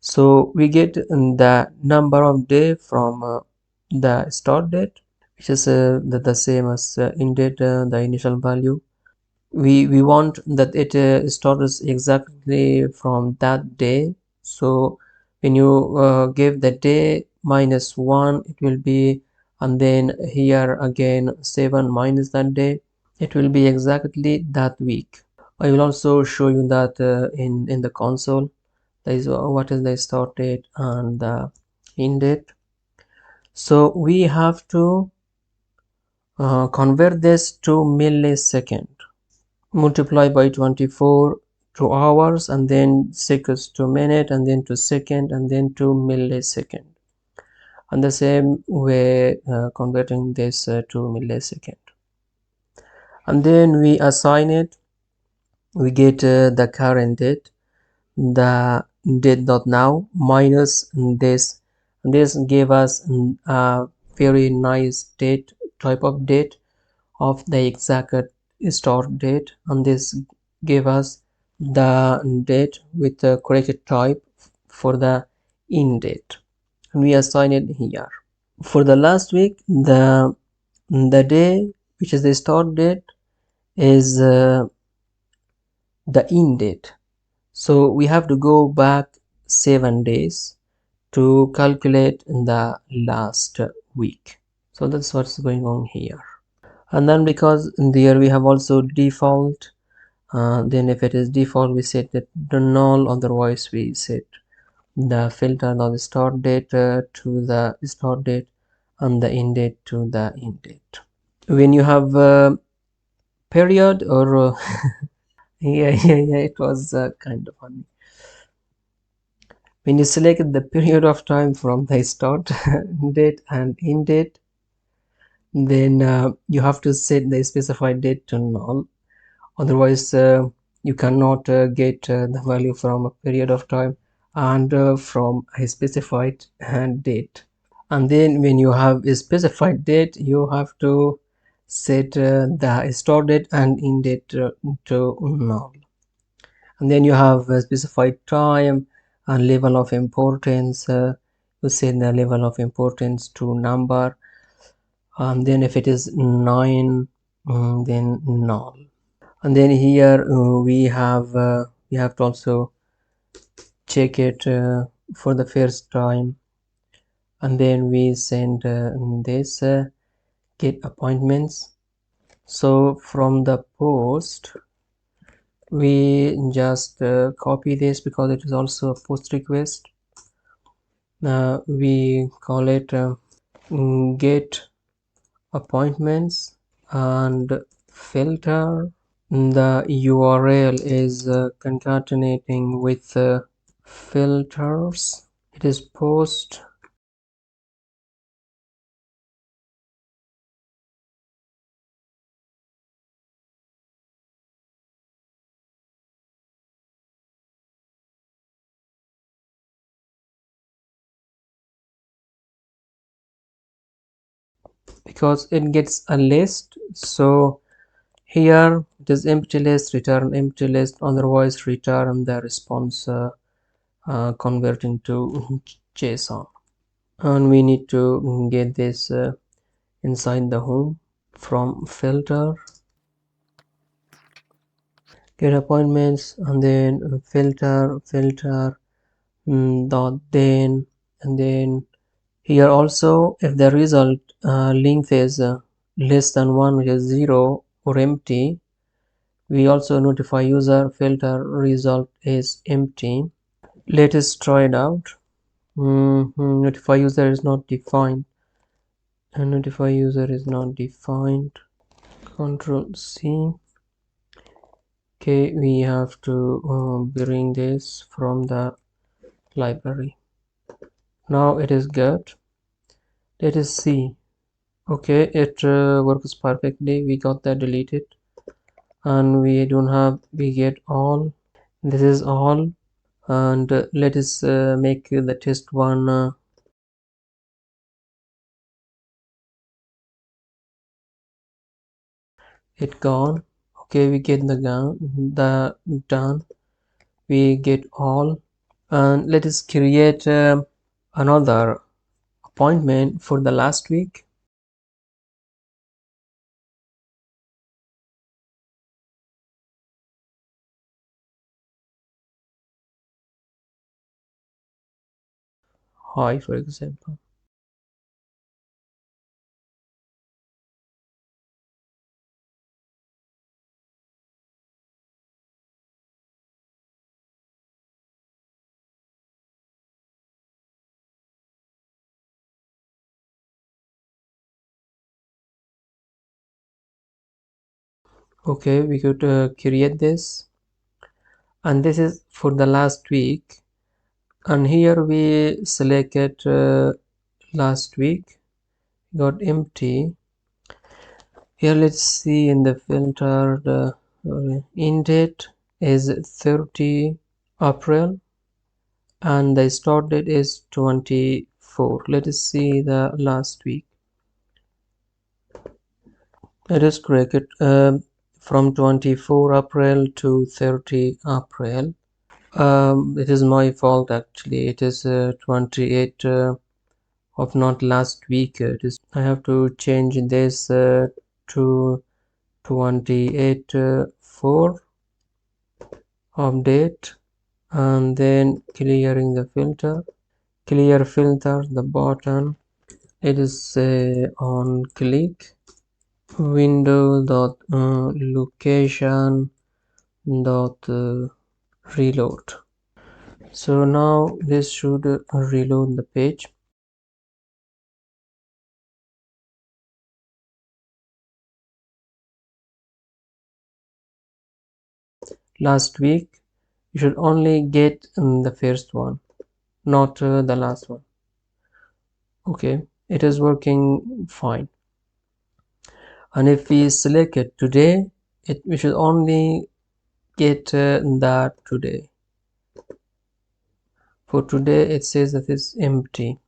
So we get the number of day from the start date, which is the same as end date, the initial value. We want that it starts exactly from that day. So when you give the day -1, it will be, and then here again 7 minus that day, it will be exactly that week. I will also show you that in the console. That is what is the start date and the end date. So we have to convert this to millisecond, multiply by 24 to hours, and then seconds to minute, and then to second, and then to millisecond. And the same way converting this to millisecond. And then we assign it. We get the current date, the date.now minus this. This gave us a very nice date, type of date of the exact start date, and this gave us the date with the correct type for the end date, and we assign it here. For the last week, the day which is the start date is the end date. So we have to go back 7 days to calculate the last week. So that's what's going on here. And then because there we have also default, then if it is default we set it to null, otherwise we set the filter of the start date to the start date and the end date to the end date. When you have period or yeah, it was kind of funny. When you select the period of time from the start date and end date, then you have to set the specified date to null. Otherwise you cannot get the value from a period of time and from a specified date. And then when you have a specified date, you have to set the start date and end date to null. And then you have a specified time and level of importance. You set the level of importance to number, and then if it is 9, then null. And then here we have to also check it for the first time, and then we send this get appointments. So from the post we just copy this because it is also a post request. We call it get appointments and filter. The URL is concatenating with filters. it is post because it gets a list. So here it is empty list, return empty list, otherwise return the response converting to JSON. And we need to get this inside the home from filter, get appointments, and then filter dot then, and then here also if the result length is less than 1, which is 0 or empty, we also notify user filter result is empty. Let us try it out. Notify user is not defined, and notify user is not defined. Control C. Okay, we have to bring this from the library. Now it is good. Let us see. Okay, it works perfectly. We got that deleted, and we don't have, we get all. This is all, and let us make the test one. It gone. Okay, we get the done. We get all, and let us create another appointment for the last week. Hi, for example. Okay, we could create this, and this is for the last week, and here we selected last week, got empty. Here let's see in the filter the end date is 30 April and the start date is 24. Let us see the last week. It is correct. From 24 April to 30 April. It is my fault actually. It is 28 of not last week. It is. I have to change this to 28 4 update, and then clearing the filter. Clear filter the button. It is on click. Window dot location dot reload. So now this should reload the page. Last week you should only get the first one, not the last one. Okay, it is working fine. And if we select it today, we should only get that today. For today it says that it's empty.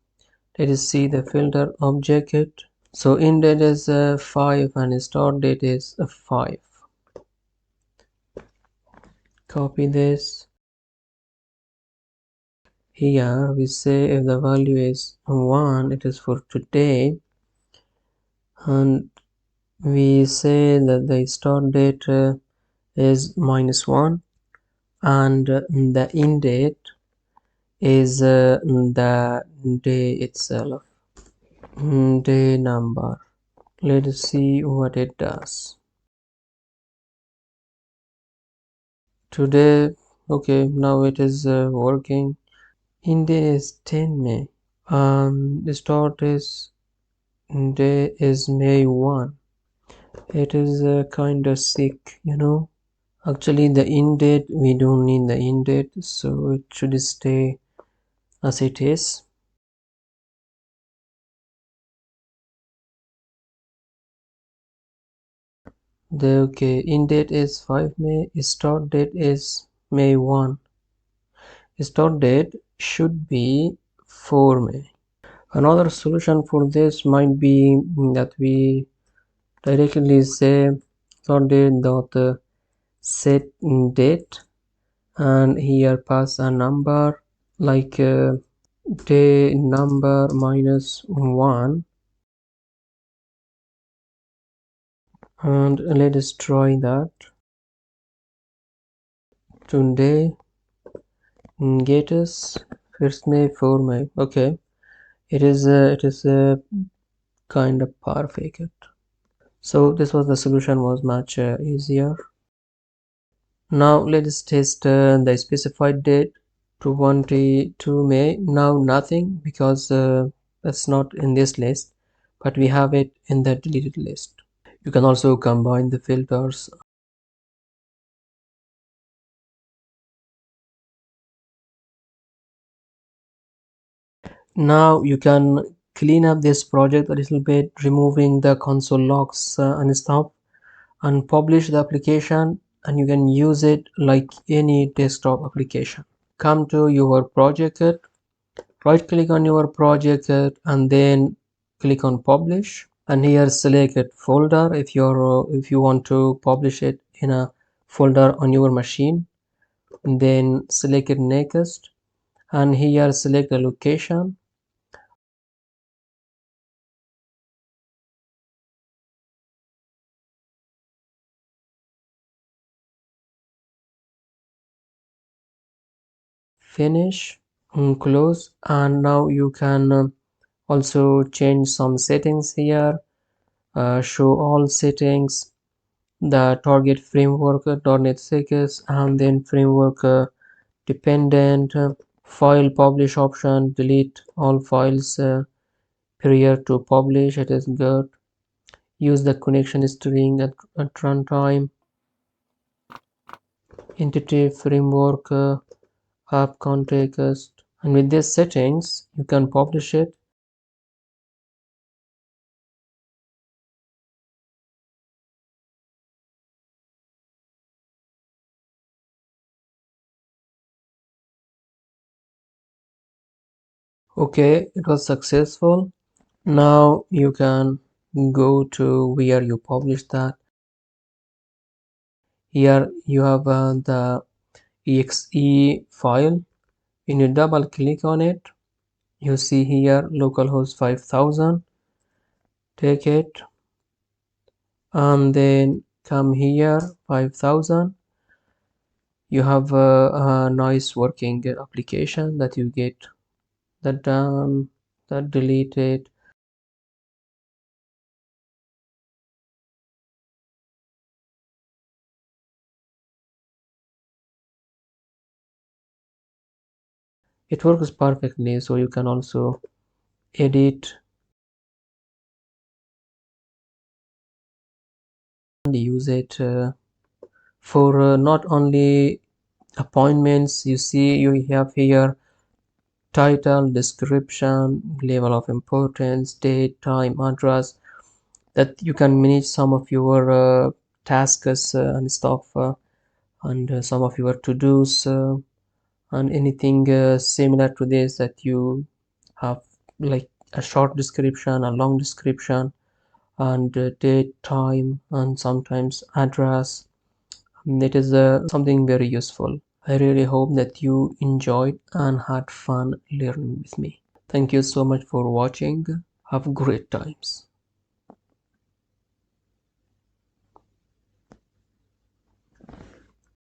Let us see the filter object. So end date is 5 and start date is 5. Copy this. Here we say if the value is 1, it is for today, and we say that the start date is -1, and the end date is the day itself, day number. Let us see what it does. Today, okay, now it is working. End date is 10 May. The start is day is May 1. It is kind of sick, you know. Actually, the end date, we don't need the end date, so it should stay as it is. The end date is 5 May, start date is May 1. Start date should be 4 May. Another solution for this might be that we directly say start date dot set date, and here pass a number like day number -1, and let us try that. Today get us 1st May 4 May. Okay, it is kind of perfect. So this was the solution was much easier. Now let us test the specified date, 22 May. Now nothing, because that's not in this list, but we have it in the deleted list. You can also combine the filters. Now you can clean up this project a little bit, removing the console logs and stuff, and publish the application, and you can use it like any desktop application. Come to your project, right click on your project, and then click on publish, and here select it folder if you want to publish it in a folder on your machine, and then select it next, and here select the location. Finish and close, and now you can also change some settings here. Show all settings, the target framework .NET 6, and then framework dependent, file publish option, delete all files prior to publish, it is good. Use the connection string at runtime, entity framework, app context, and with these settings you can publish it. Okay, it was successful. Now you can go to where you published that. Here you have the exe file. When you double click on it, you see here localhost 5000. Take it and then come here 5000. You have a nice working application that you get that done, that deleted. It works perfectly, so you can also edit and use it for not only appointments. You see you have here title, description, level of importance, date, time, address, that you can manage some of your tasks and stuff, and some of your to-dos, and anything similar to this, that you have like a short description, a long description, and date, time, and sometimes address. It is something very useful. I really hope that you enjoyed and had fun learning with me. Thank you so much for watching. Have great times.